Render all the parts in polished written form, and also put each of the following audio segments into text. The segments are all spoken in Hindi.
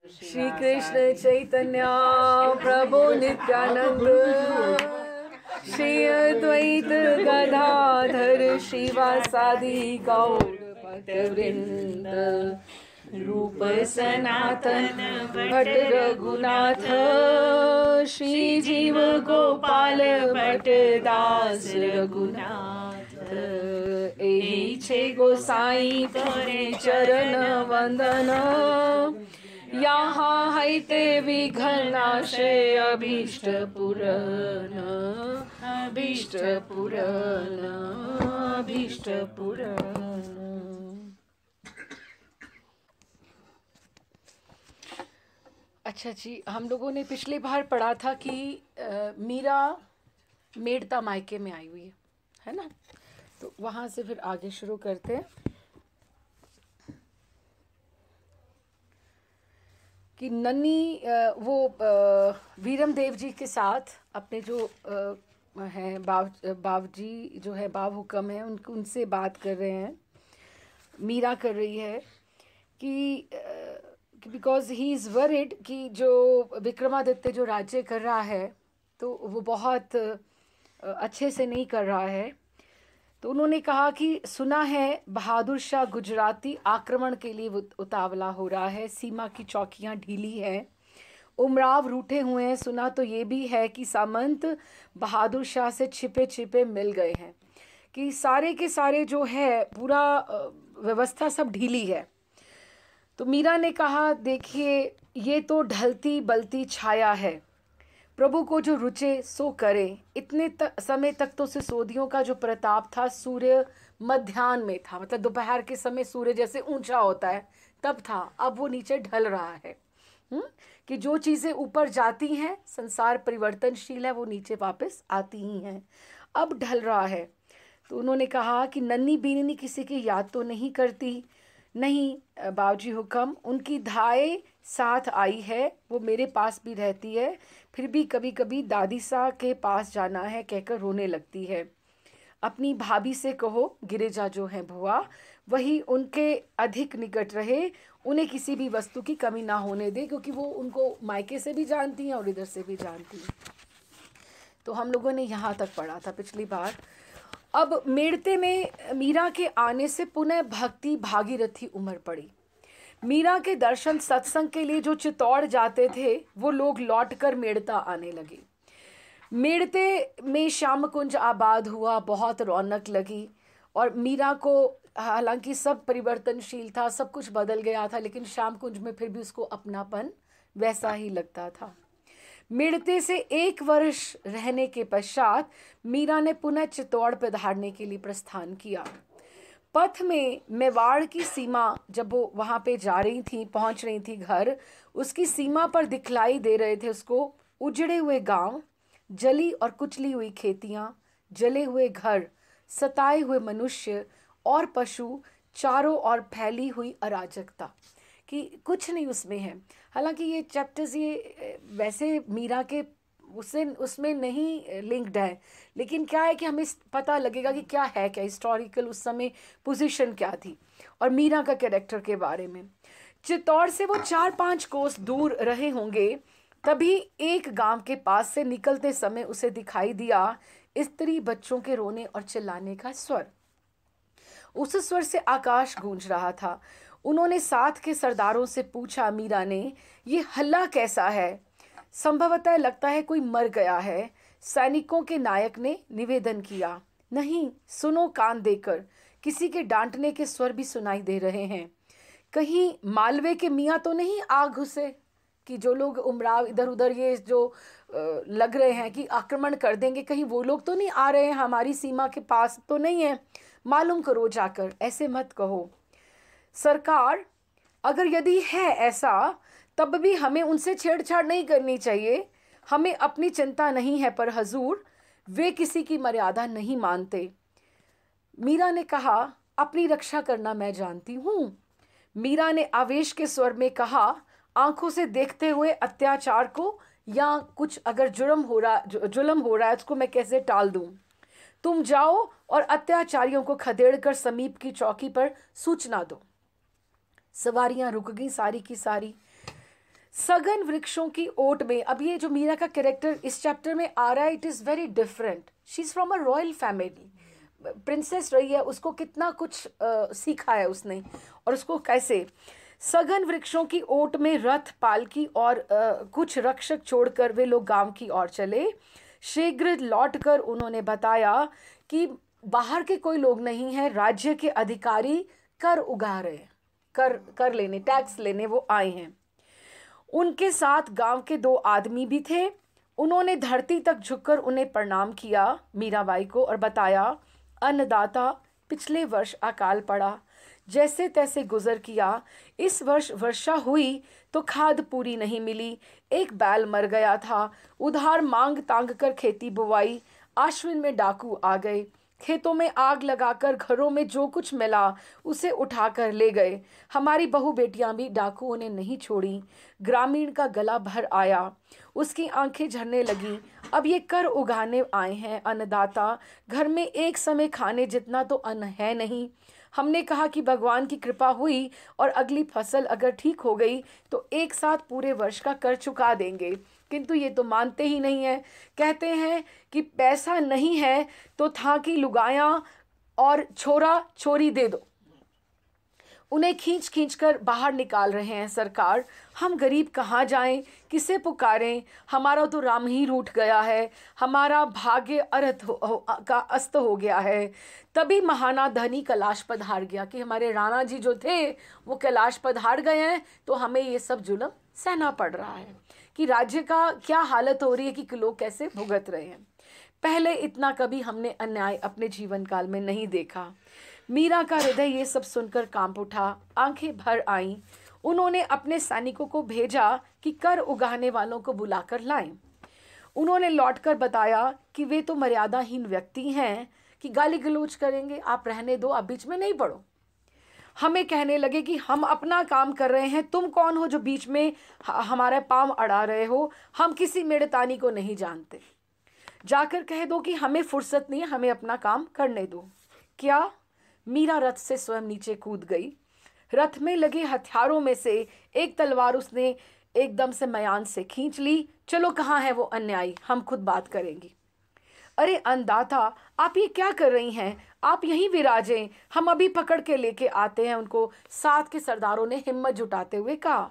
श्री कृष्ण चैतन्य प्रभु नित्यानंद श्री अद्वैत गदाधर श्रीवासादि गौर भक्तवृंद रूप सनातन भट्ट रघुनाथ श्री जीव गोपाल भट्ट दास रघुनाथ एहि छे गोसाई करे चरण वंदन यहाँ हैते विघ्नाशय अभीष्ट पुरन अभीष्ट पुरन अभीष्ट पुरन। अच्छा जी, हम लोगों ने पिछली बार पढ़ा था कि मीरा मेड़ता मायके में आई हुई है ना, तो वहाँ से फिर आगे शुरू करते हैं कि नन्ही वो वीरम देव जी के साथ अपने जो हैं बावजी जो है बाव हुक्म है उनसे बात कर रहे हैं। मीरा कर रही है कि बिकॉज ही इज़ वरिड कि जो विक्रमादित्य जो राज्य कर रहा है तो वो बहुत अच्छे से नहीं कर रहा है। तो उन्होंने कहा कि सुना है बहादुर शाह गुजराती आक्रमण के लिए उतावला हो रहा है, सीमा की चौकियां ढीली हैं, उमराव रूठे हुए हैं। सुना तो ये भी है कि सामंत बहादुर शाह से छिपे छिपे मिल गए हैं, कि सारे के सारे जो है पूरा व्यवस्था सब ढीली है। तो मीरा ने कहा देखिए ये तो ढलती बलती छाया है, प्रभु को जो रुचे सो करे। इतने समय तक तो सिसोदियों का जो प्रताप था सूर्य मध्याह्न में था, मतलब दोपहर के समय सूर्य जैसे ऊंचा होता है तब था, अब वो नीचे ढल रहा है। कि जो चीज़ें ऊपर जाती हैं, संसार परिवर्तनशील है, वो नीचे वापस आती ही हैं, अब ढल रहा है। तो उन्होंने कहा कि नन्ही बीनी किसी की याद तो नहीं करती, नहीं बावजी हुक्म उनकी धाय साथ आई है, वो मेरे पास भी रहती है, फिर भी कभी कभी दादी सा के पास जाना है कहकर रोने लगती है। अपनी भाभी से कहो गिरिजा जो है भुआ वही उनके अधिक निकट रहे, उन्हें किसी भी वस्तु की कमी ना होने दे, क्योंकि वो उनको मायके से भी जानती हैं और इधर से भी जानती हैं। तो हम लोगों ने यहाँ तक पढ़ा था पिछली बार। अब मेड़ते में मीरा के आने से पुनः भक्ति भागीरथी उमड़ पड़ी। मीरा के दर्शन सत्संग के लिए जो चित्तौड़ जाते थे वो लोग लौटकर मेड़ता आने लगे। मेड़ते में श्याम कुंज आबाद हुआ, बहुत रौनक लगी, और मीरा को हालांकि सब परिवर्तनशील था, सब कुछ बदल गया था, लेकिन श्याम कुंज में फिर भी उसको अपनापन वैसा ही लगता था। मेड़ते से 1 वर्ष रहने के पश्चात मीरा ने पुनः चित्तौड़ पधारने के लिए प्रस्थान किया। पथ में मेवाड़ की सीमा जब वो वहाँ पे जा रही थी, पहुँच रही थी घर, उसकी सीमा पर दिखलाई दे रहे थे उसको उजड़े हुए गांव, जली और कुचली हुई खेतियाँ, जले हुए घर, सताए हुए मनुष्य और पशु, चारों ओर फैली हुई अराजकता, कि कुछ नहीं उसमें है। हालांकि ये चैप्टर्स ये वैसे मीरा के उसमें नहीं लिंक्ड है, लेकिन क्या है कि हमें पता लगेगा कि क्या है, क्या हिस्टोरिकल उस समय पोजीशन क्या थी और मीरा का कैरेक्टर के बारे में। चित्तौड़ से वो 4-5 कोस दूर रहे होंगे, तभी एक गांव के पास से निकलते समय उसे दिखाई दिया स्त्री बच्चों के रोने और चिल्लाने का स्वर। उस स्वर से आकाश गूंज रहा था। उन्होंने साथ के सरदारों से पूछा, मीरा ने, ये हल्ला कैसा है? संभवतः लगता है कोई मर गया है। सैनिकों के नायक ने निवेदन किया। नहीं, सुनो कान देकर, किसी के डांटने के स्वर भी सुनाई दे रहे हैं। कहीं मालवे के मियाँ तो नहीं आ घुसे, कि जो लोग उमराव इधर उधर ये जो लग रहे हैं कि आक्रमण कर देंगे, कहीं वो लोग तो नहीं आ रहे हैं, हमारी सीमा के पास तो नहीं है, मालूम करो जाकर, ऐसे मत कहो। सरकार, अगर यदि है ऐसा तब भी हमें उनसे छेड़छाड़ नहीं करनी चाहिए। हमें अपनी चिंता नहीं है, पर हजूर वे किसी की मर्यादा नहीं मानते। मीरा ने कहा, अपनी रक्षा करना मैं जानती हूँ। मीरा ने आवेश के स्वर में कहा, आंखों से देखते हुए अत्याचार को या कुछ अगर जुल्म हो रहा है उसको मैं कैसे टाल दूं? तुम जाओ और अत्याचारियों को खदेड़ कर समीप की चौकी पर सूचना दो। सवारियां रुक गई सारी की सारी। सघन वृक्षों की ओट में, अब ये जो मीरा का कैरेक्टर इस चैप्टर में आ रहा है, it is very different. She is from a royal family, princess रही है, उसको कितना कुछ सीखा है उसने, और उसको कैसे। सघन वृक्षों की ओट में रथ, पालकी और कुछ रक्षक छोड़कर वे लोग गांव की ओर चले। शीघ्र लौटकर उन्होंने बताया कि बाहर के कोई लोग नहीं हैं, राज्य के अधिकारी कर उगा रहे हैं, कर लेने, टैक्स लेने वो आए हैं। उनके साथ गांव के 2 आदमी भी थे। उन्होंने धरती तक झुककर उन्हें प्रणाम किया मीराबाई को और बताया, अन्नदाता, पिछले वर्ष अकाल पड़ा, जैसे तैसे गुजर किया। इस वर्ष वर्षा हुई तो खाद पूरी नहीं मिली, एक बैल मर गया था, उधार मांग तांग कर खेती बुवाई, आश्विन में डाकू आ गए, खेतों में आग लगाकर घरों में जो कुछ मिला उसे उठाकर ले गए। हमारी बहू बेटियां भी डाकुओं ने नहीं छोड़ी। ग्रामीण का गला भर आया, उसकी आंखें झरने लगी। अब ये कर उगाने आए हैं अन्नदाता, घर में एक समय खाने जितना तो अन्न है नहीं। हमने कहा कि भगवान की कृपा हुई और अगली फसल अगर ठीक हो गई तो एक साथ पूरे वर्ष का कर चुका देंगे, किंतु ये तो मानते ही नहीं है। कहते हैं कि पैसा नहीं है तो था कि लुगाया और छोरा छोरी दे दो। उन्हें खींच खींच कर बाहर निकाल रहे हैं सरकार। हम गरीब कहाँ जाएं, किसे पुकारें, हमारा तो राम ही रूठ गया है, हमारा भाग्य का अस्त हो गया है। तभी महाना धनी कैलाश पधार गया कि हमारे राणा जी जो थे वो कैलाश पधार गए हैं, तो हमें ये सब जुल्म सहना पड़ रहा है कि राज्य का क्या हालत हो रही है, कि लोग कैसे भुगत रहे हैं। पहले इतना कभी हमने अन्याय अपने जीवन काल में नहीं देखा। मीरा का हृदय ये सब सुनकर कांप उठा, आंखें भर आईं। उन्होंने अपने सैनिकों को भेजा कि कर उगाने वालों को बुलाकर लाएं। उन्होंने लौटकर बताया कि वे तो मर्यादाहीन व्यक्ति हैं कि गाली गलौज करेंगे, आप रहने दो, आप बीच में नहीं पड़ो। हमें कहने लगे कि हम अपना काम कर रहे हैं, तुम कौन हो जो बीच में हमारा पांव अड़ा रहे हो, हम किसी मेड़तानी को नहीं जानते, जाकर कह दो कि हमें फुर्सत नहीं है, हमें अपना काम करने दो। क्या? मीरा रथ से स्वयं नीचे कूद गई। रथ में लगे हथियारों में से एक तलवार उसने एकदम से मयान से खींच ली। चलो, कहाँ है वो अन्यायी, हम खुद बात करेंगी। अरे अन्नदाता, आप ये क्या कर रही हैं? आप यहीं विराजें, हम अभी पकड़ के लेके आते हैं उनको, साथ के सरदारों ने हिम्मत जुटाते हुए कहा।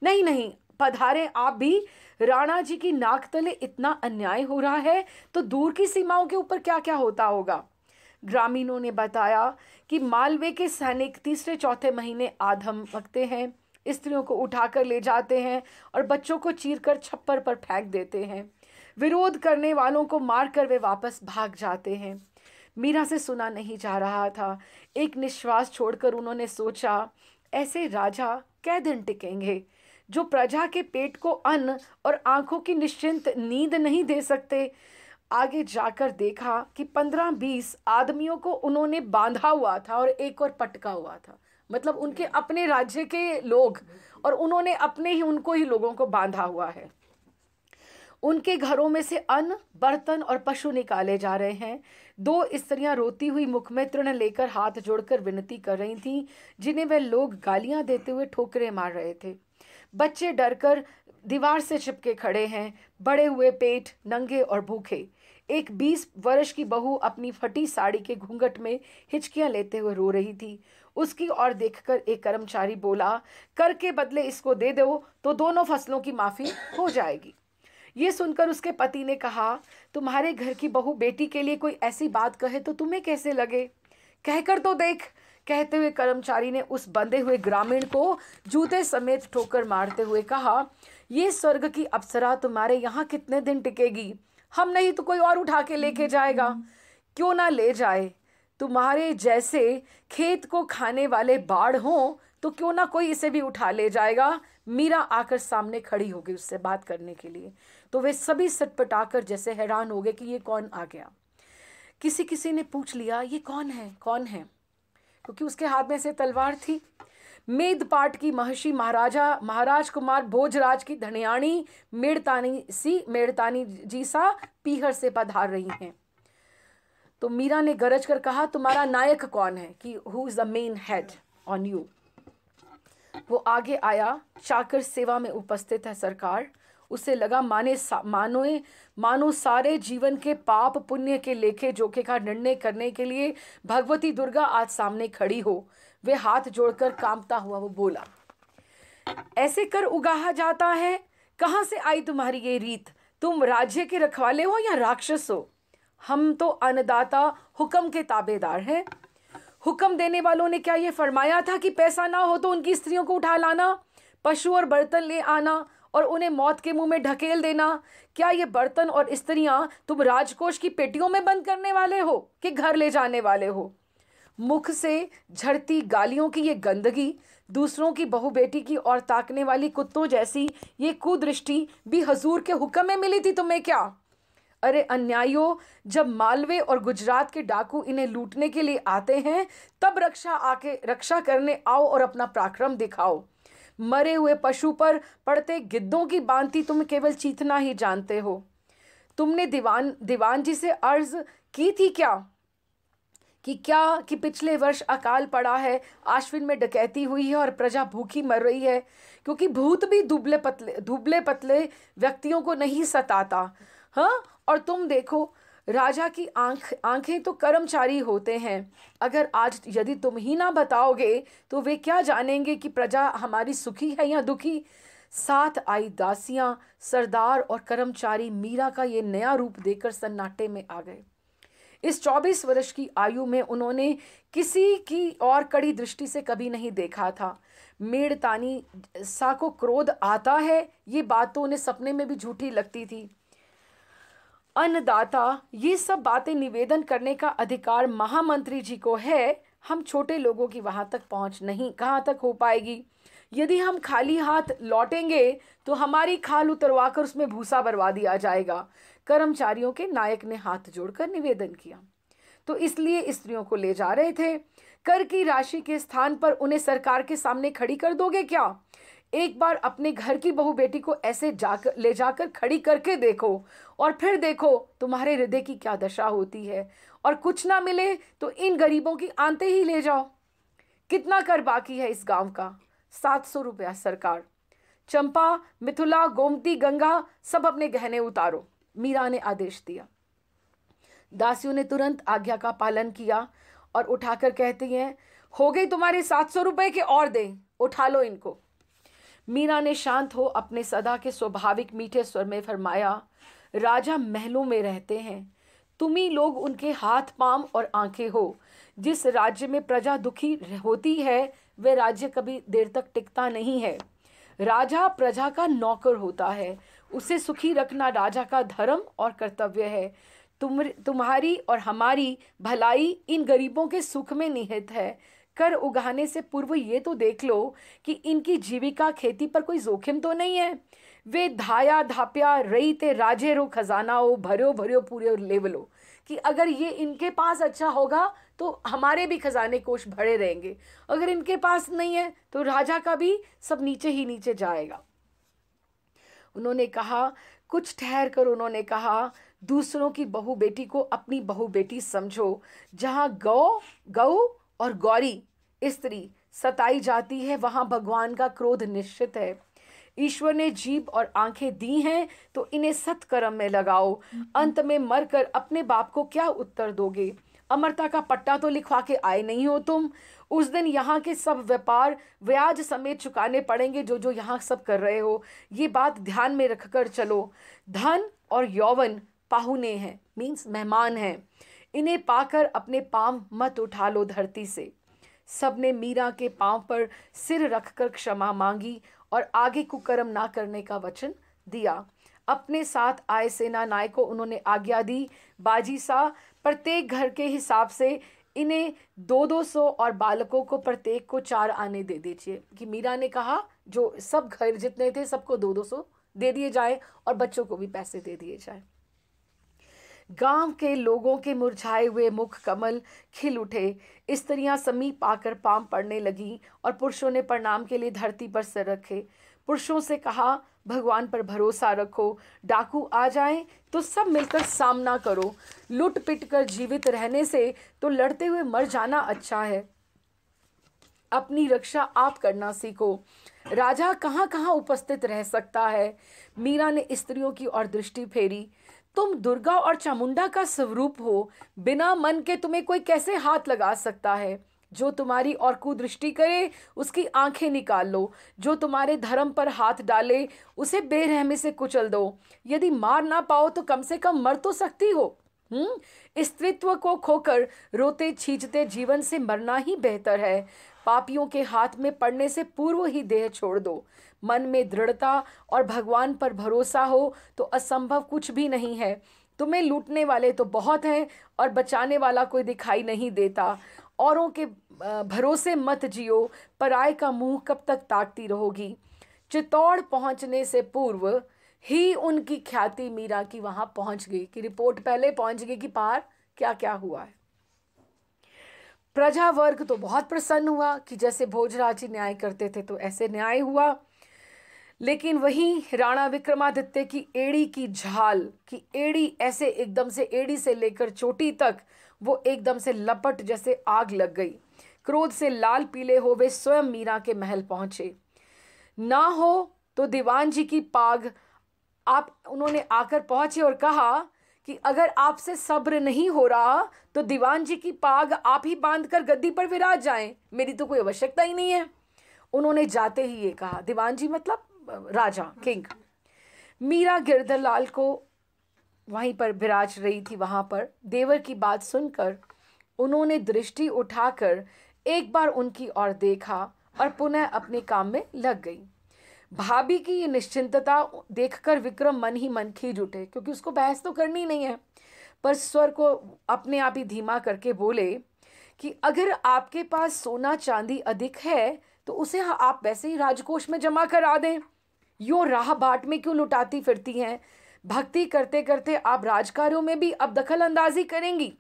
नहीं नहीं, पधारे आप भी। राणा जी की नाक तले इतना अन्याय हो रहा है तो दूर की सीमाओं के ऊपर क्या क्या होता होगा। ग्रामीणों ने बताया कि मालवे के सैनिक 3-4 महीने आधमकते हैं, स्त्रियों को उठाकर ले जाते हैं और बच्चों को चीरकर छप्पर पर फेंक देते हैं। विरोध करने वालों को मारकर वे वापस भाग जाते हैं। मीरा से सुना नहीं जा रहा था। एक निश्वास छोड़कर उन्होंने सोचा, ऐसे राजा कै दिन टिकेंगे जो प्रजा के पेट को अन्न और आंखों की निश्चिंत नींद नहीं दे सकते। आगे जाकर देखा कि 15-20 आदमियों को उन्होंने बांधा हुआ था और एक और पटका हुआ था, मतलब उनके अपने राज्य के लोग, और उन्होंने अपने ही उनको ही लोगों को बांधा हुआ है। उनके घरों में से अन्न, बर्तन और पशु निकाले जा रहे हैं। 2 स्त्रियां रोती हुई मुख में तृण लेकर हाथ जोड़कर विनती कर रही थीं, जिन्हें वे लोग गालियां देते हुए ठोकरें मार रहे थे। बच्चे डरकर दीवार से चिपके खड़े हैं, बड़े हुए पेट, नंगे और भूखे। एक 20 वर्ष की बहू अपनी फटी साड़ी के घूंघट में हिचकियां लेते हुए रो रही थी। उसकी ओर देखकर एक कर्मचारी बोला, कर के बदले इसको दे दो तो दोनों फसलों की माफी हो जाएगी। ये सुनकर उसके पति ने कहा, तुम्हारे घर की बहू बेटी के लिए कोई ऐसी बात कहे तो तुम्हें कैसे लगे, कहकर तो देख। कहते हुए कर्मचारी ने उस बंधे हुए ग्रामीण को जूते समेत ठोकर मारते हुए कहा, ये स्वर्ग की अप्सरा तुम्हारे यहाँ कितने दिन टिकेगी? हम नहीं तो कोई और उठा के लेके जाएगा। क्यों ना ले जाए, तुम्हारे जैसे खेत को खाने वाले बाढ़ हों तो क्यों ना कोई इसे भी उठा ले जाएगा। मीरा आकर सामने खड़ी हो गई उससे बात करने के लिए, तो वे सभी सटपटाकर जैसे हैरान हो गए कि ये कौन आ गया। किसी किसी ने पूछ लिया, ये कौन है, कौन है, क्योंकि उसके हाथ में से तलवार थी। मेदपाट की महर्षि महाराज कुमार भोजराज की धनियाणी मेड़तानी जी सा पीहर से पधार रही हैं। तो मीरा ने गरज कर कहा, तुम्हारा नायक कौन है, कि who is the main head on you. वो आगे आया, चाकर सेवा में उपस्थित है सरकार। उसे लगा मानो सारे जीवन के पाप पुण्य के लेखे जोखे का निर्णय करने के लिए भगवती दुर्गा आज सामने खड़ी हो। वे हाथ जोड़कर कांपता हुआ वो बोला, ऐसे कर उगाहा जाता है? कहाँ से आई तुम्हारी ये रीत? तुम राज्य के रखवाले हो या राक्षस हो? हम तो अन्नदाता हुक्म के ताबेदार हैं। हुक्म देने वालों ने क्या ये फरमाया था कि पैसा ना हो तो उनकी स्त्रियों को उठा लाना, पशु और बर्तन ले आना और उन्हें मौत के मुंह में ढकेल देना? क्या ये बर्तन और स्त्रियां तुम राजकोष की पेटियों में बंद करने वाले हो कि घर ले जाने वाले हो? मुख से झड़ती गालियों की ये गंदगी, दूसरों की बहू बेटी की और ताकने वाली कुत्तों जैसी ये कुदृष्टि भी हजूर के हुक्म में मिली थी तुम्हें क्या? अरे अन्यायियों, जब मालवे और गुजरात के डाकू इन्हें लूटने के लिए आते हैं तब रक्षा करने आओ और अपना पराक्रम दिखाओ। मरे हुए पशु पर पड़ते गिद्धों की भांति तुम केवल चीतना ही जानते हो। तुमने दीवान जी से अर्ज की थी कि पिछले वर्ष अकाल पड़ा है, आश्विन में डकैती हुई है और प्रजा भूखी मर रही है, क्योंकि भूत भी दुबले पतले व्यक्तियों को नहीं सताता। हाँ, और तुम देखो, राजा की आंखें तो कर्मचारी होते हैं। अगर आज यदि तुम ही ना बताओगे तो वे क्या जानेंगे कि प्रजा हमारी सुखी है या दुखी? साथ आई दासियां, सरदार और कर्मचारी मीरा का ये नया रूप देखकर सन्नाटे में आ गए। इस 24 वर्ष की आयु में उन्होंने किसी की और कड़ी दृष्टि से कभी नहीं देखा था। मेड़तानी सा को क्रोध आता है, ये बात तो उन्हें सपने में भी झूठी लगती थी। अन्नदाता, ये सब बातें निवेदन करने का अधिकार महामंत्री जी को है। हम छोटे लोगों की वहां तक पहुंच नहीं कहां तक हो पाएगी। यदि हम खाली हाथ लौटेंगे तो हमारी खाल उतरवा कर उसमें भूसा भरवा दिया जाएगा। कर्मचारियों के नायक ने हाथ जोड़कर निवेदन किया। तो इसलिए स्त्रियों को ले जा रहे थे। कर की राशि के स्थान पर उन्हें सरकार के सामने खड़ी कर दोगे क्या? एक बार अपने घर की बहू बेटी को ऐसे ले जाकर खड़ी करके देखो और फिर देखो तुम्हारे हृदय की क्या दशा होती है। और कुछ ना मिले तो इन गरीबों की आंते ही ले जाओ। कितना कर बाकी है इस गांव का? 700 रुपया सरकार। चंपा, मिथुला, गोमती, गंगा सब अपने गहने उतारो, मीरा ने आदेश दिया। दासियों ने तुरंत आज्ञा का पालन किया और उठाकर कहती हैं, हो गई तुम्हारे 700 रुपए के, और दे, उठा लो इनको। मीरा ने शांत हो अपने सदा के स्वाभाविक मीठे स्वर में फरमाया, राजा महलों में रहते हैं, तुम ही लोग उनके हाथ पांव और आंखें हो। जिस राज्य में प्रजा दुखी होती है वह राज्य कभी देर तक टिकता नहीं है। राजा प्रजा का नौकर होता है, उसे सुखी रखना राजा का धर्म और कर्तव्य है। तुम्हारी और हमारी भलाई इन गरीबों के सुख में निहित है। कर उगाने से पूर्व ये तो देख लो कि इनकी जीविका खेती पर कोई जोखिम तो नहीं है। वे धाया धाप्या रही ते राजे रो खजाना हो भर्यो पूरे लेवलो, कि अगर ये इनके पास अच्छा होगा तो हमारे भी खजाने कोष भरे रहेंगे, अगर इनके पास नहीं है तो राजा का भी सब नीचे ही नीचे जाएगा। उन्होंने कहा, कुछ ठहर कर उन्होंने कहा, दूसरों की बहू बेटी को अपनी बहू बेटी समझो। जहाँ गौ और गौरी स्त्री सताई जाती है वहां भगवान का क्रोध निश्चित है। ईश्वर ने जीभ और आंखें दी हैं तो इन्हें सत्कर्म में लगाओ। अंत में मरकर अपने बाप को क्या उत्तर दोगे? अमरता का पट्टा तो लिखवा के आए नहीं हो तुम। उस दिन यहाँ के सब व्यापार ब्याज समेत चुकाने पड़ेंगे जो यहाँ सब कर रहे हो। ये बात ध्यान में रखकर चलो। धन और यौवन पाहुने हैं, मीन्स मेहमान हैं। इन्हें पाकर अपने पांव मत उठा लो धरती से। सबने मीरा के पांव पर सिर रखकर क्षमा मांगी और आगे कुकर्म ना करने का वचन दिया। अपने साथ आए सेना नायक को उन्होंने आज्ञा दी, बाजी सा प्रत्येक घर के हिसाब से इन्हें 200 और बालकों को प्रत्येक को 4 आने दे दीजिए। कि मीरा ने कहा जो सब घर जितने थे सबको 200 दे दिए जाए और बच्चों को भी पैसे दे दिए जाए। गांव के लोगों के मुरझाए हुए मुख कमल खिल उठे। स्त्रियां समीप आकर पांव पड़ने लगी और पुरुषों ने प्रणाम के लिए धरती पर सिर रखे। पुरुषों से कहा, भगवान पर भरोसा रखो, डाकू आ जाएं तो सब मिलकर सामना करो। लुट पिट कर जीवित रहने से तो लड़ते हुए मर जाना अच्छा है। अपनी रक्षा आप करना सीखो। राजा कहाँ कहाँ उपस्थित रह सकता है। मीरा ने स्त्रियों की ओर दृष्टि फेरी। तुम दुर्गा और चामुंडा का स्वरूप हो, बिना मन के तुम्हें कोई कैसे हाथ लगा सकता है। जो तुम्हारी और कुदृष्टि करे उसकी आंखें निकाल लो, जो तुम्हारे धर्म पर हाथ डाले उसे बेरहमी से कुचल दो। यदि मार ना पाओ तो कम से कम मर तो सकती हो। स्त्रीत्व को खोकर रोते छींचते जीवन से मरना ही बेहतर है। पापियों के हाथ में पड़ने से पूर्व ही देह छोड़ दो। मन में दृढ़ता और भगवान पर भरोसा हो तो असंभव कुछ भी नहीं है। तुम्हें लूटने वाले तो बहुत हैं और बचाने वाला कोई दिखाई नहीं देता। औरों के भरोसे मत जियो, पराये का मुंह कब तक ताकती रहोगी। चित्तौड़ पहुंचने से पूर्व ही उनकी ख्याति मीरा की वहां पहुंच गई, कि रिपोर्ट पहले पहुंच गई कि पार क्या क्या हुआ है। प्रजा वर्ग तो बहुत प्रसन्न हुआ कि जैसे भोजराज जी न्याय करते थे तो ऐसे न्याय हुआ। लेकिन वहीं राणा विक्रमादित्य की एड़ी की झाल, की एड़ी ऐसे एकदम से, एड़ी से लेकर चोटी तक वो एकदम से लपट जैसे आग लग गई। क्रोध से लाल पीले हो वे स्वयं मीरा के महल पहुंचे। ना हो तो दीवान जी की पाग उन्होंने आकर पहुंचे और कहा कि अगर आपसे सब्र नहीं हो रहा तो दीवान जी की पाग आप ही बांधकर गद्दी पर विराज जाएं, मेरी तो कोई आवश्यकता ही नहीं है। उन्होंने जाते ही ये कहा, दीवान जी मतलब राजा, किंग। मीरा गिरधरलाल को वहीं पर विराज रही थी, वहां पर देवर की बात सुनकर उन्होंने दृष्टि उठाकर एक बार उनकी ओर देखा और पुनः अपने काम में लग गई। भाभी की ये निश्चिंतता देखकर विक्रम मन ही मन खींच उठे, क्योंकि उसको बहस तो करनी नहीं है। पर स्वर को अपने आप ही धीमा करके बोले कि अगर आपके पास सोना चांदी अधिक है तो उसे आप वैसे ही राजकोष में जमा करा दें। यो राह बाट में क्यों लुटाती फिरती हैं? भक्ति करते करते आप राजकार्यों में भी अब दखल अंदाजी करेंगी।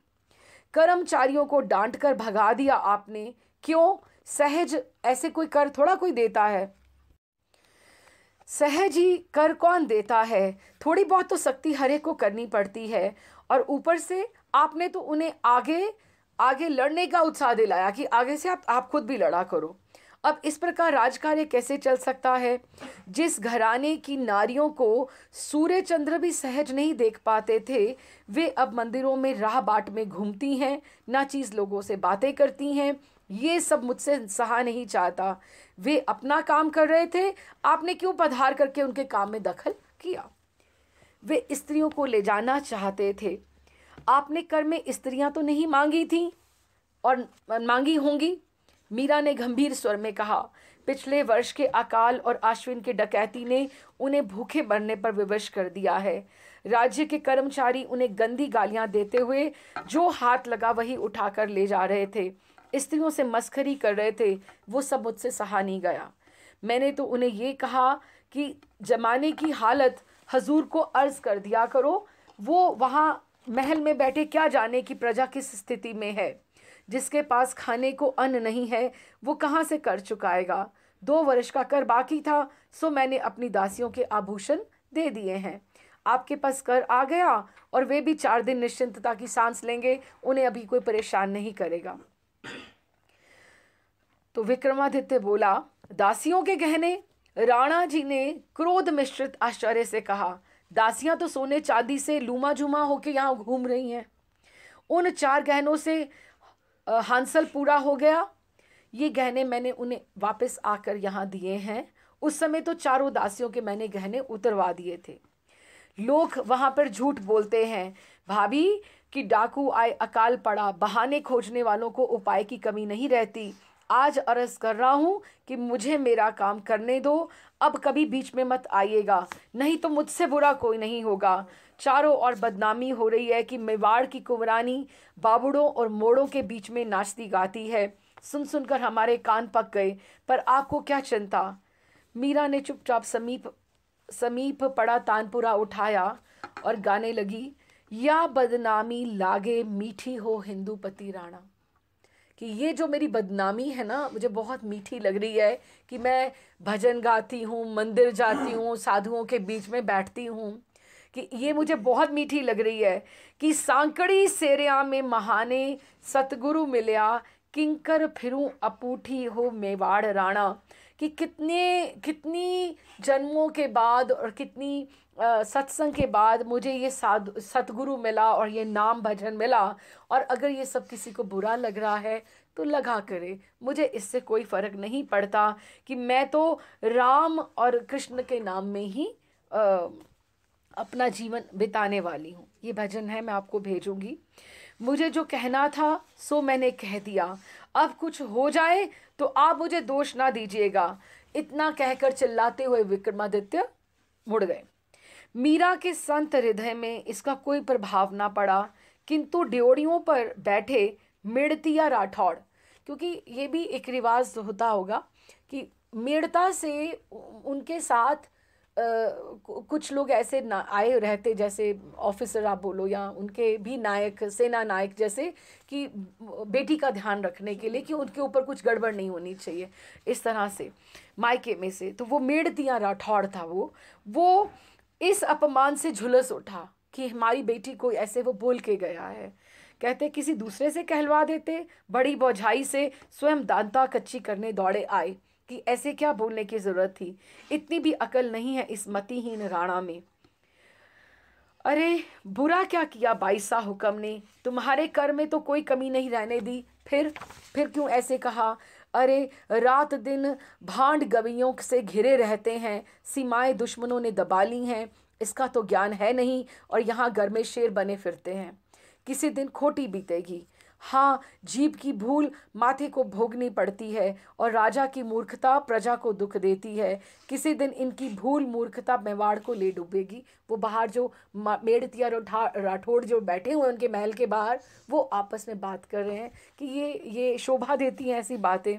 कर्मचारियों को डांट कर भगा दिया आपने, क्यों? सहज ऐसे कोई कर थोड़ा कोई देता है। सहज ही कर कौन देता है? थोड़ी बहुत तो सख्ती हर एक को करनी पड़ती है। और ऊपर से आपने तो उन्हें आगे आगे लड़ने का उत्साह दिलाया कि आगे से आप खुद भी लड़ा करो। अब इस प्रकार राजकार्य कैसे चल सकता है? जिस घराने की नारियों को सूर्य चंद्र भी सहज नहीं देख पाते थे, वे अब मंदिरों में राह बाट में घूमती हैं, नाचीज लोगों से बातें करती हैं। ये सब मुझसे सहा नहीं चाहता। वे अपना काम कर रहे थे, आपने क्यों पधार करके उनके काम में दखल किया? वे स्त्रियों को ले जाना चाहते थे। आपने कर में स्त्रियां तो नहीं मांगी थी और मांगी होंगी। मीरा ने गंभीर स्वर में कहा, पिछले वर्ष के अकाल और आश्विन के डकैती ने उन्हें भूखे मरने पर विवश कर दिया है। राज्य के कर्मचारी उन्हें गंदी गालियां देते हुए जो हाथ लगा वही उठाकर ले जा रहे थे। स्त्रियों से मस्खरी कर रहे थे। वो सब मुझसे सहा नहीं गया। मैंने तो उन्हें ये कहा कि जमाने की हालत हजूर को अर्ज कर दिया करो। वो वहाँ महल में बैठे क्या जाने कि प्रजा किस स्थिति में है। जिसके पास खाने को अन्न नहीं है वो कहाँ से कर चुकाएगा। 2 वर्ष का कर बाकी था, सो मैंने अपनी दासियों के आभूषण दे दिए हैं। आपके पास कर आ गया और वे भी 4 दिन निश्चिंतता की सांस लेंगे, उन्हें अभी कोई परेशान नहीं करेगा। तो विक्रमादित्य बोला, दासियों के गहने? राणा जी ने क्रोध मिश्रित आश्चर्य से कहा, दासियां तो सोने चांदी से लूमा जुमा होके यहाँ घूम रही हैं। उन 4 गहनों से हांसल पूरा हो गया। ये गहने मैंने उन्हें वापस आकर यहाँ दिए हैं। उस समय तो 4 दासियों के मैंने गहने उतरवा दिए थे। लोग वहां पर झूठ बोलते हैं भाभी कि डाकू आए, अकाल पड़ा, बहाने खोजने वालों को उपाय की कमी नहीं रहती। आज अर्ज कर रहा हूं कि मुझे मेरा काम करने दो। अब कभी बीच में मत आइएगा, नहीं तो मुझसे बुरा कोई नहीं होगा। चारों ओर बदनामी हो रही है कि मेवाड़ की कुंवरानी बाबुड़ों और मोड़ों के बीच में नाचती गाती है। सुन सुनकर हमारे कान पक गए, पर आपको क्या चिंता? मीरा ने चुपचाप समीप पड़ा तानपुरा उठाया और गाने लगी, या बदनामी लागे मीठी हो हिंदूपति राणा। कि ये जो मेरी बदनामी है ना, मुझे बहुत मीठी लग रही है कि मैं भजन गाती हूँ, मंदिर जाती हूँ, साधुओं के बीच में बैठती हूँ, कि ये मुझे बहुत मीठी लग रही है कि सांकड़ी सेरिया में महाने सतगुरु मिलिया, किंकर फिरूं अपूठी हो मेवाड़ राणा, कि कितनी जन्मों के बाद और कितनी सत्संग के बाद मुझे ये सतगुरु मिला और ये नाम भजन मिला, और अगर ये सब किसी को बुरा लग रहा है तो लगा करे, मुझे इससे कोई फ़र्क नहीं पड़ता, कि मैं तो राम और कृष्ण के नाम में ही अपना जीवन बिताने वाली हूँ। ये भजन है, मैं आपको भेजूंगी। मुझे जो कहना था सो मैंने कह दिया, अब कुछ हो जाए तो आप मुझे दोष ना दीजिएगा। इतना कहकर चिल्लाते हुए विक्रमादित्य मुड़ गए। मीरा के संत हृदय में इसका कोई प्रभाव ना पड़ा, किंतु ड्योढ़ियों पर बैठे मेड़तिया राठौड़, क्योंकि ये भी एक रिवाज होता होगा कि मेड़ता से उनके साथ कुछ लोग ऐसे ना आए रहते, जैसे ऑफिसर आप बोलो, या उनके भी नायक, सेना नायक जैसे, कि बेटी का ध्यान रखने के लिए कि उनके ऊपर कुछ गड़बड़ नहीं होनी चाहिए, इस तरह से मायके में से। तो वो मेड़तिया राठौड़ था, वो इस अपमान से झुलस उठा कि हमारी बेटी को ऐसे वो बोल के गया है। कहते किसी दूसरे से कहलवा देते। बड़ी बौझाई से स्वयं दांता कच्ची करने दौड़े आए कि ऐसे क्या बोलने की जरूरत थी, इतनी भी अकल नहीं है इस मतिहीन राणा में। अरे बुरा क्या किया बाईसा हुक्म ने, तुम्हारे कर में तो कोई कमी नहीं रहने दी, फिर क्यों ऐसे कहा। अरे रात दिन भांड गवियों से घिरे रहते हैं, सीमाएं दुश्मनों ने दबा ली हैं, इसका तो ज्ञान है नहीं, और यहाँ घर में शेर बने फिरते हैं। किसी दिन खोटी बीतेगी। हाँ, जीभ की भूल माथे को भोगनी पड़ती है, और राजा की मूर्खता प्रजा को दुख देती है। किसी दिन इनकी भूल मूर्खता मेवाड़ को ले डूबेगी। वो बाहर जो मेड़तिया राठौड़ जो बैठे हुए उनके महल के बाहर, वो आपस में बात कर रहे हैं कि ये शोभा देती हैं ऐसी बातें।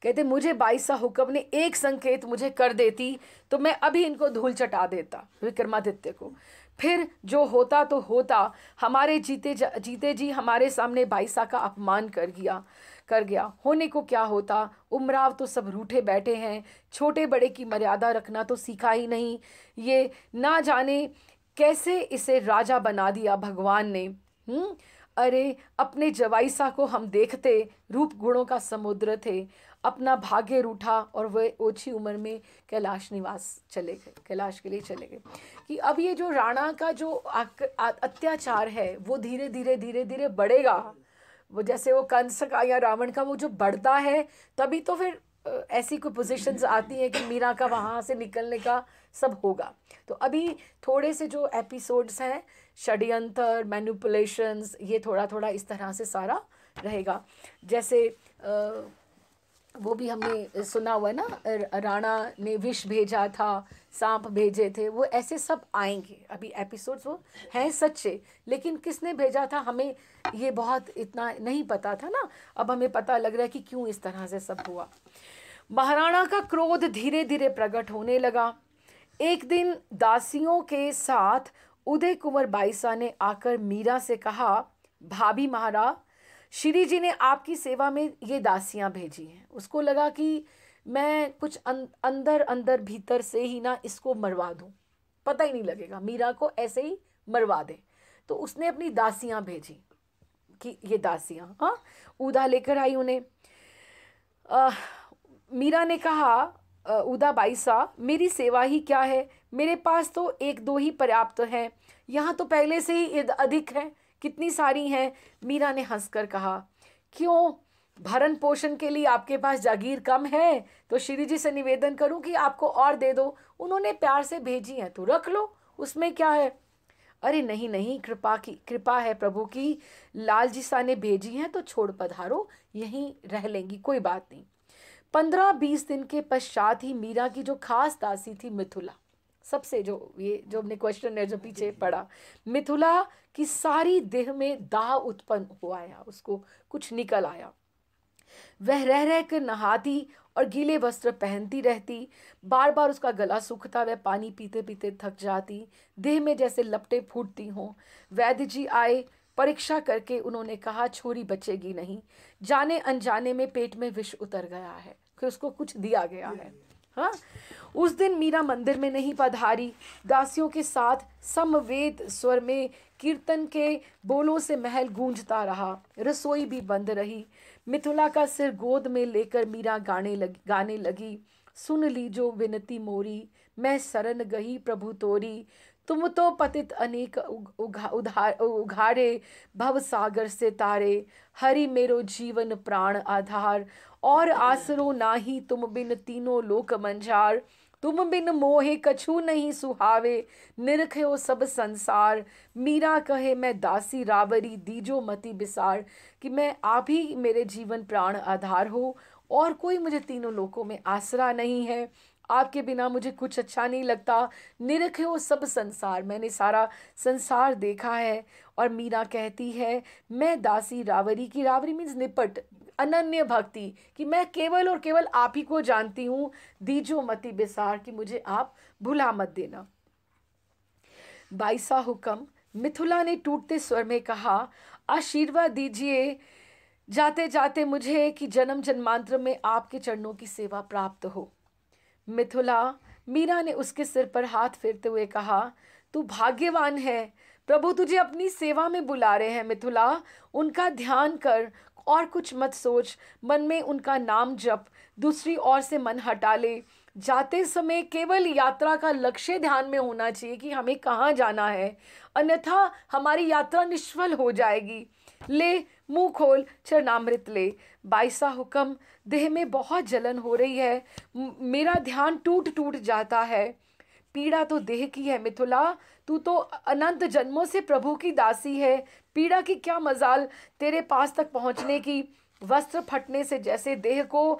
कहते मुझे बाईसा हुक्म ने एक संकेत मुझे कर देती तो मैं अभी इनको धूल चटा देता, विक्रमादित्य को। फिर जो होता तो होता, हमारे जीते जी हमारे सामने बाईसा का अपमान कर गया। होने को क्या होता, उमराव तो सब रूठे बैठे हैं, छोटे बड़े की मर्यादा रखना तो सीखा ही नहीं। ये ना जाने कैसे इसे राजा बना दिया भगवान ने। अरे अपने जवाईसा को हम देखते रूप गुणों का समुद्र थे, अपना भाग्य रूठा और वह ओछी उम्र में कैलाश निवास चले गए, कैलाश के लिए चले गए। कि अब ये जो राणा का जो अत्याचार है वो धीरे धीरे बढ़ेगा। वो जैसे वो कंस का या रावण का वो जो बढ़ता है, तभी तो फिर ऐसी कोई पोजीशंस आती हैं कि मीरा का वहाँ से निकलने का सब होगा। तो अभी थोड़े से जो एपिसोड्स हैं, षड्यंत्र, मैनिपुलेशंस, ये थोड़ा इस तरह से सारा रहेगा। जैसे वो भी हमने सुना हुआ ना, राणा ने विष भेजा था, सांप भेजे थे, वो ऐसे सब आएंगे। अभी एपिसोड्स वो हैं सच्चे, लेकिन किसने भेजा था हमें ये बहुत इतना नहीं पता था ना। अब हमें पता लग रहा है कि क्यों इस तरह से सब हुआ। महाराणा का क्रोध धीरे धीरे प्रकट होने लगा। एक दिन दासियों के साथ उदय कुंवर बाईसा ने आकर मीरा से कहा, भाभी महाराज, श्री जी ने आपकी सेवा में ये दासियां भेजी हैं। उसको लगा कि मैं कुछ अंदर भीतर से ही ना इसको मरवा दूं, पता ही नहीं लगेगा, मीरा को ऐसे ही मरवा दे। तो उसने अपनी दासियां भेजी कि ये दासियां उदा लेकर आई उन्हें। मीरा ने कहा, उदा बाईसा, मेरी सेवा ही क्या है, मेरे पास तो एक दो ही पर्याप्त है, यहाँ तो पहले से ही अधिक है, कितनी सारी हैं। मीरा ने हंसकर कहा, क्यों, भरण पोषण के लिए आपके पास जागीर कम है तो श्री जी से निवेदन करूं कि आपको और दे दो, उन्होंने प्यार से भेजी हैं तो रख लो, उसमें क्या है। अरे नहीं, कृपा है प्रभु की, लाल जी सा ने भेजी हैं तो छोड़ पधारो, यहीं रह लेंगी, कोई बात नहीं। 15-20 दिन के पश्चात ही मीरा की जो खास दासी थी मिथुला, सबसे जो हमने क्वेश्चन है जो पीछे पड़ा, मिथुला की सारी देह में दाह उत्पन्न हो आया, उसको कुछ निकल आया। वह रह कर नहाती और गीले वस्त्र पहनती रहती, बार बार उसका गला सूखता, वह पानी पीते पीते थक जाती, देह में जैसे लपटें फूटती हों। वैद्य जी आए, परीक्षा करके उन्होंने कहा छोरी बचेगी नहीं, जाने अनजाने में पेट में विष उतर गया है, कि उसको कुछ दिया गया है। हाँ, उस दिन मीरा मंदिर में नहीं पधारी। दासियों के साथ समवेत स्वर में कीर्तन के बोलों से महल गूंजता रहा। रसोई भी बंद रही। मिथुला का सिर गोद में लेकर मीरा गाने लगी। सुन ली जो विनती मोरी, मैं शरण गई प्रभु तोरी। तुम तो पतित अनेक उघारे, भव सागर से तारे। हरि मेरो जीवन प्राण आधार, और आसरो नाही तुम बिन तीनों लोक मंझार। तुम बिन मोहे कछु नहीं सुहावे, निरख्यो सब संसार। मीरा कहे मैं दासी रावरी, दीजो मति बिसार। कि मैं आप ही मेरे जीवन प्राण आधार हो, और कोई मुझे तीनों लोकों में आसरा नहीं है। आपके बिना मुझे कुछ अच्छा नहीं लगता। निरख्यो सब संसार, मैंने सारा संसार देखा है। और मीरा कहती है मैं दासी रावरी की, रावरी मीन्स निपट, अनन्य भक्ति, कि मैं केवल और केवल आप ही को जानती हूँ। दीजो मति बिसार, कि मुझे आप भुला मत देना। 22वां हुक्म। मिथुला ने टूटते स्वर में कहा, आशीर्वाद दीजिए जाते जाते मुझे कि जन्म जन्मांतर में आपके चरणों की सेवा प्राप्त हो। मिथुला, मीरा ने उसके सिर पर हाथ फेरते हुए कहा, तू भाग्यवान है, प्रभु तुझे अपनी सेवा में बुला रहे हैं। मिथुला, उनका ध्यान कर और कुछ मत सोच। मन में उनका नाम जप, दूसरी ओर से मन हटा ले। जाते समय केवल यात्रा का लक्ष्य ध्यान में होना चाहिए कि हमें कहाँ जाना है, अन्यथा हमारी यात्रा निष्फल हो जाएगी। ले मुंह खोल, चरणामृत ले। 22वां हुक्म। देह में बहुत जलन हो रही है, मेरा ध्यान टूट टूट जाता है। पीड़ा तो देह की है मिथुला, तू तो अनंत जन्मों से प्रभु की दासी है। पीड़ा की क्या मजाल तेरे पास तक पहुंचने की। वस्त्र फटने से जैसे देह को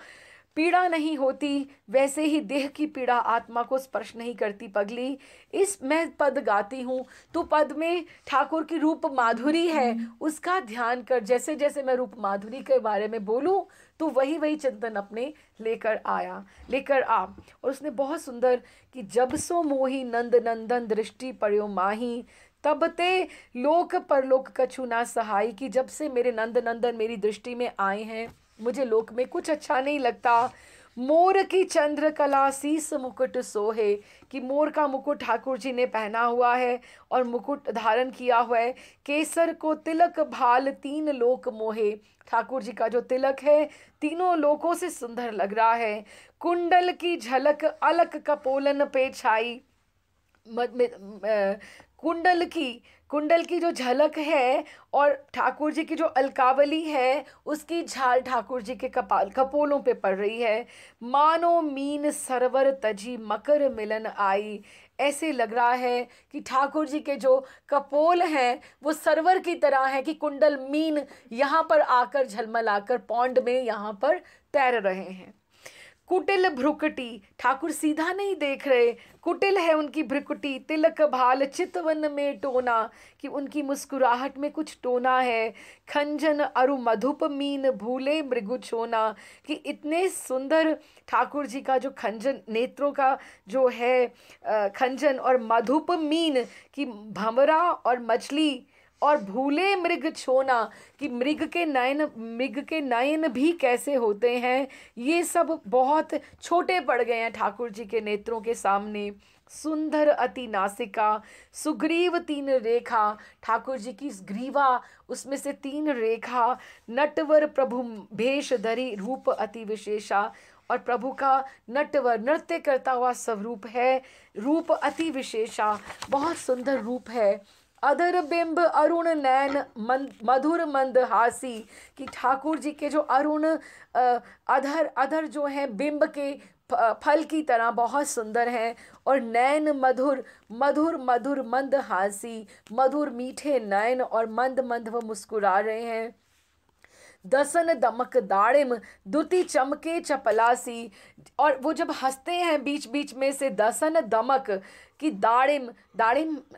पीड़ा नहीं होती, वैसे ही देह की पीड़ा आत्मा को स्पर्श नहीं करती। पगली, इस मैं पद गाती हूँ, तो पद में ठाकुर की रूप माधुरी है, उसका ध्यान कर। जैसे जैसे मैं रूप माधुरी के बारे में बोलूँ तो वही वही चिंतन अपने लेकर आ। और उसने बहुत सुंदर कि जब सो मोही नंद नंदन दृष्टि पड़ो माही, तब ते लोक परलोक कछु ना सहाय। कि जब से मेरे नंद नंदन मेरी दृष्टि में आए हैं, मुझे लोक में कुछ अच्छा नहीं लगता। मोर की चंद्रकला शीस मुकुट सोहे, कि मोर का मुकुट ठाकुर जी ने पहना हुआ है और मुकुट धारण किया हुआ है। केसर को तिलक भाल तीन लोक मोहे, ठाकुर जी का जो तिलक है तीनों लोकों से सुंदर लग रहा है। कुंडल की झलक अलक कपोलन पे छाई, कुंडल की जो झलक है और ठाकुर जी की जो अलकावली है उसकी झाल ठाकुर जी के कपोलों पे पड़ रही है। मानो मीन सरवर तजी मकर मिलन आई, ऐसे लग रहा है कि ठाकुर जी के जो कपोल हैं वो सरवर की तरह है, कि कुंडल मीन यहाँ पर आकर झलमलाकर पौंड में यहाँ पर तैर रहे हैं। कुटिल भ्रुकुटी, ठाकुर सीधा नहीं देख रहे, कुटिल है उनकी भ्रुकुटी। तिलक भाल चितवन में टोना, कि उनकी मुस्कुराहट में कुछ टोना है। खंजन अरु मधुप मीन भूले मृगु छोना, कि इतने सुंदर ठाकुर जी का जो खंजन नेत्रों का जो है खंजन, और मधुप मीन की भंवरा और मछली, और भूले मृग छोना, कि मृग के नयन भी कैसे होते हैं। ये सब बहुत छोटे पड़ गए हैं ठाकुर जी के नेत्रों के सामने। सुंदर अति नासिका सुग्रीव तीन रेखा, ठाकुर जी की ग्रीवा उसमें से 3 रेखा। नटवर प्रभु भेष धरी रूप अति विशेषा, और प्रभु का नटवर नृत्य करता हुआ स्वरूप है, रूप अति विशेषा, बहुत सुंदर रूप है। अधर बिंब अरुण नैन मधुर मंद हासी, कि ठाकुर जी के जो अरुण अधर जो है बिंब के फल की तरह बहुत सुंदर हैं, और नैन मधुर मधुर मधुर मंद हासी, मधुर मीठे नैन और मंद मंद वो मुस्कुरा रहे हैं। दसन दमक दाड़िम दुति चमके चपलासी, और वो जब हंसते हैं बीच बीच में से दसन दमक की दाड़िम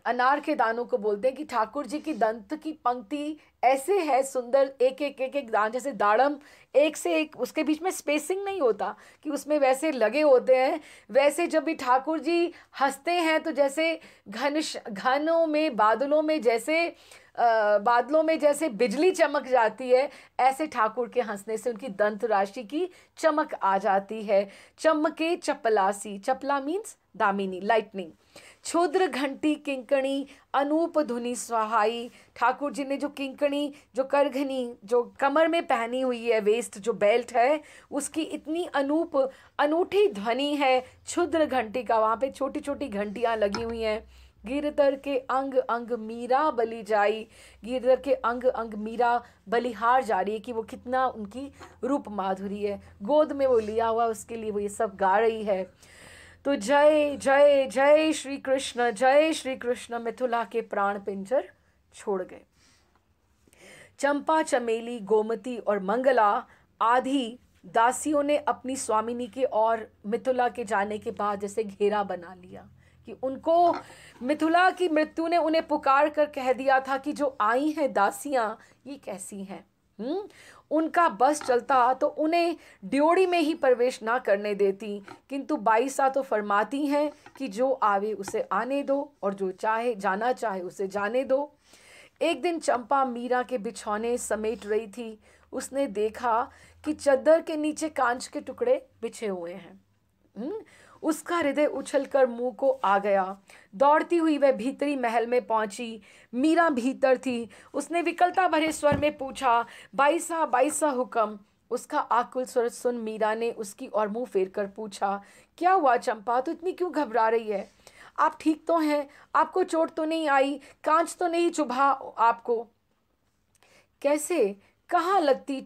अनार के दानों को बोलते हैं, कि ठाकुर जी की दंत की पंक्ति ऐसे है सुंदर, एक एक एक एक दान जैसे दाड़म एक से एक, उसके बीच में स्पेसिंग नहीं होता कि उसमें वैसे लगे होते हैं। वैसे जब भी ठाकुर जी हंसते हैं तो जैसे घनों में बादलों में जैसे बादलों में जैसे बिजली चमक जाती है, ऐसे ठाकुर के हंसने से उनकी दंत राशि की चमक आ जाती है। चमके चपलासी, चपला मीन्स दामिनी, लाइटनिंग। क्षुद्र घंटी किंकणी अनूप धुनि सुहाई, ठाकुर जी ने जो किंकणी, जो करघनी, जो कमर में पहनी हुई है, वेस्ट जो बेल्ट है, उसकी इतनी अनूप अनूठी ध्वनि है। क्षुद्र घंटी का, वहाँ पे छोटी छोटी घंटियाँ लगी हुई हैं। गिरधर के अंग अंग मीरा बलि जाई, गिरधर के अंग अंग मीरा बलिहार जा रही है कि वो कितना उनकी रूप माधुरी है। गोद में वो लिया हुआ, उसके लिए वो ये सब गा रही है। तो जय जय जय श्री कृष्ण, जय श्री कृष्ण, मिथुला के प्राण पिंजर छोड़ गए। चंपा, चमेली, गोमती और मंगला आदि दासियों ने अपनी स्वामिनी के और मिथुला के जाने के बाद जैसे घेरा बना लिया कि उनको, मिथुला की मृत्यु ने उन्हें पुकार कर कह दिया था कि जो आई हैं दासियां ये कैसी हैं। उनका बस चलता तो उन्हें ड्योढ़ी में ही प्रवेश ना करने देती, किंतु बाईसा तो फरमाती हैं कि जो आवे उसे आने दो और जो चाहे जाना चाहे उसे जाने दो। एक दिन चंपा मीरा के बिछौने समेट रही थी। उसने देखा कि चद्दर के नीचे कांच के टुकड़े बिछे हुए हैं। उसका हृदय उछलकर मुंह को आ गया। दौड़ती हुई वह भीतरी महल में पहुंची। मीरा भीतर थी। उसने विकलता भरे स्वर में पूछा, बाईसा बाईसा हुक्म। उसका आकुल स्वर सुन मीरा ने उसकी ओर मुंह फेर कर पूछा, क्या हुआ चंपा, तो इतनी क्यों घबरा रही है? आप ठीक तो हैं? आपको चोट तो नहीं आई? कांच तो नहीं चुभा आपको? कैसे? कहाँ लगती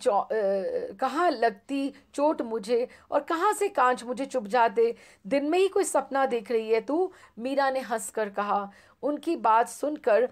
चोट मुझे और कहाँ से कांच मुझे चुभ जाते? दिन में ही कोई सपना देख रही है तू? मीरा ने हंसकर कहा। उनकी बात सुनकर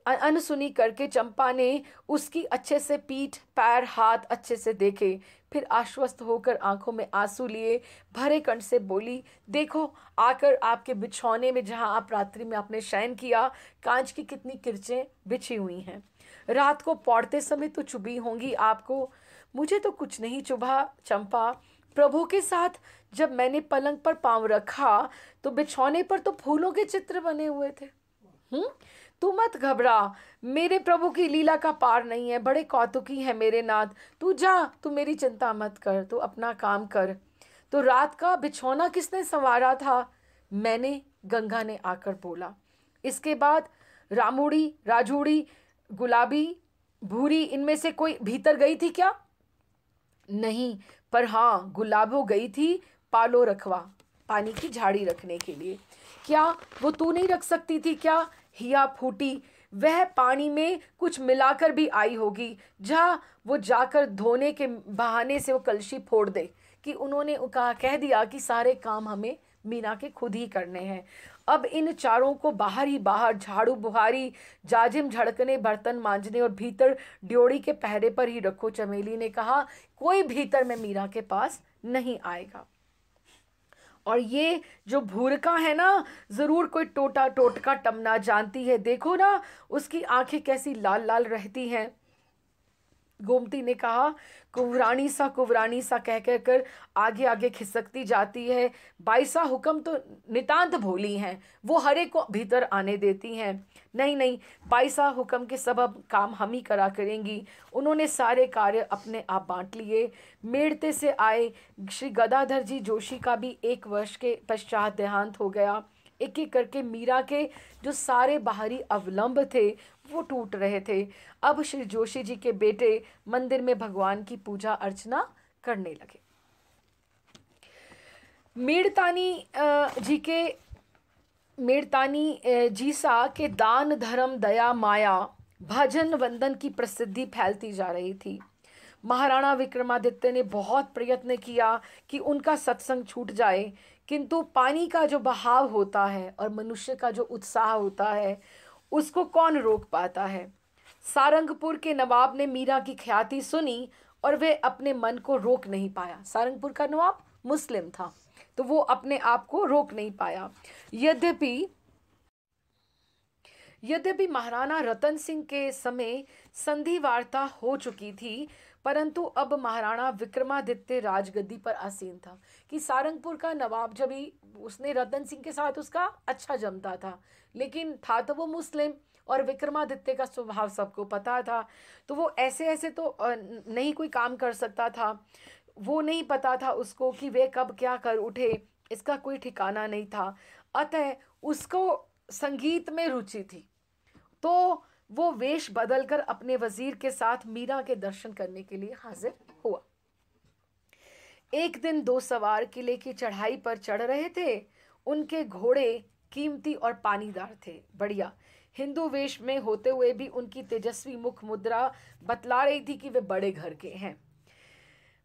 अनसुनी करके चंपा ने उसकी अच्छे से पीठ, पैर, हाथ अच्छे से देखे। फिर आश्वस्त होकर आंखों में आंसू लिए भरे कंठ से बोली, देखो आकर आपके बिछौने में जहां आप रात्रि में आपने शयन किया, कांच की कितनी किरचें बिछी हुई हैं। रात को पौड़ते समय तो चुभी होंगी आपको। मुझे तो कुछ नहीं चुभा चंपा। प्रभु के साथ जब मैंने पलंग पर पांव रखा तो बिछौने पर तो फूलों के चित्र बने हुए थे। तू मत घबरा, मेरे प्रभु की लीला का पार नहीं है, बड़े कौतुकी है मेरे नाथ। तू जा, तू मेरी चिंता मत कर, तू अपना काम कर। तो रात का बिछौना किसने संवारा था? मैंने, गंगा ने आकर बोला। इसके बाद रामुड़ी, राजूड़ी, गुलाबी, भूरी, इनमें से कोई भीतर गई थी क्या? नहीं, पर हाँ गुलाबो गई थी पालो रखवा, पानी की झाड़ी रखने के लिए। क्या वो तू नहीं रख सकती थी क्या? हिया फूटी, वह पानी में कुछ मिलाकर भी आई होगी। जा, वो जाकर धोने के बहाने से वो कलशी फोड़ दे कि उन्होंने कह दिया कि सारे काम हमें मीना के खुद ही करने हैं। अब इन चारों को बाहर ही बाहर, झाड़ू बुहारी, जाजिम झड़कने, बर्तन मांजने और भीतर ड्योढ़ी के पहरे पर ही रखो। चमेली ने कहा, कोई भीतर में मीरा के पास नहीं आएगा। और ये जो भूरका है ना, जरूर कोई टोटका टमना जानती है। देखो ना उसकी आंखें कैसी लाल लाल रहती हैं। गोमती ने कहा, कुवरानी सा कह कह कर आगे आगे खिसकती जाती है। बाईसा हुक्म तो नितांत भोली हैं, वो हरे को भीतर आने देती हैं। नहीं नहीं, बाईसा हुक्म के सब अब काम हम ही करा करेंगी। उन्होंने सारे कार्य अपने आप बांट लिए। मेड़ते से आए श्री गदाधर जी जोशी का भी 1 वर्ष के पश्चात देहांत हो गया। एक एक करके मीरा के जो सारे बाहरी अवलंब थे वो टूट रहे थे। अब श्री जोशी जी के बेटे मंदिर में भगवान की पूजा अर्चना करने लगे। मेड़तानी जीसा के दान धर्म दया माया भजन वंदन की प्रसिद्धि फैलती जा रही थी। महाराणा विक्रमादित्य ने बहुत प्रयत्न किया कि उनका सत्संग छूट जाए, किंतु पानी का जो बहाव होता है और मनुष्य का जो उत्साह होता है उसको कौन रोक पाता है। सारंगपुर के नवाब ने मीरा की ख्याति सुनी और वे अपने मन को रोक नहीं पाया। सारंगपुर का नवाब मुस्लिम था तो वो अपने आप को रोक नहीं पाया। यद्यपि महाराणा रतन सिंह के समय संधि वार्ता हो चुकी थी, परंतु अब महाराणा विक्रमादित्य राजगद्दी पर आसीन था। कि सारंगपुर का नवाब जब भी उसने रतन सिंह के साथ उसका अच्छा जमता था, लेकिन था तो वो मुस्लिम और विक्रमादित्य का स्वभाव सबको पता था, तो वो ऐसे ऐसे तो नहीं कोई काम कर सकता था। वो नहीं पता था उसको कि वे कब क्या कर उठे, इसका कोई ठिकाना नहीं था। अतः उसको संगीत में रुचि थी, तो वो वेश बदलकर अपने वजीर के साथ मीरा के दर्शन करने के लिए हाजिर हुआ। एक दिन दो सवार किले की चढ़ाई पर चढ़ रहे थे। उनके घोड़े कीमती और पानीदार थे, बढ़िया। हिंदू वेश में होते हुए भी उनकी तेजस्वी मुख मुद्रा बतला रही थी कि वे बड़े घर के हैं।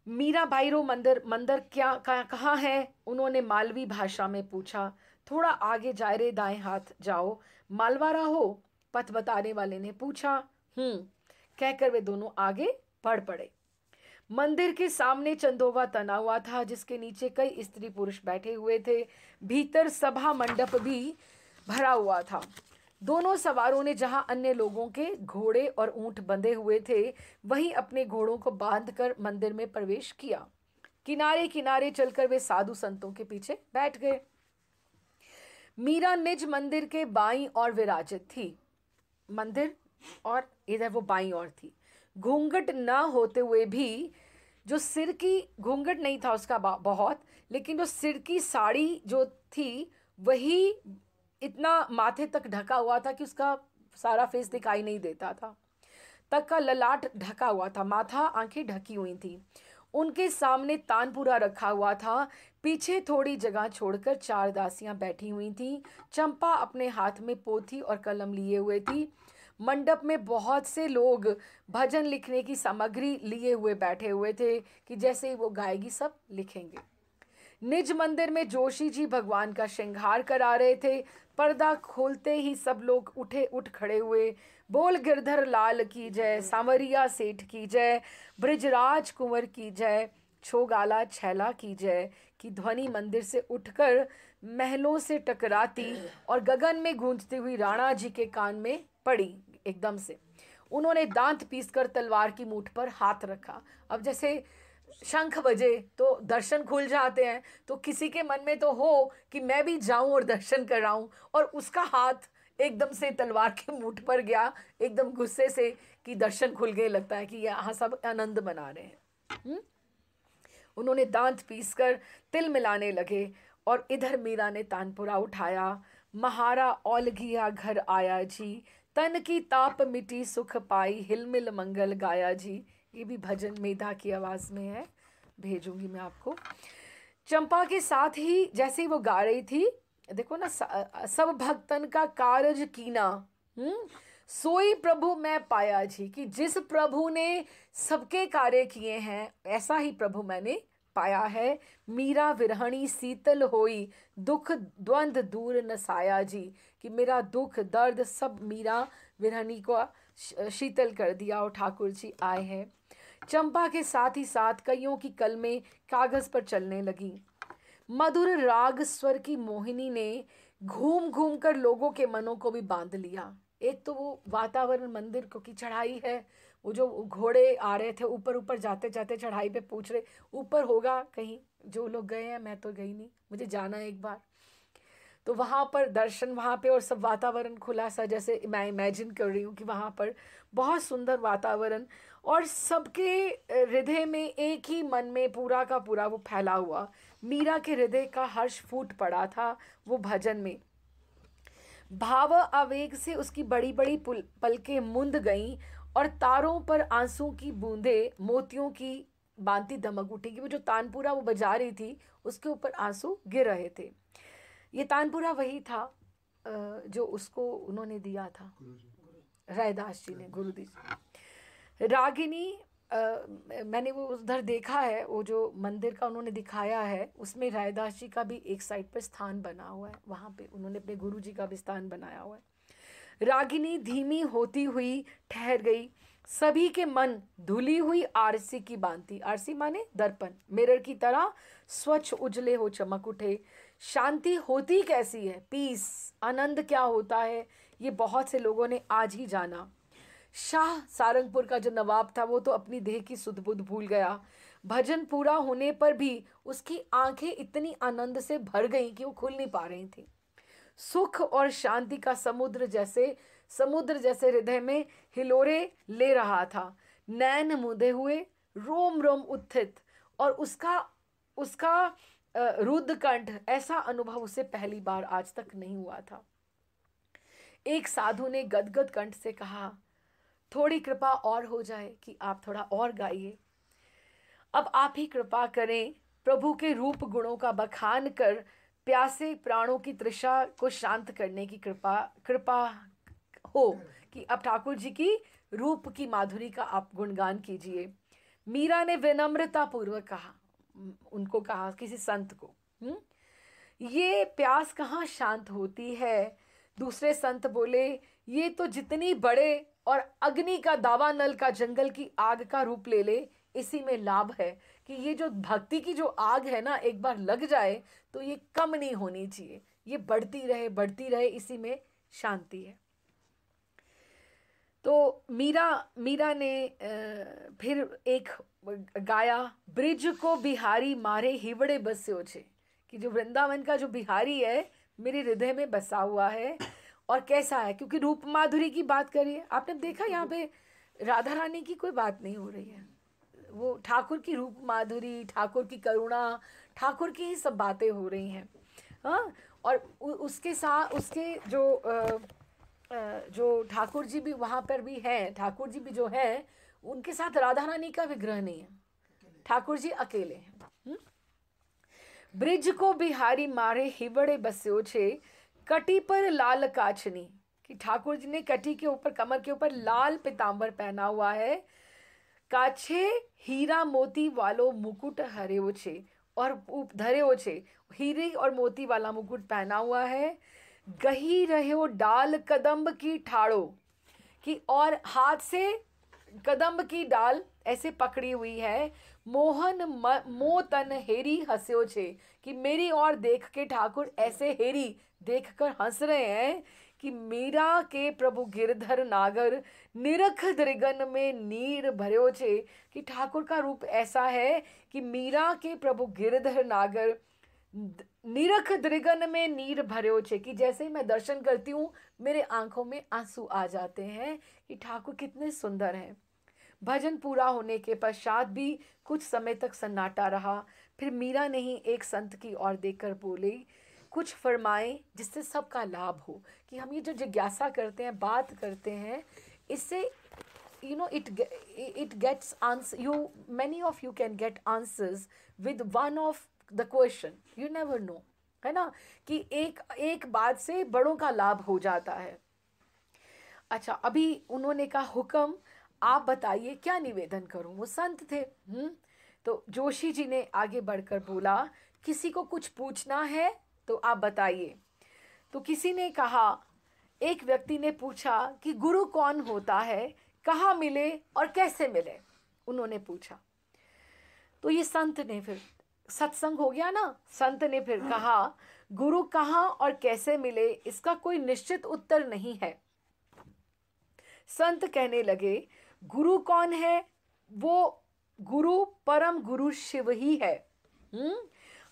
मीरा भाईरो मंदिर मंदिर क्या कहाँ है? उन्होंने मालवी भाषा में पूछा। थोड़ा आगे जाए रे, दाएं हाथ जाओ। मालवारा हो? पथ बताने वाले ने पूछा। कहकर वे दोनों आगे बढ़ पड़े। मंदिर के सामने चंदोवा तना हुआ था, जिसके नीचे कई स्त्री पुरुष बैठे हुए थे। भीतर सभा मंडप भी भरा हुआ था। दोनों सवारों ने जहां अन्य लोगों के घोड़े और ऊंट बंधे हुए थे, वहीं अपने घोड़ों को बांधकर मंदिर में प्रवेश किया। किनारे किनारे चलकर वे साधु संतों के पीछे बैठ गए। मीरा निज मंदिर के बाईं ओर विराजित थी। मंदिर और इधर वो बाईं ओर थी। घूंघट न होते हुए भी, जो सिर की घूंघट नहीं था उसका बहुत, लेकिन जो सिर की साड़ी जो थी वही इतना माथे तक ढका हुआ था कि उसका सारा फेस दिखाई नहीं देता था। तक का ललाट ढका हुआ था, माथा आंखें ढकी हुई थी। उनके सामने तानपुरा रखा हुआ था। पीछे थोड़ी जगह छोड़कर 4 दासियां बैठी हुई थीं। चंपा अपने हाथ में पोथी और कलम लिए हुए थी। मंडप में बहुत से लोग भजन लिखने की सामग्री लिए हुए बैठे हुए थे कि जैसे ही वो गाएगी सब लिखेंगे। निज मंदिर में जोशी जी भगवान का श्रृंगार करा रहे थे। पर्दा खोलते ही सब लोग उठ खड़े हुए। बोल गिरधर लाल की जय, सांवरिया सेठ की जय, ब्रिजराज कुंवर की जय, छोगाला छैला की जय की ध्वनि मंदिर से उठकर महलों से टकराती और गगन में गूंजती हुई राणा जी के कान में पड़ी। एकदम से उन्होंने दांत पीसकर तलवार की मूठ पर हाथ रखा। अब जैसे शंख बजे तो दर्शन खुल जाते हैं, तो किसी के मन में तो हो कि मैं भी जाऊं और दर्शन कराऊं, और उसका हाथ एकदम से तलवार के मुठ पर गया, एकदम गुस्से से कि दर्शन खुल गए, लगता है कि यहाँ सब आनंद मना रहे हैं। उन्होंने दांत पीसकर तिल मिलाने लगे और इधर मीरा ने तानपुरा उठाया। महारा औलघिया घर आया जी, तन की ताप मिटी सुख पाई, हिलमिल मंगल गाया जी। ये भी भजन मेधा की आवाज में है, भेजूंगी मैं आपको। चंपा के साथ ही जैसे ही वो गा रही थी, देखो ना, सब भक्तन का कारज कीना, सोई प्रभु मैं पाया जी, कि जिस प्रभु ने सबके कार्य किए हैं ऐसा ही प्रभु मैंने पाया है। मीरा विरहणी शीतल होई, दुख द्वंद दूर नसाया जी, कि मेरा दुख दर्द सब मीरा विरहणी को शीतल कर दिया और ठाकुर जी आए हैं। चंपा के साथ ही साथ कईयों की कलमें कागज पर चलने लगी। मधुर राग स्वर की मोहिनी ने घूम घूम कर लोगों के मनों को भी बांध लिया। एक तो वो वातावरण, मंदिर को की चढ़ाई है, वो जो घोड़े आ रहे थे ऊपर ऊपर, जाते जाते चढ़ाई पे पूछ रहे ऊपर होगा कहीं, जो लोग गए हैं, मैं तो गई नहीं, मुझे जाना है एक बार। तो वहाँ पर दर्शन, वहाँ पे और सब वातावरण खुला सा, जैसे मैं इमेजिन कर रही हूँ कि वहाँ पर बहुत सुंदर वातावरण, और सबके हृदय में एक ही मन में पूरा का पूरा वो फैला हुआ। मीरा के हृदय का हर्ष फूट पड़ा था वो भजन में। भाव आवेग से उसकी बड़ी बड़ी पलकें मुंद गईं और तारों पर आंसू की बूंदें मोतियों की बांती दमक उठी। कि वो जो तानपुरा वो बजा रही थी उसके ऊपर आंसू गिर रहे थे। ये तानपुरा वही था जो उसको उन्होंने दिया था, रैदास जी ने, गुरु जी। रागिनी, मैंने वो उधर देखा है, वो जो मंदिर का उन्होंने दिखाया है उसमें रैदास जी का भी एक साइड पर स्थान बना हुआ है, वहाँ पे उन्होंने अपने गुरु जी का भी स्थान बनाया हुआ है। रागिनी धीमी होती हुई ठहर गई। सभी के मन धुली हुई आरसी की बांति, आरसी माने दर्पण, मिरर की तरह स्वच्छ उजले हो चमक उठे। शांति होती कैसी है, पीस, आनंद क्या होता है, ये बहुत से लोगों ने आज ही जाना। शाह सारंगपुर का जो नवाब था वो तो अपनी देह की सुध बुध भूल गया। भजन पूरा होने पर भी उसकी आंखें इतनी आनंद से भर गईं कि वो खुल नहीं पा रही थी। सुख और शांति का समुद्र जैसे हृदय में हिलोरे ले रहा था। नैन मुंदे हुए, रोम रोम उत्थित, और उसका उसका रुद्ध कंठ, ऐसा अनुभव उसे पहली बार आज तक नहीं हुआ था। एक साधु ने गदगद कंठ से कहा, थोड़ी कृपा और हो जाए कि आप थोड़ा और गाइए। अब आप ही कृपा करें, प्रभु के रूप गुणों का बखान कर प्यासे प्राणों की तृषा को शांत करने की कृपा हो कि अब ठाकुर जी की रूप की माधुरी का आप गुणगान कीजिए। मीरा ने विनम्रता पूर्वक कहा, उनको कहा, किसी संत को, ये प्यास कहाँ शांत होती है। दूसरे संत बोले, ये तो जितनी बड़े और अग्नि का दावानल का जंगल की आग का रूप ले ले, इसी में लाभ है कि ये जो भक्ति की जो आग है ना, एक बार लग जाए तो ये कम नहीं होनी चाहिए, ये बढ़ती रहे, इसी में शांति है। तो मीरा ने फिर एक गाया, ब्रिज को बिहारी मारे हिवड़े बस्यो छे, कि जो वृंदावन का जो बिहारी है मेरे हृदय में बसा हुआ है। और कैसा है, क्योंकि रूप माधुरी की बात करिए, आपने देखा यहाँ पे राधा रानी की कोई बात नहीं हो रही है, वो ठाकुर की रूप माधुरी, ठाकुर की करुणा, ठाकुर की ही सब बातें हो रही हैं। हाँ, और उसके साथ उसके जो ठाकुर जी भी वहाँ पर भी हैं, ठाकुर जी भी जो हैं उनके साथ राधा रानी का विग्रह नहीं है, ठाकुर जी अकेले हैं। ब्रिज को बिहारी मारे हिबड़े बस्यो छे, कटी पर लाल काचनी, कि ठाकुर जी ने कटी के ऊपर, कमर के ऊपर लाल पीतांबर पहना हुआ है। काछे हीरा मोती वालो मुकुट हरे ओछे, और धरे ओछे, हीरे और मोती वाला मुकुट पहना हुआ है। गही रहे डाल कदम्ब की ठाड़ो, कि और हाथ से कदम्ब की डाल ऐसे पकड़ी हुई है। मोहन मो तन हेरी हंस्यो छे, कि मेरी ओर देख के ठाकुर ऐसे हेरी देखकर हंस रहे हैं कि मीरा के प्रभु गिरधर नागर निरख दृगन में नीर भर्यो छे, कि ठाकुर का रूप ऐसा है कि मीरा के प्रभु गिरधर नागर निरख दृगन में नीर भर्यो छे, कि जैसे ही मैं दर्शन करती हूँ मेरे आंखों में आंसू आ जाते हैं कि ठाकुर कितने सुंदर हैं। भजन पूरा होने के पश्चात भी कुछ समय तक सन्नाटा रहा। फिर मीरा ने ही एक संत की ओर देखकर बोली, कुछ फरमाएं जिससे सबका लाभ हो, कि हम ये जो जिज्ञासा करते हैं, बात करते हैं, इससे it gets answer, many of you can get answers with one of the question, you never know, है ना, कि एक बात से बड़ों का लाभ हो जाता है। अच्छा, अभी उन्होंने कहा, हुक्म, आप बताइए क्या निवेदन करूं। वो संत थे। तो जोशी जी ने आगे बढ़कर बोला, किसी को कुछ पूछना है तो आप बताइए। तो किसी ने कहा, एक व्यक्ति ने पूछा कि गुरु कौन होता है, कहाँ मिले और कैसे मिले, उन्होंने पूछा। तो ये संत ने, फिर सत्संग हो गया ना, संत ने फिर कहा, गुरु कहाँ और कैसे मिले इसका कोई निश्चित उत्तर नहीं है। संत कहने लगे, गुरु कौन है, वो गुरु परम गुरु शिव ही है।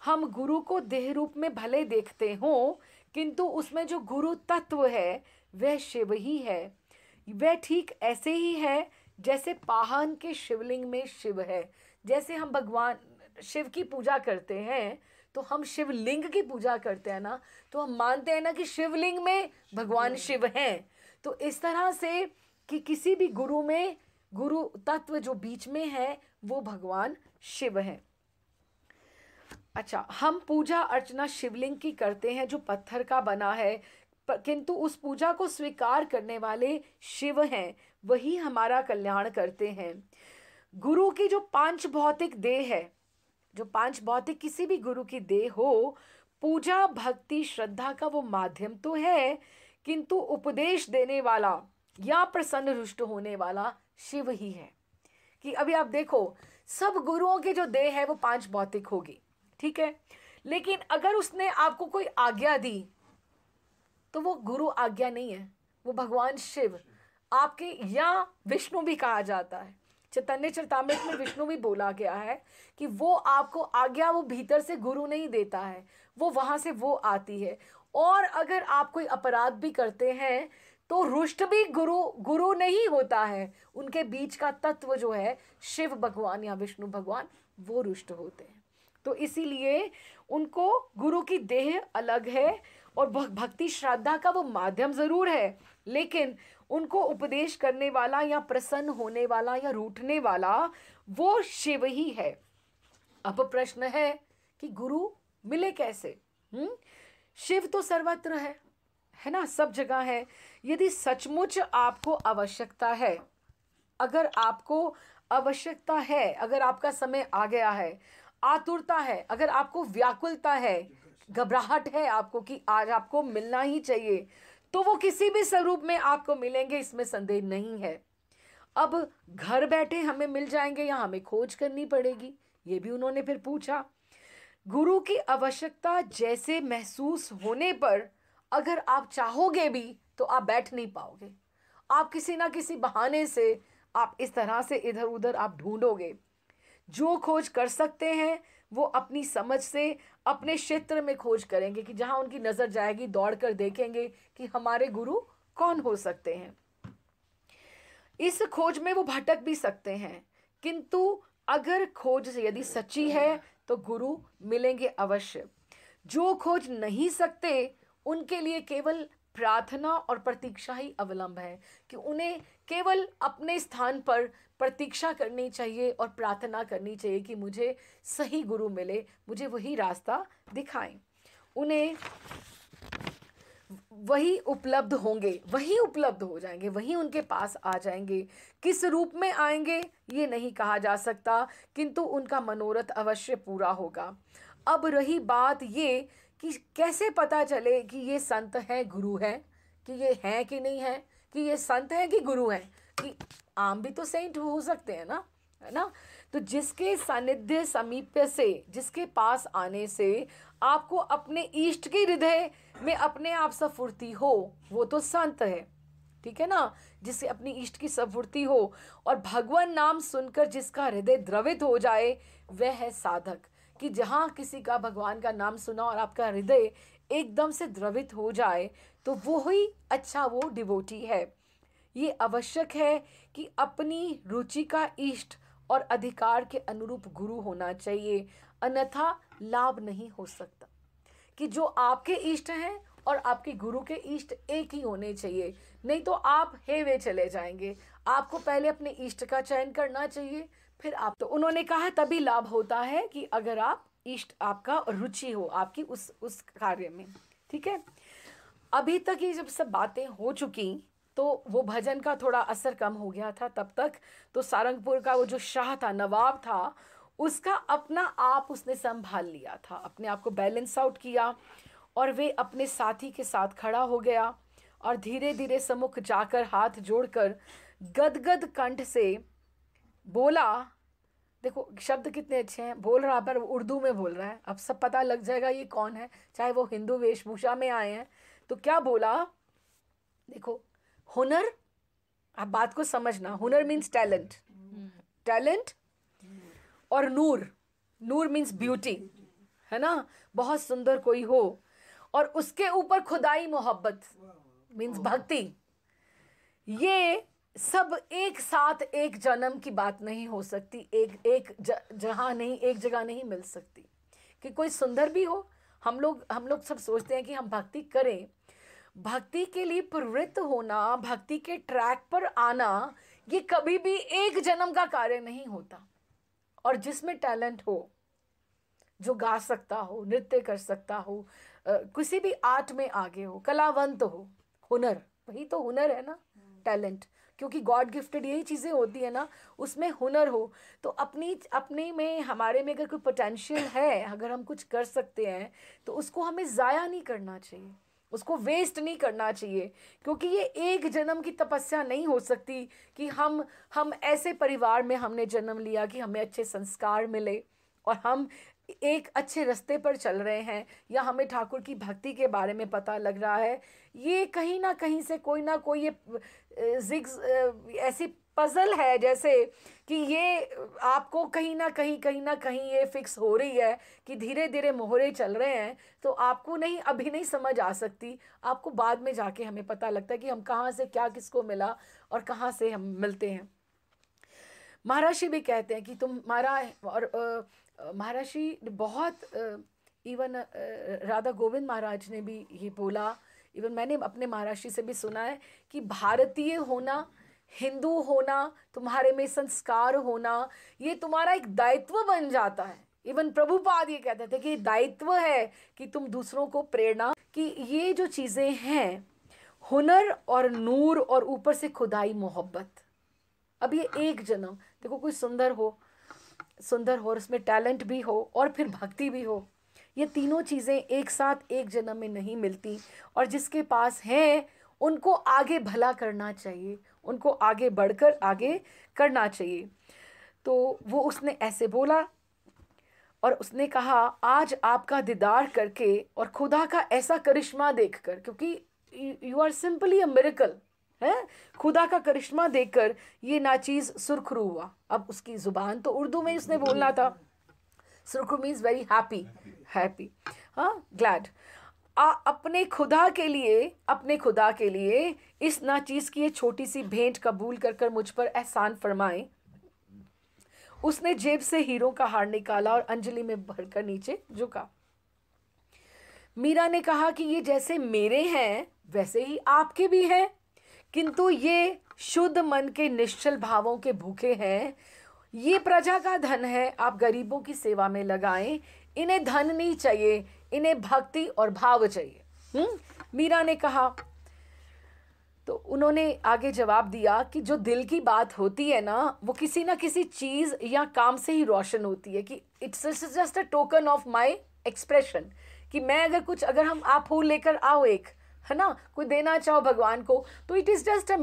हम गुरु को देह रूप में भले देखते हो, किंतु उसमें जो गुरु तत्व है वह शिव ही है। वह ठीक ऐसे ही है जैसे पाहन के शिवलिंग में शिव है। जैसे हम भगवान शिव की पूजा करते हैं, तो हम शिवलिंग की पूजा करते हैं ना, तो हम मानते हैं ना कि शिवलिंग में भगवान शिव हैं। तो इस तरह से कि किसी भी गुरु में गुरु तत्व जो बीच में है वो भगवान शिव है। अच्छा, हम पूजा अर्चना शिवलिंग की करते हैं जो पत्थर का बना है, किंतु उस पूजा को स्वीकार करने वाले शिव हैं, वही हमारा कल्याण करते हैं। गुरु की जो पांच भौतिक देह है, जो पांच भौतिक किसी भी गुरु की देह हो, पूजा भक्ति श्रद्धा का वो माध्यम तो है, किंतु उपदेश देने वाला या प्रसन्न रुष्ट होने वाला शिव ही है। कि अभी आप देखो, सब गुरुओं के जो देह है वो पांच भौतिक होगी, ठीक है, लेकिन अगर उसने आपको कोई आज्ञा दी तो वो गुरु आज्ञा नहीं है, वो भगवान शिव आपके, या विष्णु भी कहा जाता है, चैतन्य चरितामृत में विष्णु भी बोला गया है कि वो आपको आज्ञा वो भीतर से गुरु नहीं देता है, वो वहां से वो आती है। और अगर आप कोई अपराध भी करते हैं तो रुष्ट भी गुरु नहीं होता है, उनके बीच का तत्व जो है शिव भगवान या विष्णु भगवान, वो रुष्ट होते हैं। तो इसीलिए उनको गुरु की देह अलग है और भक्ति श्रद्धा का वो माध्यम जरूर है, लेकिन उनको उपदेश करने वाला या प्रसन्न होने वाला या रूठने वाला वो शिव ही है। अब प्रश्न है कि गुरु मिले कैसे? शिव तो सर्वत्र है ना, सब जगह है। यदि सचमुच आपको आवश्यकता है, अगर आपको आवश्यकता है, अगर आपका समय आ गया है, आतुरता है, अगर आपको व्याकुलता है, घबराहट है आपको कि आज आपको मिलना ही चाहिए, तो वो किसी भी स्वरूप में आपको मिलेंगे, इसमें संदेह नहीं है। अब घर बैठे हमें मिल जाएंगे या हमें खोज करनी पड़ेगी, ये भी उन्होंने फिर पूछा। गुरु की आवश्यकता जैसे महसूस होने पर अगर आप चाहोगे भी तो आप बैठ नहीं पाओगे, आप किसी ना किसी बहाने से आप इस तरह से इधर उधर आप ढूंढोगे। जो खोज कर सकते हैं वो अपनी समझ से अपने क्षेत्र में खोज करेंगे कि जहां उनकी नजर जाएगी दौड़कर देखेंगे कि हमारे गुरु कौन हो सकते हैं। इस खोज में वो भटक भी सकते हैं, किंतु अगर खोज यदि सच्ची है तो गुरु मिलेंगे अवश्य। जो खोज नहीं सकते उनके लिए केवल प्रार्थना और प्रतीक्षा ही अवलंब है, कि उन्हें केवल अपने स्थान पर प्रतीक्षा करनी चाहिए और प्रार्थना करनी चाहिए कि मुझे सही गुरु मिले, मुझे वही रास्ता दिखाएं। उन्हें वही उपलब्ध होंगे, वही उपलब्ध हो जाएंगे, वही उनके पास आ जाएंगे। किस रूप में आएंगे ये नहीं कहा जा सकता, किंतु उनका मनोरथ अवश्य पूरा होगा। अब रही बात ये कि कैसे पता चले कि ये संत है, गुरु है, कि ये हैं कि नहीं है, कि ये संत है कि गुरु हैं, कि आम भी तो सेंट हो सकते हैं ना, है ना। तो जिसके सानिध्य समीप्य से, जिसके पास आने से आपको अपने इष्ट के हृदय में अपने आप स्फूर्ति हो, वो तो संत है, ठीक है ना। जिससे अपनी इष्ट की स्फूर्ति हो और भगवान नाम सुनकर जिसका हृदय द्रवित हो जाए, वह है साधक। कि जहाँ किसी का भगवान का नाम सुना और आपका हृदय एकदम से द्रवित हो जाए, तो वो ही अच्छा, वो डिवोटी है। ये आवश्यक है कि अपनी रुचि का इष्ट और अधिकार के अनुरूप गुरु होना चाहिए, अन्यथा लाभ नहीं हो सकता। कि जो आपके इष्ट हैं और आपके गुरु के इष्ट एक ही होने चाहिए, नहीं तो आप हेवे चले जाएंगे। आपको पहले अपने इष्ट का चयन करना चाहिए, फिर आप, तो उन्होंने कहा तभी लाभ होता है कि अगर आप इष्ट, आपका रुचि हो आपकी उस कार्य में, ठीक है। अभी तक ये जब सब बातें हो चुकी तो वो भजन का थोड़ा असर कम हो गया था तब तक। तो सारंगपुर का वो जो शाह था, नवाब था, उसका अपना आप उसने संभाल लिया था, अपने आप को बैलेंस आउट किया और वे अपने साथी के साथ खड़ा हो गया और धीरे धीरे सम्मुख जाकर हाथ जोड़कर गदगद कंठ से बोला। देखो शब्द कितने अच्छे हैं, बोल रहा पर उर्दू में बोल रहा है, अब सब पता लग जाएगा ये कौन है, चाहे वो हिंदू वेशभूषा में आए हैं। तो क्या बोला, देखो, हुनर, आप बात को समझना, हुनर मीन्स टैलेंट, टैलेंट, और नूर, नूर मीन्स ब्यूटी, है ना, बहुत सुंदर कोई हो, और उसके ऊपर खुदाई मोहब्बत मीन्स भक्ति। ये सब एक साथ एक जन्म की बात नहीं हो सकती, जहां नहीं, एक जगह नहीं मिल सकती। कि कोई सुंदर भी हो, हम लोग सब सोचते हैं कि हम भक्ति करें, भक्ति के लिए प्रवृत्त होना, भक्ति के ट्रैक पर आना, ये कभी भी एक जन्म का कार्य नहीं होता। और जिसमें टैलेंट हो, जो गा सकता हो, नृत्य कर सकता हो, किसी भी आर्ट में आगे हो, कलावंत हो, हुनर, वही तो हुनर है ना, टैलेंट, क्योंकि गॉड गिफ्टेड यही चीज़ें होती है ना, उसमें हुनर हो। तो अपने में, हमारे में अगर कोई पोटेंशियल है, अगर हम कुछ कर सकते हैं तो उसको हमें ज़ाया नहीं करना चाहिए, उसको वेस्ट नहीं करना चाहिए। क्योंकि ये एक जन्म की तपस्या नहीं हो सकती कि हम ऐसे परिवार में हमने जन्म लिया कि हमें अच्छे संस्कार मिले और हम एक अच्छे रास्ते पर चल रहे हैं, या हमें ठाकुर की भक्ति के बारे में पता लग रहा है, ये कहीं ना कहीं से कोई ना कोई ये ऐसी पजल है जैसे कि ये आपको कहीं ना कहीं ये फिक्स हो रही है कि धीरे धीरे मोहरे चल रहे हैं। तो आपको नहीं, अभी नहीं समझ आ सकती, आपको बाद में जाके हमें पता लगता है कि हम कहाँ से क्या किसको मिला और कहाँ से हम मिलते हैं। महर्षि भी कहते हैं कि तुम्हारा, और महर्षि बहुत, इवन राधा गोविंद महाराज ने भी ये बोला, इवन मैंने अपने महर्षि से भी सुना है कि भारतीय होना, हिंदू होना, तुम्हारे में संस्कार होना, ये तुम्हारा एक दायित्व बन जाता है। इवन प्रभुपाद ये कहते थे कि दायित्व है कि तुम दूसरों को प्रेरणा, कि ये जो चीज़ें हैं, हुनर और नूर और ऊपर से खुदाई मोहब्बत, अब ये एक जन्म, देखो कोई सुंदर हो और उसमें टैलेंट भी हो और फिर भक्ति भी हो, ये तीनों चीज़ें एक साथ एक जन्म में नहीं मिलती। और जिसके पास है उनको आगे भला करना चाहिए, उनको आगे बढ़कर आगे करना चाहिए। तो वो उसने ऐसे बोला और उसने कहा, आज आपका दीदार करके और खुदा का ऐसा करिश्मा देखकर, क्योंकि you are simply a miracle है, खुदा का करिश्मा देखकर ये नाचीज सुरखरू हुआ। अब उसकी जुबान तो उर्दू में उसने बोलना था, सुरखरू मीन्स वेरी हैप्पी, हाँ, ग्लैड। अपने खुदा के लिए इस नाचीज की ये छोटी सी भेंट कबूल कर मुझ पर एहसान फरमाए। उसने जेब से हीरों का हार निकाला और अंजलि में भरकर नीचे झुका। मीरा ने कहा कि ये जैसे मेरे हैं वैसे ही आपके भी हैं, किंतु ये शुद्ध मन के निश्चल भावों के भूखे हैं। ये प्रजा का धन है, आप गरीबों की सेवा में लगाएं। इन्हें धन नहीं चाहिए, इन्हें भक्ति और भाव चाहिए। मीरा ने कहा। तो उन्होंने आगे जवाब दिया कि जो दिल की बात होती है ना, वो किसी ना किसी चीज़ या काम से ही रोशन होती है, कि it's just a token of my expression, कि मैं अगर हम आप फूल लेकर आओ एक, है ना, कोई देना चाहो भगवान को, तो it is just a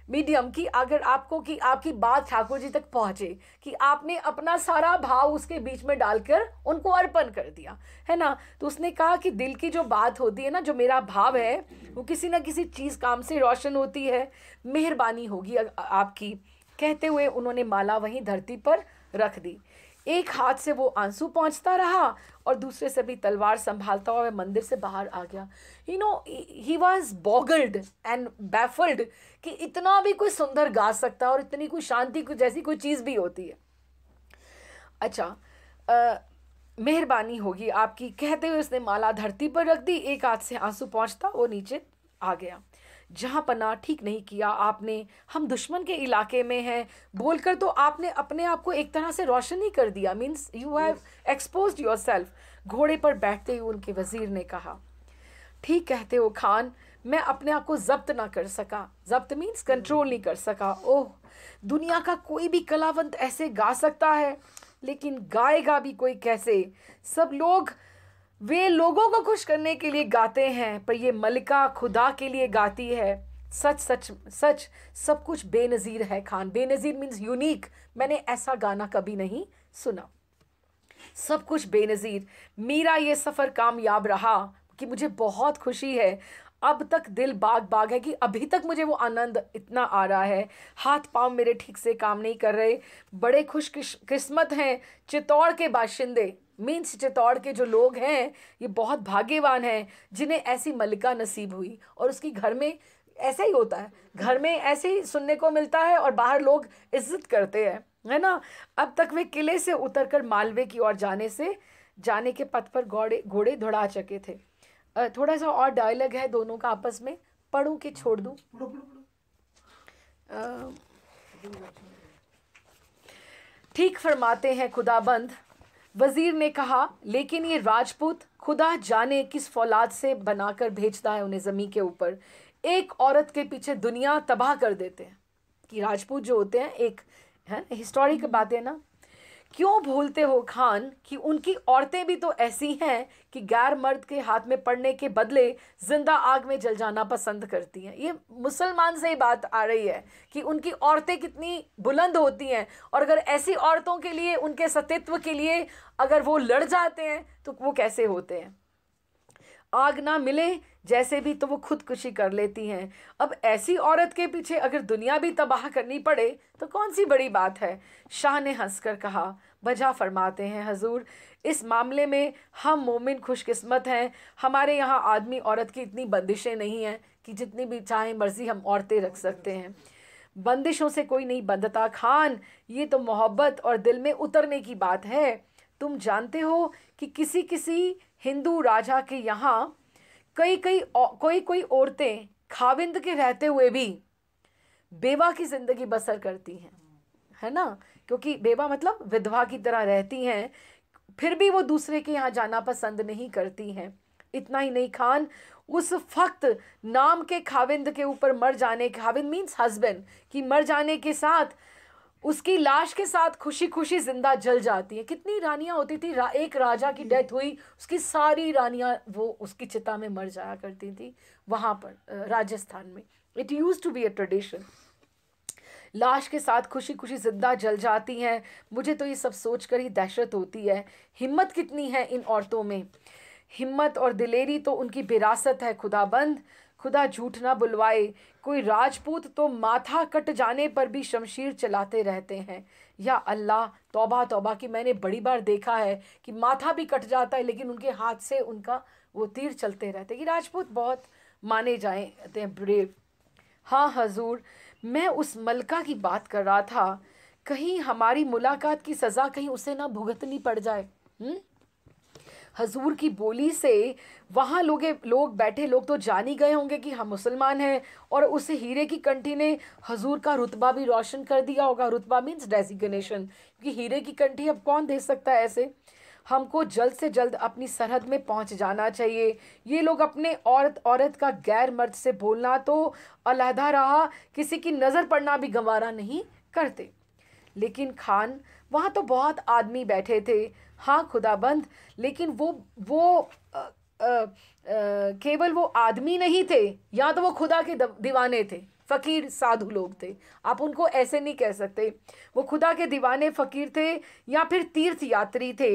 medium कि अगर आपको, कि आपकी बात ठाकुर जी तक पहुँचे, कि आपने अपना सारा भाव उसके बीच में डालकर उनको अर्पण कर दिया, है ना। तो उसने कहा कि दिल की जो बात होती है ना, जो मेरा भाव है, वो किसी ना किसी चीज़ काम से रोशन होती है। मेहरबानी होगी आपकी। कहते हुए उन्होंने माला वहीं धरती पर रख दी। एक हाथ से वो आंसू पहुंचता रहा और दूसरे से भी तलवार संभालता हुआ मंदिर से बाहर आ गया। He was boggled and baffled कि इतना भी कोई सुंदर गा सकता है और इतनी कोई शांति जैसी कोई चीज़ भी होती है। अच्छा, मेहरबानी होगी आपकी। कहते हुए उसने माला धरती पर रख दी। एक हाथ से आंसू पहुंचता वो नीचे आ गया। जहाँ पना ठीक नहीं किया आपने, हम दुश्मन के इलाके में हैं बोलकर तो आपने अपने आप को एक तरह से रोशन ही कर दिया। Means you have exposed yourself. घोड़े पर बैठते हुए उनके वजीर ने कहा, ठीक कहते हो खान, मैं अपने आप को जब्त ना कर सका। जब्त मीन्स कंट्रोल नहीं कर सका। ओह, दुनिया का कोई भी कलावंत ऐसे गा सकता है, लेकिन गाएगा भी कोई कैसे? सब लोग वे लोगों को खुश करने के लिए गाते हैं, पर ये मलिका खुदा के लिए गाती है। सच सच सच सब कुछ बेनज़ीर है खान। Benazir means unique. मैंने ऐसा गाना कभी नहीं सुना। सब कुछ बेनज़ीर। मेरा ये सफ़र कामयाब रहा कि मुझे बहुत खुशी है। अब तक दिल बाग बाग है कि अभी तक मुझे वो आनंद इतना आ रहा है। हाथ पांव मेरे ठीक से काम नहीं कर रहे। बड़े खुश किस्मत हैं चित्तौड़ के बाशिंदे। मीन्स चित्तौड़ के जो लोग हैं ये बहुत भाग्यवान हैं जिन्हें ऐसी मलिका नसीब हुई। और उसकी घर में ऐसा ही होता है, घर में ऐसे ही सुनने को मिलता है और बाहर लोग इज्जत करते हैं, है ना। अब तक वे किले से उतरकर मालवे की ओर जाने के पथ पर घोड़े दौड़ा चुके थे। थोड़ा सा और डायलॉग है दोनों का आपस में, पढ़ूं कि छोड़ दूं? ठीक फरमाते हैं खुदाबंद, वजीर ने कहा, लेकिन ये राजपूत खुदा जाने किस फौलाद से बनाकर भेजता है उन्हें ज़मीन के ऊपर। एक औरत के पीछे दुनिया तबाह कर देते हैं। कि राजपूत जो होते हैं, एक है हिस्टोरिक बात है ना, क्यों भूलते हो खान कि उनकी औरतें भी तो ऐसी हैं कि गैर मर्द के हाथ में पड़ने के बदले जिंदा आग में जल जाना पसंद करती हैं। ये मुसलमान से ही बात आ रही है कि उनकी औरतें कितनी बुलंद होती हैं, और अगर ऐसी औरतों के लिए, उनके सतीत्व के लिए अगर वो लड़ जाते हैं तो वो कैसे होते हैं। आग ना मिले जैसे भी तो वो खुदकुशी कर लेती हैं। अब ऐसी औरत के पीछे अगर दुनिया भी तबाह करनी पड़े तो कौन सी बड़ी बात है। शाह ने हंसकर कहा, बजा फरमाते हैं हजूर, इस मामले में हम मोमिन खुशकिस्मत हैं। हमारे यहाँ आदमी औरत की इतनी बंदिशें नहीं हैं कि जितनी भी चाहे मर्जी हम औरतें रख सकते हैं। बंदिशों से कोई नहीं बंधता खान, ये तो मोहब्बत और दिल में उतरने की बात है। तुम जानते हो कि किसी किसी हिंदू राजा के यहाँ कोई कोई औरतें खाविंद के रहते हुए भी बेवा की जिंदगी बसर करती हैं, है ना, क्योंकि बेवा मतलब विधवा की तरह रहती हैं, फिर भी वो दूसरे के यहाँ जाना पसंद नहीं करती हैं। इतना ही नहीं खान, उस फक्त नाम के खाविंद के ऊपर मर जाने, खाविंद मीन्स हस्बैंड, की मर जाने के साथ उसकी लाश के साथ खुशी खुशी जिंदा जल जाती है। कितनी रानियां होती थी, एक राजा की डेथ हुई, उसकी सारी रानियां वो उसकी चिता में मर जाया करती थी वहाँ पर राजस्थान में। It use to be a tradition. लाश के साथ खुशी खुशी जिंदा जल जाती हैं। मुझे तो ये सब सोचकर ही दहशत होती है। हिम्मत कितनी है इन औरतों में, हिम्मत और दिलेरी तो उनकी विरासत है। खुदाबंद, खुदा झूठ ना बुलवाए, कोई राजपूत तो माथा कट जाने पर भी शमशीर चलाते रहते हैं। या अल्लाह, तौबा तौबा की मैंने बड़ी बार देखा है कि माथा भी कट जाता है लेकिन उनके हाथ से उनका वो तीर चलते रहते हैं। कि राजपूत बहुत माने जाते हैं, ब्रेव। हाँ हजूर, मैं उस मलका की बात कर रहा था, कहीं हमारी मुलाकात की सज़ा कहीं उसे ना भुगतनी पड़ जाए। हजूर की बोली से वहाँ लोग बैठे लोग तो जान ही गए होंगे कि हम मुसलमान हैं, और उस हीरे की कंठी ने हजूर का रुतबा भी रोशन कर दिया होगा। रुतबा मीन्स डेजिग्नेशन, क्योंकि हीरे की कंठी अब कौन दे सकता है ऐसे। हमको जल्द से जल्द अपनी सरहद में पहुंच जाना चाहिए। ये लोग अपने औरत का गैर मर्द से बोलना तो अलहदा रहा, किसी की नज़र पड़ना भी गंवारा नहीं करते। लेकिन खान, वहाँ तो बहुत आदमी बैठे थे। हाँ खुदाबंद, लेकिन वो केवल वो आदमी नहीं थे, या तो वो खुदा के दीवाने थे, फ़कीर साधु लोग थे। आप उनको ऐसे नहीं कह सकते। वो खुदा के दीवाने फ़कीर थे या फिर तीर्थ यात्री थे।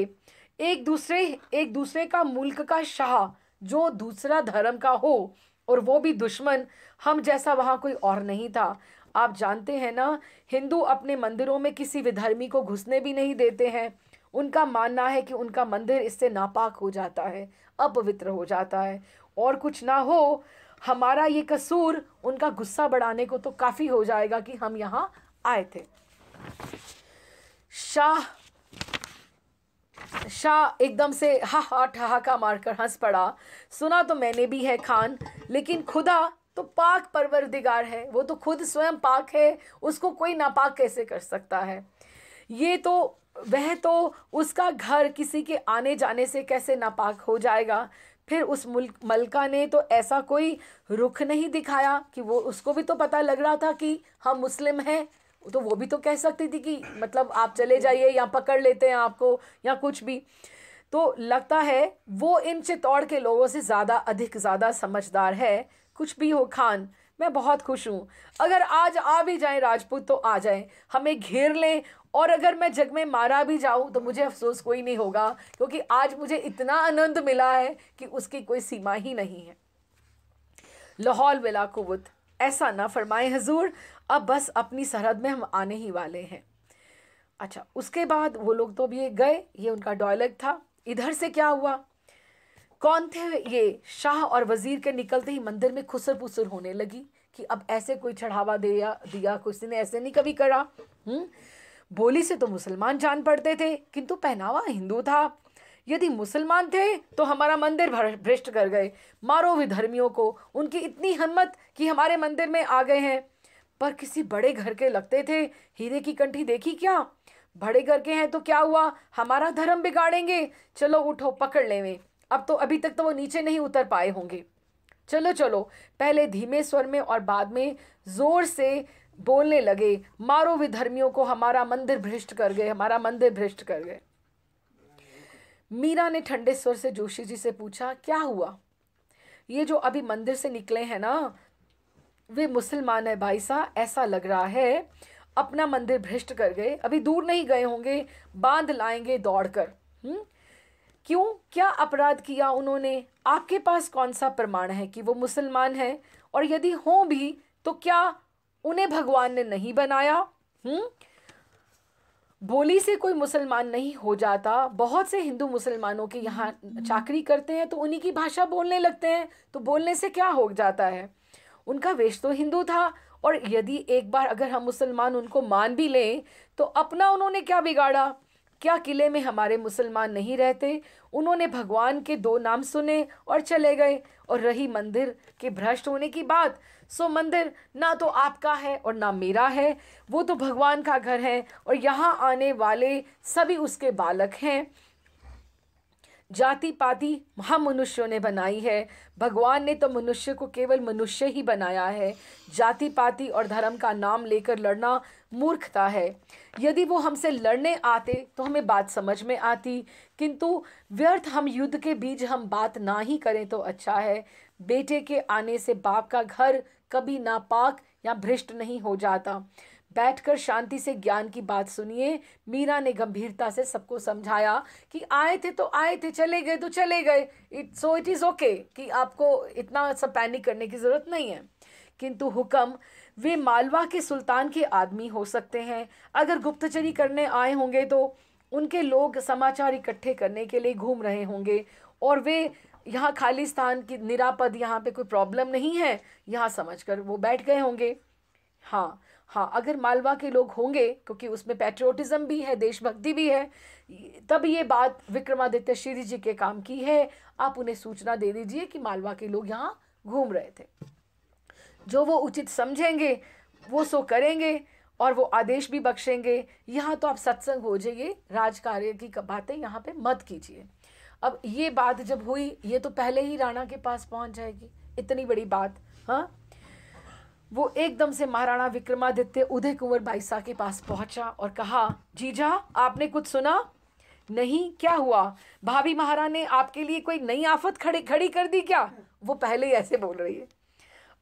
एक दूसरे का मुल्क का शाह जो दूसरा धर्म का हो, और वो भी दुश्मन, हम जैसा वहाँ कोई और नहीं था। आप जानते हैं ना, हिंदू अपने मंदिरों में किसी विधर्मी को घुसने भी नहीं देते हैं। उनका मानना है कि उनका मंदिर इससे नापाक हो जाता है, अपवित्र हो जाता है। और कुछ ना हो, हमारा ये कसूर उनका गुस्सा बढ़ाने को तो काफ़ी हो जाएगा कि हम यहाँ आए थे। शाह एकदम से हा ठहाका मारकर हंस पड़ा। सुना तो मैंने भी है खान, लेकिन खुदा तो पाक परवरदिगार है, वो तो खुद स्वयं पाक है, उसको कोई नापाक कैसे कर सकता है। वह तो उसका घर किसी के आने जाने से कैसे नापाक हो जाएगा। फिर उस मलका ने तो ऐसा कोई रुख नहीं दिखाया कि वो, उसको भी तो पता लग रहा था कि हम मुस्लिम हैं, तो वो भी तो कह सकती थी कि मतलब आप चले जाइए या पकड़ लेते हैं आपको या कुछ भी। तो लगता है वो इन चित्तौड़ के लोगों से ज़्यादा समझदार है। कुछ भी हो खान, मैं बहुत खुश हूँ। अगर आज आ भी जाएं राजपूत तो आ जाएं, हमें घेर लें, और अगर मैं जग में मारा भी जाऊँ तो मुझे अफसोस कोई नहीं होगा, क्योंकि आज मुझे इतना आनंद मिला है कि उसकी कोई सीमा ही नहीं है। लाहौल वला कुव्वत, ऐसा ना फरमाए हजूर, अब बस अपनी सरहद में हम आने ही वाले हैं। अच्छा, उसके बाद वो लोग तो भी गए, ये उनका डायलॉग था। इधर से क्या हुआ, कौन थे ये? शाह और वजीर के निकलते ही मंदिर में खुसर पुसर होने लगी कि अब ऐसे कोई चढ़ावा दिया किसी ने ऐसे नहीं कभी करा। बोली से तो मुसलमान जान पड़ते थे, किंतु पहनावा हिंदू था। यदि मुसलमान थे तो हमारा मंदिर भ्रष्ट कर गए। मारो विधर्मियों को, उनकी इतनी हिम्मत कि हमारे मंदिर में आ गए हैं। पर किसी बड़े घर के लगते थे। हीरे की कंठी देखी क्या? बड़े घर के हैं तो क्या हुआ, हमारा धर्म बिगाड़ेंगे। चलो उठो, पकड़ लेवे। अब तो अभी तक तो वो नीचे नहीं उतर पाए होंगे। चलो चलो, पहले धीमे स्वर में और बाद में जोर से बोलने लगे, मारो विधर्मियों को, हमारा मंदिर भ्रष्ट कर गए, हमारा मंदिर भ्रष्ट कर गए। मीरा ने ठंडे स्वर से जोशी जी से पूछा, क्या हुआ? ये जो अभी मंदिर से निकले हैं ना, वे मुसलमान है भाई साहब, ऐसा लग रहा है अपना मंदिर भ्रष्ट कर गए, अभी दूर नहीं गए होंगे, बांध लाएंगे दौड़कर। क्यों, क्या अपराध किया उन्होंने? आपके पास कौन सा प्रमाण है कि वो मुसलमान है? और यदि हों भी तो क्या उन्हें भगवान ने नहीं बनाया? बोली से कोई मुसलमान नहीं हो जाता। बहुत से हिंदू मुसलमानों के यहाँ चाकरी करते हैं तो उन्हीं की भाषा बोलने लगते हैं, तो बोलने से क्या हो जाता है? उनका वेश तो हिंदू था, और यदि एक बार अगर हम मुसलमान उनको मान भी लें तो अपना उन्होंने क्या बिगाड़ा? क्या किले में हमारे मुसलमान नहीं रहते? उन्होंने भगवान के 2 नाम सुने और चले गए। और रही मंदिर के भ्रष्ट होने की बात, सो मंदिर ना तो आपका है और ना मेरा है, वो तो भगवान का घर है, और यहाँ आने वाले सभी उसके बालक हैं। जाति पाति हम मनुष्यों ने बनाई है, भगवान ने तो मनुष्य को केवल मनुष्य ही बनाया है। जाति पाति और धर्म का नाम लेकर लड़ना मूर्खता है। यदि वो हमसे लड़ने आते तो हमें बात समझ में आती, किंतु व्यर्थ हम युद्ध के बीच हम बात ना ही करें तो अच्छा है। बेटे के आने से बाप का घर कभी नापाक या भ्रष्ट नहीं हो जाता। बैठकर शांति से ज्ञान की बात सुनिए। मीरा ने गंभीरता से सबको समझाया कि आए थे तो आए थे, चले गए तो चले गए, इट इज़ ओके, कि आपको इतना सब पैनिक करने की ज़रूरत नहीं है। किंतु हुक्म, वे मालवा के सुल्तान के आदमी हो सकते हैं। अगर गुप्तचरी करने आए होंगे तो उनके लोग समाचार इकट्ठे करने के लिए घूम रहे होंगे, और वे यहाँ खालिस्तान की निरापद, यहाँ पे कोई प्रॉब्लम नहीं है, यहाँ समझकर वो बैठ गए होंगे। हाँ हाँ, अगर मालवा के लोग होंगे, क्योंकि उसमें पैट्रियोटिज्म भी है, देशभक्ति भी है, तब ये बात विक्रमादित्य श्री जी के काम की है। आप उन्हें सूचना दे दीजिए कि मालवा के लोग यहाँ घूम रहे थे। जो वो उचित समझेंगे वो सो करेंगे, और वो आदेश भी बख्शेंगे। यहाँ तो आप सत्संग हो जाइए, राजकार्य की बातें यहाँ पे मत कीजिए। अब ये बात जब हुई, ये तो पहले ही राणा के पास पहुँच जाएगी, इतनी बड़ी बात। हाँ, वो एकदम से महाराणा विक्रमादित्य उदय कुंवर बाईसा के पास पहुंचा और कहा, जीजा आपने कुछ सुना? नहीं, क्या हुआ? भाभी महारानी ने आपके लिए कोई नई आफत खड़ी कर दी क्या? वो पहले ही ऐसे बोल रही है।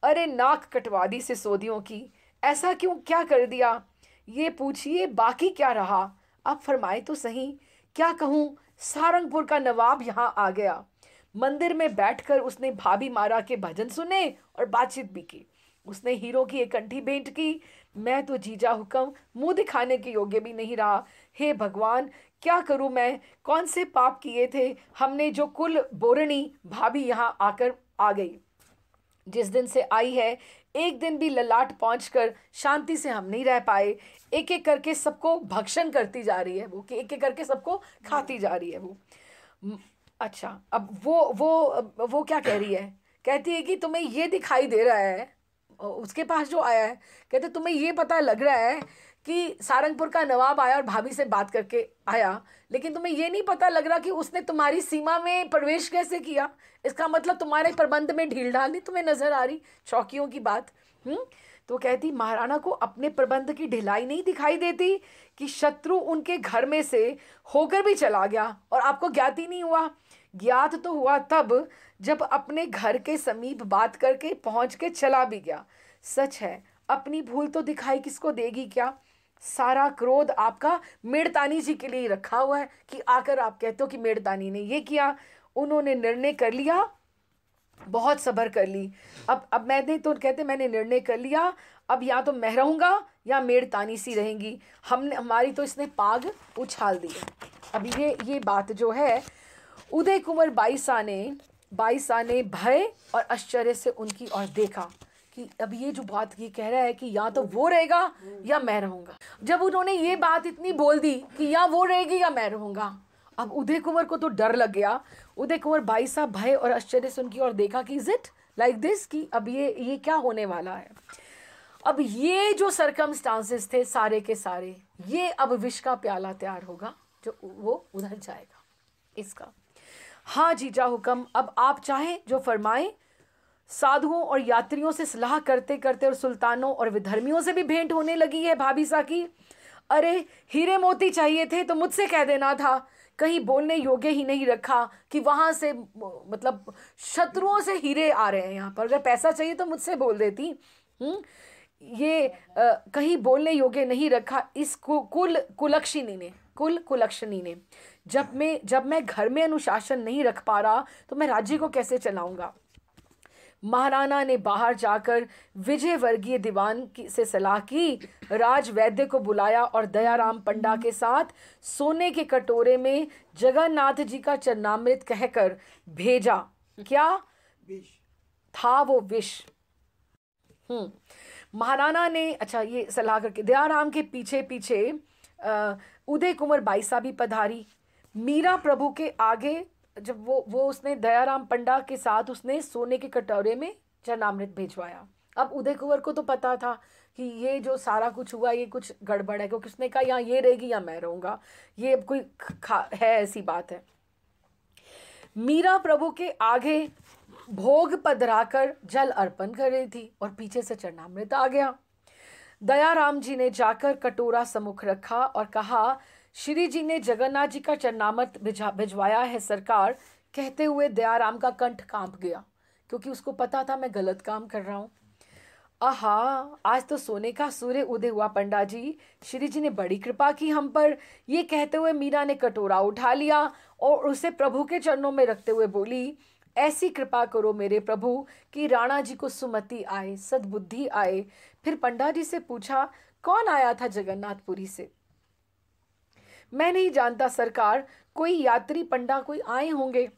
अरे नाक कटवा दी सिसोदियों की, ऐसा क्यों, क्या कर दिया? ये पूछिए बाकी क्या रहा, अब फरमाए तो सही। क्या कहूँ, सारंगपुर का नवाब यहाँ आ गया। मंदिर में बैठकर उसने भाभी मारा के भजन सुने और बातचीत भी की। उसने हीरो की एक कंठी भेंट की। मैं तो जीजा हुक्म मुंह दिखाने के योग्य भी नहीं रहा। हे भगवान, क्या करूं मैं? कौन से पाप किए थे हमने जो कुल बोरणी भाभी यहाँ आकर आ गई? जिस दिन से आई है एक दिन भी ललाट पहुंचकर शांति से हम नहीं रह पाए। एक एक करके सबको भक्षण करती जा रही है वो, कि एक एक करके सबको खाती जा रही है वो। अच्छा, अब वो क्या कह रही है? कहती है कि तुम्हें ये दिखाई दे रहा है, उसके पास जो आया है, कहते तुम्हें ये पता लग रहा है कि सारंगपुर का नवाब आया और भाभी से बात करके आया, लेकिन तुम्हें ये नहीं पता लग रहा कि उसने तुम्हारी सीमा में प्रवेश कैसे किया। इसका मतलब तुम्हारे प्रबंध में ढील ढाल तुम्हें नजर आ रही, चौकियों की बात। तो कहती, महाराणा को अपने प्रबंध की ढिलाई नहीं दिखाई देती कि शत्रु उनके घर में से होकर भी चला गया और आपको ज्ञात ही नहीं हुआ? ज्ञात तो हुआ तब जब अपने घर के समीप बात करके पहुंच के चला भी गया। सच है, अपनी भूल तो दिखाई किसको देगी क्या? सारा क्रोध आपका मेड़तानी जी के लिए रखा हुआ है कि आकर आप कहते हो कि मेड़तानी ने ये किया। उन्होंने निर्णय कर लिया, बहुत सब्र कर ली। अब मैंने तो कहते मैंने निर्णय कर लिया, अब या तो मैं रहूँगा या मेड़तानी सी रहेंगी। हमारी तो इसने पाग उछाल दी है। अब ये बात जो है, उदय कुंवर बाईसा ने भय और आश्चर्य से उनकी ओर देखा कि अब ये जो बात ये कह रहा है कि या तो वो रहेगा या मैं रहूँगा। जब उन्होंने ये बात इतनी बोल दी कि या वो रहेगी या मैं रहूँगा, अब उदय कुंवर को तो डर लग गया। उदय कुंवर बाईसा भय और आश्चर्य से उनकी ओर देखा कि इज इट लाइक दिस, कि अब ये क्या होने वाला है। अब ये जो सर्कमस्टांसेस थे सारे के सारे, ये अब विष का प्याला तैयार होगा जो वो उधर जाएगा इसका। हाँ जीजा हुक्म, अब आप चाहें जो फरमाएं। साधुओं और यात्रियों से सलाह करते करते और सुल्तानों और विधर्मियों से भी भेंट होने लगी है भाभी सा की। अरे हीरे मोती चाहिए थे तो मुझसे कह देना था, कहीं बोलने योग्य ही नहीं रखा कि वहां से मतलब शत्रुओं से हीरे आ रहे हैं यहाँ पर। अगर पैसा चाहिए तो मुझसे बोल देती। ये कहीं बोलने योग्य नहीं रखा इस कुलक्षणी ने। जब मैं घर में अनुशासन नहीं रख पा रहा तो मैं राज्य को कैसे चलाऊंगा। महाराणा ने बाहर जाकर विजय वर्गीय दीवान से सलाह की, राज वैद्य को बुलाया और दयाराम पंडा के साथ सोने के कटोरे में जगन्नाथ जी का चरणामृत कहकर भेजा। क्या था वो विष? महाराणा ने अच्छा ये सलाह करके दयाराम के पीछे पीछे उदय कुंवर बाईसा भी पधारी। मीरा प्रभु के आगे जब वो उसने दयाराम पंडा के साथ उसने सोने के कटोरे में चरणामृत भिजवाया। अब उदय कुंवर को तो पता था कि ये जो सारा कुछ हुआ ये कुछ गड़बड़ है, क्योंकि उसने कहा यहाँ ये रहेगी या मैं रहूँगा, ये अब कोई है ऐसी बात है। मीरा प्रभु के आगे भोग पधराकर जल अर्पण कर रही थी और पीछे से चरणामृत आ गया। दयाराम जी ने जाकर कटोरा सम्मुख रखा और कहा, श्री जी ने जगन्नाथ जी का चरणामृत भिजवाया है सरकार। कहते हुए दयाराम का कंठ कांप गया, क्योंकि उसको पता था मैं गलत काम कर रहा हूँ। आहा, आज तो सोने का सूर्य उदय हुआ पंडा जी, श्री जी ने बड़ी कृपा की हम पर। ये कहते हुए मीरा ने कटोरा उठा लिया और उसे प्रभु के चरणों में रखते हुए बोली, ऐसी कृपा करो मेरे प्रभु कि राणा जी को सुमति आए, सद्बुद्धि आए। फिर पंडा जी से पूछा, कौन आया था जगन्नाथपुरी से? मैं नहीं जानता सरकार, कोई यात्री पंडा कोई आए होंगे।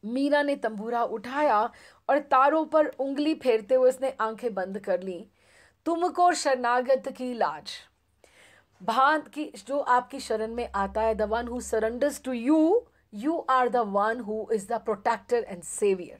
मीरा ने तंबूरा उठाया और तारों पर उंगली फेरते हुए उसने आंखें बंद कर ली। तुमको शरणागत की लाज, भांत की जो आपकी शरण में आता है, the one who surrenders to you, you are the one who is the protector and savior।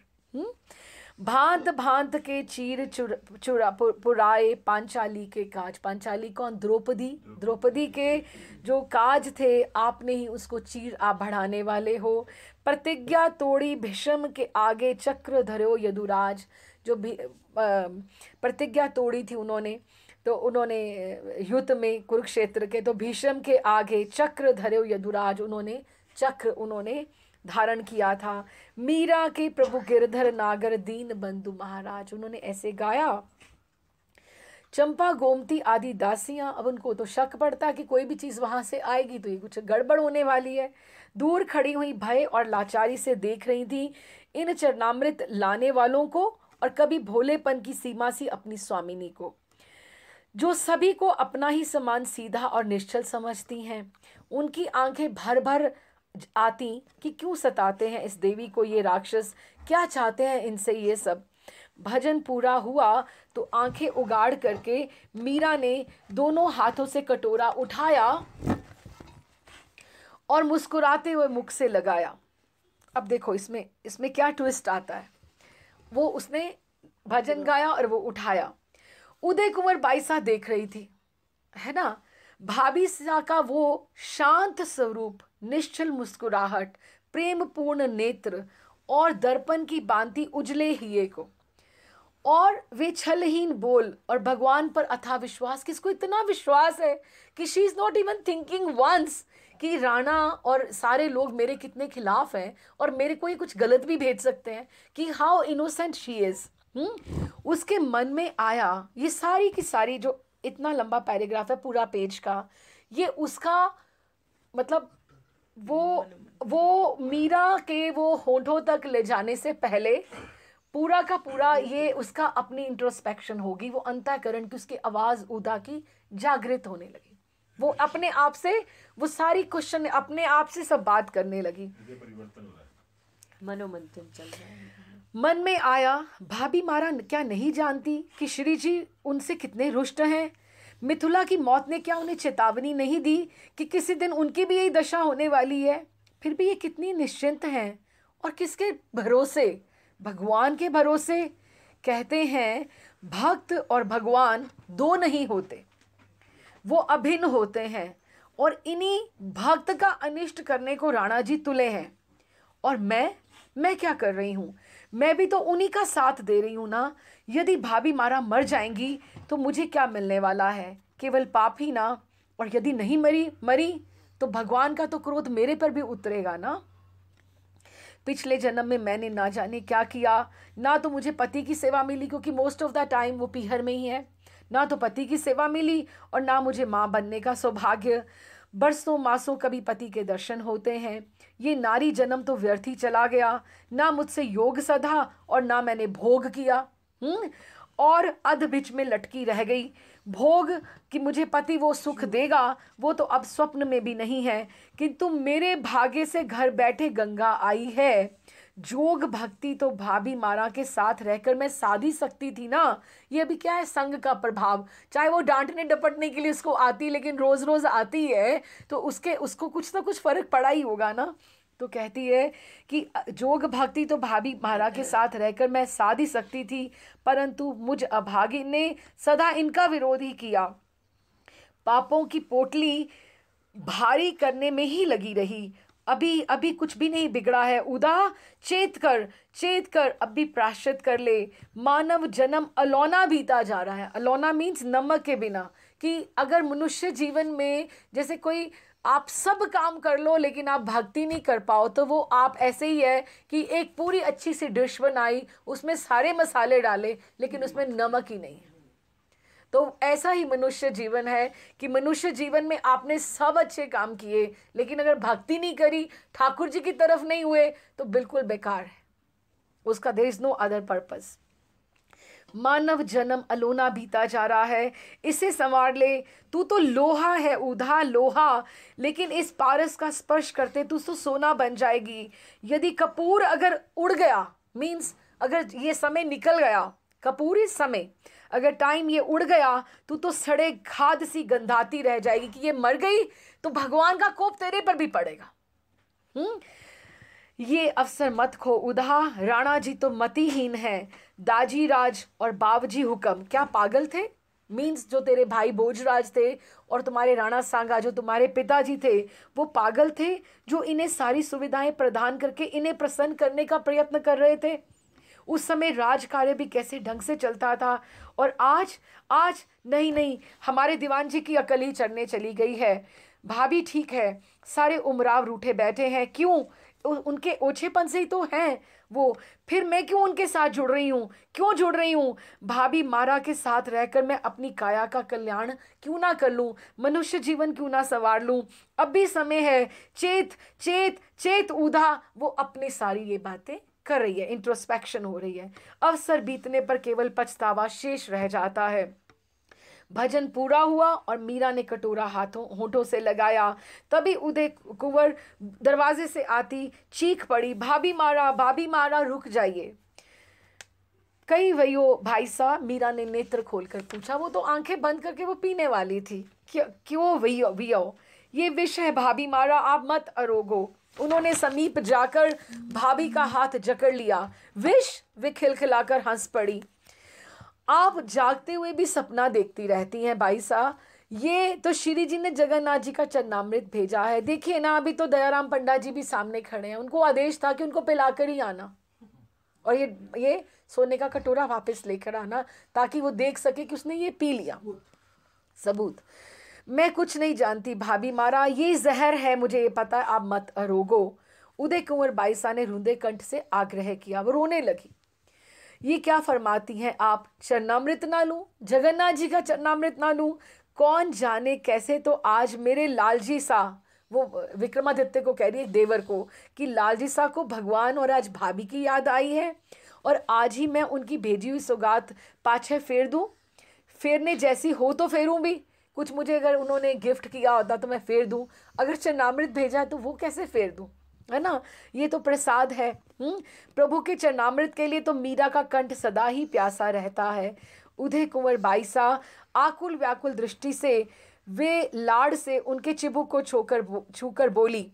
भांत भांत के चीर चुरा पुराए पांचाली के काज। पांचाली कौन? द्रौपदी। द्रौपदी के जो काज थे आपने ही उसको चीर आप बढ़ाने वाले हो। प्रतिज्ञा तोड़ी भीष्म के आगे चक्र धरो यदुराज। जो भी प्रतिज्ञा तोड़ी थी उन्होंने, तो उन्होंने युद्ध में कुरुक्षेत्र के, तो भीष्म के आगे चक्र धरो यदुराज, उन्होंने चक्र उन्होंने धारण किया था। मीरा के प्रभु गिरधर नागर दीन बंधु महाराज, उन्होंने ऐसे गाया। चंपा गोमती आदि दासियां, अब उनको तो शक पड़ता कि कोई भी चीज वहां से आएगी तो ये कुछ गड़बड़ होने वाली है। दूर खड़ी हुई भय और लाचारी से देख रही थी इन चरणामृत लाने वालों को और कभी भोलेपन की सीमा सी अपनी स्वामिनी को, जो सभी को अपना ही समान सीधा और निश्चल समझती हैं। उनकी आंखें भर भर आती कि क्यों सताते हैं इस देवी को ये राक्षस, क्या चाहते हैं इनसे ये सब। भजन पूरा हुआ तो आंखें उगाड़ करके मीरा ने दोनों हाथों से कटोरा उठाया और मुस्कुराते हुए मुख से लगाया। अब देखो इसमें क्या ट्विस्ट आता है। वो उसने भजन गाया और वो उठाया। उदय कुंवर बाईसा देख रही थी, है ना। भाभी सा का वो शांत स्वरूप, निश्चल मुस्कुराहट, प्रेम पूर्ण नेत्र और दर्पण की बांति उजले हिये को, और वे छलहीन बोल और भगवान पर अथाह विश्वास। किसको इतना विश्वास है कि she is not even thinking once कि राणा और सारे लोग मेरे कितने खिलाफ हैं और मेरे को ये कुछ गलत भी भेज सकते हैं, कि हाउ इनोसेंट शी इज। उसके मन में आया ये सारी की सारी, जो इतना लंबा पैराग्राफ है पूरा पेज का, ये उसका मतलब वो मीरा के वो होठों तक ले जाने से पहले पूरा का पूरा ये उसका अपनी इंट्रोस्पेक्शन होगी। वो अंतःकरण की उसकी आवाज उदा की जागृत होने लगी। वो अपने आप से वो सारी क्वेश्चन अपने आप से सब बात करने लगी। मनोमंथन चल रहा है। मन में आया, भाभी मारा क्या नहीं जानती कि श्री जी उनसे कितने रुष्ट हैं। मिथुला की मौत ने क्या उन्हें चेतावनी नहीं दी कि किसी दिन उनकी भी यही दशा होने वाली है। फिर भी ये कितनी निश्चिंत हैं और किसके भरोसे? भगवान के भरोसे। कहते हैं भक्त और भगवान दो नहीं होते, वो अभिन्न होते हैं, और इन्हीं भक्त का अनिष्ट करने को राणा जी तुले हैं। और मैं क्या कर रही हूँ? मैं भी तो उन्हीं का साथ दे रही हूँ ना। यदि भाभी मारा मर जाएंगी तो मुझे क्या मिलने वाला है, केवल पाप ही ना। और यदि नहीं मरी तो भगवान का तो क्रोध मेरे पर भी उतरेगा ना। पिछले जन्म में मैंने ना जाने क्या किया, ना तो मुझे पति की सेवा मिली, क्योंकि मोस्ट ऑफ द टाइम वो पीहर में ही है, ना तो पति की सेवा मिली और ना मुझे माँ बनने का सौभाग्य। बरसों मासों कभी पति के दर्शन होते हैं। ये नारी जन्म तो व्यर्थ ही चला गया, ना मुझसे योग सधा और ना मैंने भोग किया। और अध बीच में लटकी रह गई। भोग कि मुझे पति वो सुख देगा, वो तो अब स्वप्न में भी नहीं है, किंतु मेरे भाग्य से घर बैठे गंगा आई है। जोग भक्ति तो भाभी मारा के साथ रहकर मैं साधी सकती थी ना। ये भी क्या है, संग का प्रभाव। चाहे वो डांटने डपटने के लिए उसको आती, लेकिन रोज रोज आती है तो उसको कुछ ना कुछ फर्क पड़ा ही होगा ना। तो कहती है कि जोग भक्ति तो भाभी मारा के साथ रहकर मैं साधी सकती थी, परंतु मुझ अभागी ने सदा इनका विरोध ही किया। पापों की पोटली भारी करने में ही लगी रही। अभी अभी कुछ भी नहीं बिगड़ा है उदा, चेत कर अब भी प्रायश्चित कर ले। मानव जन्म अलौना बीता जा रहा है। अलौना मीन्स नमक के बिना। कि अगर मनुष्य जीवन में जैसे कोई आप सब काम कर लो लेकिन आप भक्ति नहीं कर पाओ, तो वो आप ऐसे ही है कि एक पूरी अच्छी सी डिश बनाई, उसमें सारे मसाले डाले लेकिन उसमें नमक ही नहीं है। तो ऐसा ही मनुष्य जीवन है कि मनुष्य जीवन में आपने सब अच्छे काम किए, लेकिन अगर भक्ति नहीं करी, ठाकुर जी की तरफ नहीं हुए, तो बिल्कुल बेकार है उसका। There is no other purpose. मानव जन्म अलोना बीता जा रहा है, इसे संवार ले। तू तो लोहा है उधा, लोहा, लेकिन इस पारस का स्पर्श करते तू तो सोना बन जाएगी। यदि कपूर अगर उड़ गया, मीन्स अगर ये समय निकल गया, कपूर इस समय अगर टाइम ये उड़ गया, तो सड़े खाद सी गंधाती रह जाएगी कि ये मर गई तो भगवान का कोप तेरे पर भी पड़ेगा। ये अवसर मत खो उधा, राणा जी तो मतिहीन है। दाजी राज और बावजी हुक्म क्या पागल थे? मीन्स जो तेरे भाई भोजराज थे और तुम्हारे राणा सांगा जो तुम्हारे पिताजी थे, वो पागल थे जो इन्हें सारी सुविधाएं प्रदान करके इन्हें प्रसन्न करने का प्रयत्न कर रहे थे। उस समय राज कार्य भी कैसे ढंग से चलता था। और आज नहीं, हमारे दीवान जी की अकल ही चढ़ने चली गई है। भाभी ठीक है, सारे उमराव रूठे बैठे हैं, क्यों? उनके ओछेपन से ही तो हैं वो। फिर मैं क्यों उनके साथ जुड़ रही हूँ? भाभी मारा के साथ रहकर मैं अपनी काया का कल्याण क्यों ना कर लूँ, मनुष्य जीवन क्यों ना संवार लूँ। अब भी समय है, चेत उधा। वो अपनी सारी ये बातें कर रही है, इंट्रोस्पेक्शन हो रही है। अवसर बीतने पर केवल पछतावा शेष रह जाता है। भजन पूरा हुआ और मीरा ने कटोरा होठों से लगाया। तभी उदय कुंवर दरवाजे से आती चीख पड़ी, भाभी मारा, रुक जाइए। कई वयो भाई साहब, मीरा ने नेत्र खोलकर पूछा। वो तो आंखें बंद करके वो पीने वाली थी। क्यों वयो, ये विष है भाभी मारा, आप मत अरोगो। उन्होंने समीप जाकर भाभी का हाथ जकड़ लिया। विष? वे खिलखिलाकर हंस पड़ी। आप जागते हुए भी सपना देखती रहती हैं भाई साहब। ये तो श्री जी ने जगन्नाथ जी का चरणामृत भेजा है। देखिए ना, अभी तो दयाराम पंडा जी भी सामने खड़े हैं। उनको आदेश था कि उनको पिलाकर ही आना और ये सोने का कटोरा वापस लेकर आना, ताकि वो देख सके कि उसने ये पी लिया। सबूत। मैं कुछ नहीं जानती भाभी मारा, ये जहर है, मुझे ये पता है, आप मत अरोगो। उदय कुंवर बाईसा ने रुंधे कंठ से आग्रह किया। वो रोने लगी। ये क्या फरमाती हैं आप, चरणामृत ना लूं? जगन्नाथ जी का चरणामृत ना लूं? कौन जाने कैसे तो आज मेरे लालजी सा, वो विक्रमादित्य को कह रही है, देवर को, कि लालजी सा को भगवान और आज भाभी की याद आई है और आज ही मैं उनकी भेजी हुई सौगात पाछे फेर दूं। फेरने जैसी हो तो फेरूं भी, कुछ मुझे अगर उन्होंने गिफ्ट किया होता तो मैं फेर दूं, अगर चरणामृत भेजा है तो वो कैसे फेर दूं, है ना? ये तो प्रसाद है। प्रभु के चरणामृत के लिए तो मीरा का कंठ सदा ही प्यासा रहता है। उदय कुंवर बाईसा आकुल व्याकुल दृष्टि से वे लाड़ से उनके चिबुक को छूकर बोली,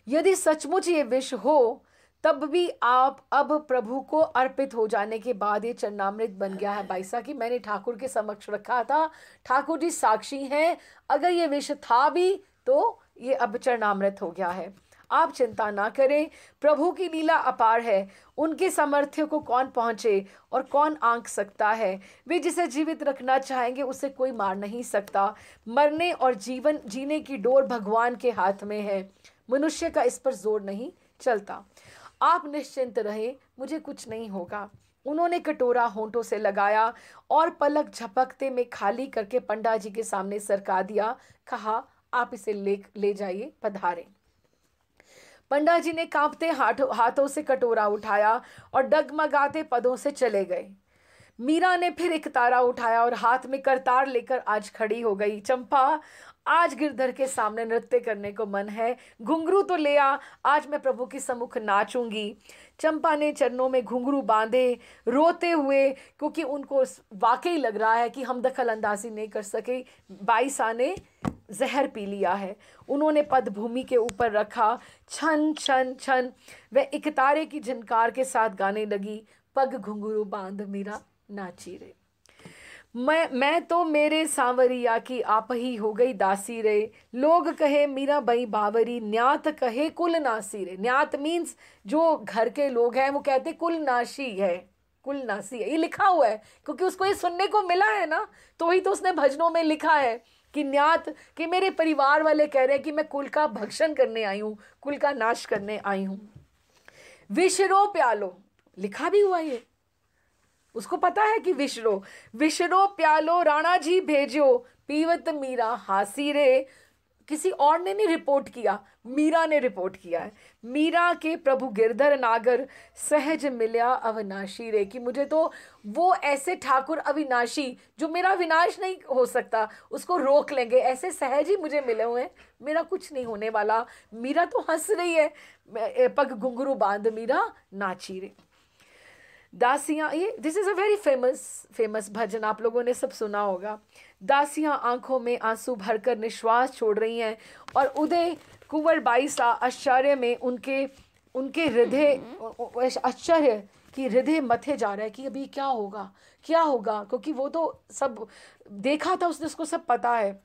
यदि सचमुच ये विष हो तब भी आप अब प्रभु को अर्पित हो जाने के बाद ये चरणामृत बन गया है बाईसा की मैंने ठाकुर के समक्ष रखा था। ठाकुर जी साक्षी हैं, अगर ये विष था भी तो ये अब चरणामृत हो गया है। आप चिंता ना करें, प्रभु की लीला अपार है, उनके सामर्थ्य को कौन पहुंचे और कौन आंक सकता है। वे जिसे जीवित रखना चाहेंगे उसे कोई मार नहीं सकता। मरने और जीवन जीने की डोर भगवान के हाथ में है, मनुष्य का इस पर जोर नहीं चलता। आप निश्चिंत रहे, मुझे कुछ नहीं होगा। उन्होंने कटोरा होंठों से लगाया और पलक झपकते में खाली करके पंडा जी के सामने सरका दिया। कहा, आप इसे ले जाइए, पधारें। पंडा जी ने कांपते हाथों से कटोरा उठाया और डगमगाते पदों से चले गए। मीरा ने फिर एक तारा उठाया और हाथ में करतार लेकर आज खड़ी हो गई। चंपा, आज गिरधर के सामने नृत्य करने को मन है, घुंघरू तो ले आ, आज मैं प्रभु के सम्मुख नाचूंगी। चंपा ने चरणों में घुंघरू बांधे, रोते हुए, क्योंकि उनको वाकई लग रहा है कि हम दखल अंदाजी नहीं कर सके, बाईसा ने जहर पी लिया है। उन्होंने पद भूमि के ऊपर रखा। छन छन छन वह एक तारे की झनकार के साथ गाने लगी। पग घुंघरू बांध मीरा नाची रे, मैं तो मेरे सांवरिया की आप ही हो गई दासी रे। लोग कहे मीरा बई बावरी, न्यात कहे कुल नासी रे। न्यात मीन्स जो घर के लोग हैं वो कहते कुल नाशी है, कुल नासी है। ये लिखा हुआ है क्योंकि उसको ये सुनने को मिला है ना, तो वही तो उसने भजनों में लिखा है कि न्यात, कि मेरे परिवार वाले कह रहे हैं कि मैं कुल का भक्षण करने आई हूँ, कुल का नाश करने आई हूँ। विशरो प्यालो, लिखा भी हुआ ये, उसको पता है कि विशरो प्यालो राणा जी भेजो, पीवत मीरा हासी रे। किसी और ने नहीं रिपोर्ट किया, मीरा ने रिपोर्ट किया है। मीरा के प्रभु गिरधर नागर सहज मिल्या अविनाशी रे, कि मुझे तो वो ऐसे ठाकुर अविनाशी जो मेरा विनाश नहीं हो सकता उसको रोक लेंगे, ऐसे सहज ही मुझे मिले हुए हैं, मेरा कुछ नहीं होने वाला। मीरा तो हंस रही है, पग घुंघरू बांध मीरा नाची रे। दासियां, ये this is a very famous bhajan, आप लोगों ने सब सुना होगा। दासियां आंखों में आंसू भरकर निश्वास छोड़ रही हैं और उदय कुंवर बाईसा आश्चर्य में उनके हृदय, आश्चर्य की हृदय मथे जा रहा है कि अभी क्या होगा क्या होगा, क्योंकि वो तो सब देखा था उसने, उसको सब पता है।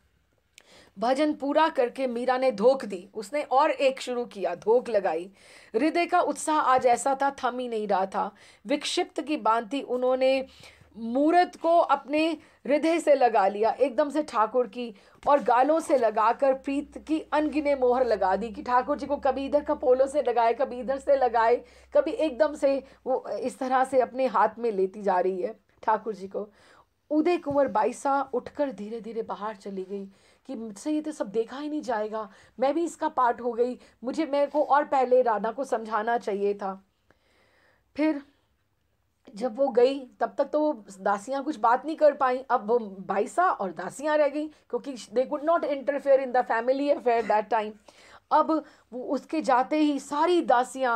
भजन पूरा करके मीरा ने धोख दी, उसने और एक शुरू किया, धोख लगाई। हृदय का उत्साह आज ऐसा था, थम ही नहीं रहा था। विक्षिप्त की भांति उन्होंने मूर्त को अपने हृदय से लगा लिया एकदम से ठाकुर की, और गालों से लगाकर प्रीत की अनगिने मोहर लगा दी कि ठाकुर जी को कभी इधर कपोलों से लगाए, कभी इधर से लगाए, कभी एकदम से वो इस तरह से अपने हाथ में लेती जा रही है ठाकुर जी को। उदय कुंवर बाईसा उठकर धीरे धीरे बाहर चली गई कि मुझसे ये तो सब देखा ही नहीं जाएगा, मैं भी इसका पार्ट हो गई, मेरे को और पहले राधा को समझाना चाहिए था। फिर जब वो गई तब तक तो वो दासियां कुछ बात नहीं कर पाई, अब वो बाईसा और दासियां रह गई क्योंकि they could not interfere in the family affair that time. अब वो उसके जाते ही सारी दासियां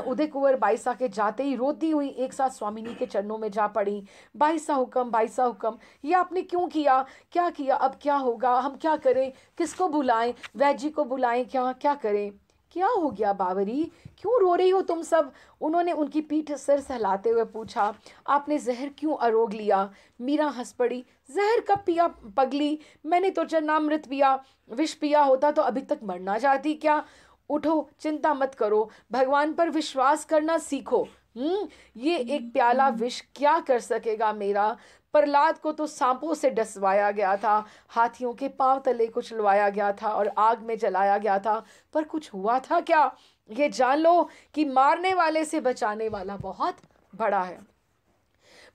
उदय कुंवर बाईसा के जाते ही रोती हुई एक साथ स्वामिनी के चरणों में जा पड़ी। बाईसा हुक्म, बाईसा हुक्म, ये आपने क्यों किया, क्या किया, अब क्या होगा, हम क्या करें, किसको बुलाएं, वैद्य जी को बुलाएं, क्या करें, क्या हो गया बावरी, क्यों रो रही हो तुम सब। उन्होंने उनकी पीठ सिर सहलाते हुए पूछा, आपने जहर क्यों आरोग लिया। मीरा हंस पड़ी, जहर कब पिया पगली, मैंने तो चरणामृत पिया, विष पिया होता तो अभी तक मर ना जाती क्या। उठो, चिंता मत करो, भगवान पर विश्वास करना सीखो। ये एक प्याला विष क्या कर सकेगा मेरा। प्रहलाद को तो सांपों से डसवाया गया था, हाथियों के पांव तले कुचलवाया गया था और आग में जलाया गया था, पर कुछ हुआ था क्या। ये जान लो कि मारने वाले से बचाने वाला बहुत बड़ा है।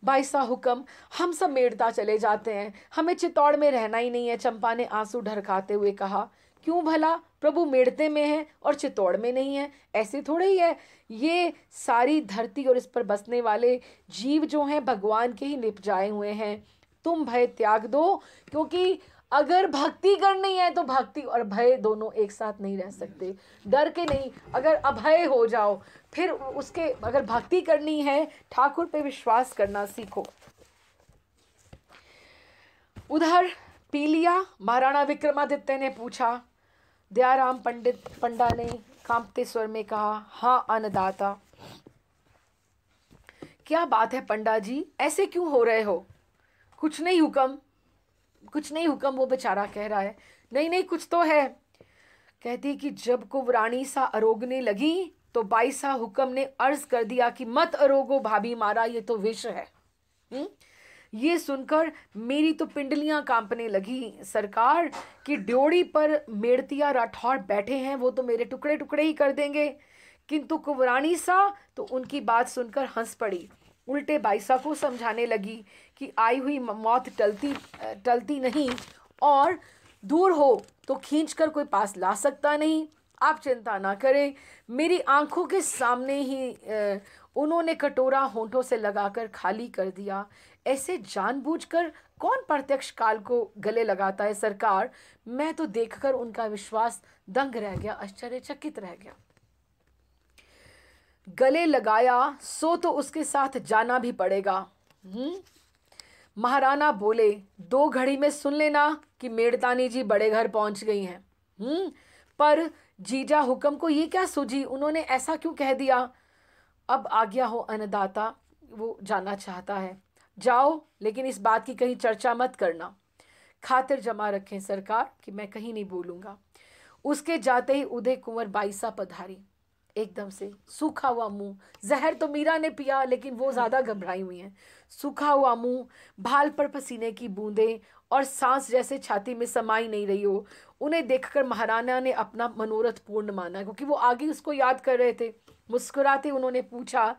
बाईसा हुक्म, हम सब मेड़ता चले जाते हैं, हमें चित्तौड़ में रहना ही नहीं है। चंपा ने आंसू ढरकाते हुए कहा, क्यों भला, प्रभु मेड़ते में है और चित्तौड़ में नहीं है, ऐसे थोड़े ही है। ये सारी धरती और इस पर बसने वाले जीव जो हैं भगवान के ही निपजाए हुए हैं। तुम भय त्याग दो, क्योंकि अगर भक्ति करनी है तो भक्ति और भय दोनों एक साथ नहीं रह सकते। डर के नहीं, अगर अभय हो जाओ, फिर उसके अगर भक्ति करनी है ठाकुर पे विश्वास करना सीखो। उधर पी लिया, महाराणा विक्रमादित्य ने पूछा। दयाराम पंडा ने कांपते स्वर में कहा, हाँ अन्नदाता। क्या बात है पंडा जी, ऐसे क्यों हो रहे हो। कुछ नहीं हुक्म, कुछ नहीं हुक्म, वो बेचारा कह रहा है। नहीं कुछ तो है। कहती कि जब कुंवरानी सा अरोगने लगी तो बाईसा हुक्म ने अर्ज कर दिया कि मत अरोगो भाभी मारा, ये तो विष है। ये सुनकर मेरी तो पिंडलियां कांपने लगी सरकार, कि ड्योढ़ी पर मेड़तिया राठौर बैठे हैं, वो तो मेरे टुकड़े टुकड़े ही कर देंगे। किंतु कुंवरानी सा तो उनकी बात सुनकर हंस पड़ी, उल्टे बाईसा को समझाने लगी कि आई हुई मौत टलती नहीं, और दूर हो तो खींचकर कोई पास ला सकता नहीं। आप चिंता ना करें, मेरी आंखों के सामने ही उन्होंने कटोरा होंठों से लगाकर खाली कर दिया। ऐसे जानबूझकर कौन प्रत्यक्ष काल को गले लगाता है सरकार। मैं तो देखकर उनका विश्वास दंग रह गया, आश्चर्यचकित रह गया। गले लगाया सो तो उसके साथ जाना भी पड़ेगा। महाराणा बोले, 2 घड़ी में सुन लेना कि मेड़तानी जी बड़े घर पहुंच गई हैं। पर जीजा हुक्म को ये क्या सूझी, उन्होंने ऐसा क्यों कह दिया। अब आज्ञा हो अन्नदाता, वो जाना चाहता है। जाओ, लेकिन इस बात की कहीं चर्चा मत करना। खातिर जमा रखें सरकार कि मैं कहीं नहीं बोलूंगा। उसके जाते ही उदय कुंवर बाईसा पधारी, एकदम से सूखा हुआ मुंह। जहर तो मीरा ने पिया, लेकिन वो ज्यादा घबराई हुई हैं। सूखा हुआ मुंह, भाल पर पसीने की बूंदें, और सांस जैसे छाती में समाई नहीं रही हो। उन्हें देखकर महाराणा ने अपना मनोरथ पूर्ण माना, क्योंकि वो आगे उसको याद कर रहे थे। मुस्कुराते उन्होंने पूछा,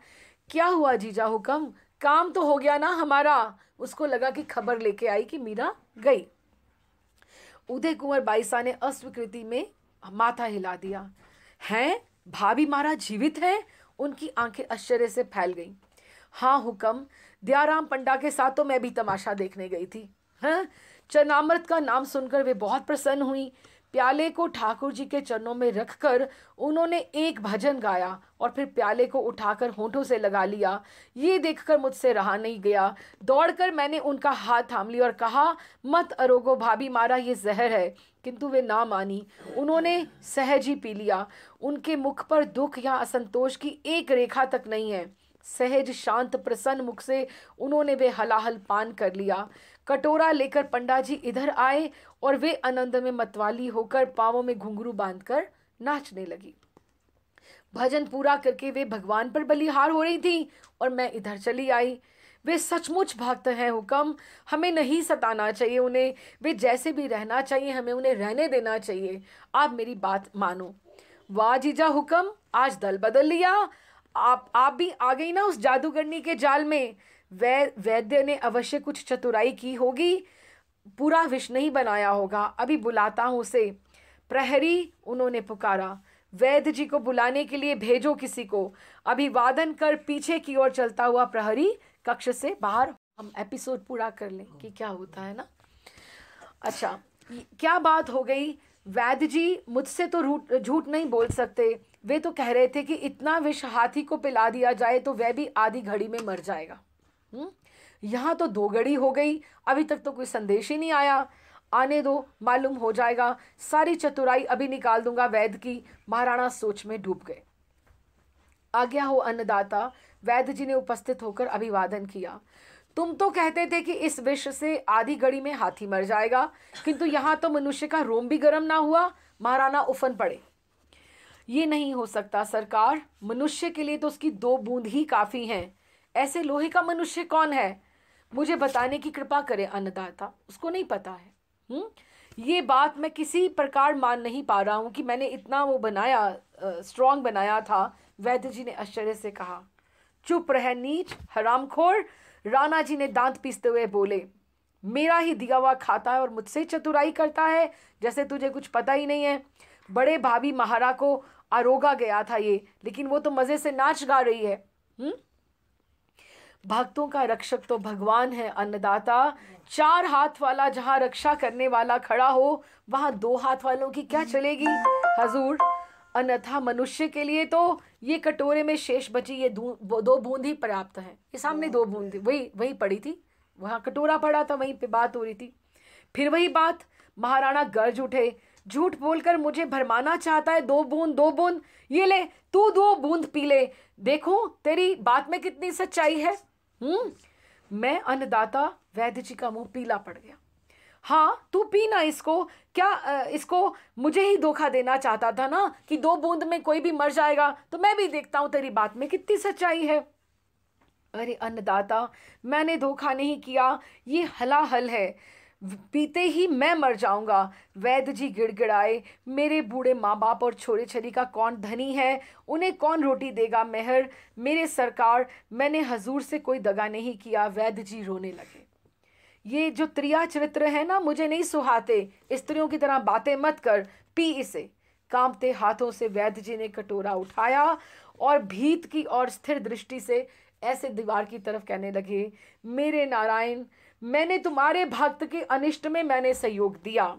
क्या हुआ जीजा हुक्म, काम तो हो गया ना हमारा। उसको लगा कि खबर लेके आई कि मीरा गई। उदय कुंवर बाईसा ने अस्वीकृति में माथा हिला दिया। हैं, भाभी मारा जीवित है? उनकी आंखें आश्चर्य से फैल गईं। हाँ हुक्म, दयाराम पंडा के साथ तो मैं भी तमाशा देखने गई थी। हाँ, चरणामृत का नाम सुनकर वे बहुत प्रसन्न हुई। प्याले को ठाकुर जी के चरणों में रखकर उन्होंने एक भजन गाया और फिर प्याले को उठाकर होंठों से लगा लिया। ये देखकर मुझसे रहा नहीं गया। दौड़कर मैंने उनका हाथ थाम लिया और कहा, मत अरोगो भाभी मारा, ये जहर है। किंतु वे ना मानी, उन्होंने सहज ही पी लिया। उनके मुख पर दुख या असंतोष की एक रेखा तक नहीं है। सहज शांत प्रसन्न मुख से उन्होंने वे हलाहल पान कर लिया। कटोरा लेकर पंडा जी इधर आए और वे आनंद में मतवाली होकर पांवों में घुंघरू बांधकर नाचने लगी। भजन पूरा करके वे भगवान पर बलिहार हो रही थी और मैं इधर चली आई। वे सचमुच भक्त हैं हुक्म, हमें नहीं सताना चाहिए उन्हें। वे जैसे भी रहना चाहिए, हमें उन्हें रहने देना चाहिए। आप मेरी बात मानो। वाह जीजा हुक्म, आज दल बदल लिया। आप भी आ गई ना उस जादूगरनी के जाल में। वैद्य ने अवश्य कुछ चतुराई की होगी, पूरा विष नहीं बनाया होगा। अभी बुलाता हूं उसे। प्रहरी, उन्होंने पुकारा, वैद्य जी को बुलाने के लिए भेजो किसी को। अभिवादन कर पीछे की ओर चलता हुआ प्रहरी कक्ष से बाहर। हम एपिसोड पूरा कर लें कि क्या होता है ना। अच्छा, क्या बात हो गई। वैद्य जी मुझसे तो झूठ नहीं बोल सकते। वे तो कह रहे थे कि इतना विष हाथी को पिला दिया जाए तो वह भी आधी घड़ी में मर जाएगा। यहाँ तो 2 घड़ी हो गई, अभी तक तो कोई संदेश ही नहीं आया। आने दो, मालूम हो जाएगा। सारी चतुराई अभी निकाल दूंगा वैद्य की। महाराणा सोच में डूब गए। आज्ञा हो अन्नदाता, वैद्य जी ने उपस्थित होकर अभिवादन किया। तुम तो कहते थे कि इस विष से आधी घड़ी में हाथी मर जाएगा, किंतु यहाँ तो मनुष्य का रोम भी गर्म ना हुआ। महाराणा उफन पड़े। ये नहीं हो सकता सरकार, मनुष्य के लिए तो उसकी 2 बूंद ही काफी हैं। ऐसे लोहे का मनुष्य कौन है, मुझे बताने की कृपा करे अन्नदाता, उसको नहीं पता है। ये बात मैं किसी प्रकार मान नहीं पा रहा हूं कि मैंने इतना वो बनाया, स्ट्रॉन्ग बनाया था। वैद्य जी ने आश्चर्य से कहा। चुप रह नीच हरामखोर, राणा जी ने दांत पीसते हुए बोले। मेरा ही दिया हुआ खाता है और मुझसे चतुराई करता है, जैसे तुझे कुछ पता ही नहीं है। बड़े भाभी महारा को आरोगा गया था ये, लेकिन वो तो मजे से नाच गा रही है। भक्तों का रक्षक तो भगवान है अन्नदाता। 4 हाथ वाला जहां रक्षा करने वाला खड़ा हो, वहां 2 हाथ वालों की क्या चलेगी हजूर। अन्यथा मनुष्य के लिए तो ये कटोरे में शेष बची ये 2 बूंद ही पर्याप्त है। ये सामने 2 बूंद वही पड़ी थी, वहां कटोरा पड़ा था, वहीं पे बात हो रही थी। फिर वही बात। महाराणा गर्ज उठे, झूठ बोलकर मुझे भरमाना चाहता है। 2 बूंद, ये ले तू 2 बूंद पी ले, देखो तेरी बात में कितनी सच्चाई है। मैं अन्नदाता, वैद्य जी का मुंह पीला पड़ गया। हाँ तू पी ना इसको, क्या इसको मुझे ही धोखा देना चाहता था ना कि 2 बूंद में कोई भी मर जाएगा, तो मैं भी देखता हूं तेरी बात में कितनी सच्चाई है। अरे अन्नदाता, मैंने धोखा नहीं किया, ये हलाहल है, पीते ही मैं मर जाऊंगा। वैद्य जी गिड़गिड़ाए, मेरे बूढ़े माँ बाप और छोरे छरी का कौन धनी है, उन्हें कौन रोटी देगा मेहर, मेरे सरकार, मैंने हजूर से कोई दगा नहीं किया। वैद्य जी रोने लगे। ये जो त्रिया चरित्र है ना, मुझे नहीं सुहाते, स्त्रियों की तरह बातें मत कर, पी इसे। कांपते हाथों से वैद्य जी ने कटोरा उठाया और भीत की और स्थिर दृष्टि से ऐसे दीवार की तरफ कहने लगे, मेरे नारायण, मैंने तुम्हारे भक्त के अनिष्ट में मैंने सहयोग दिया,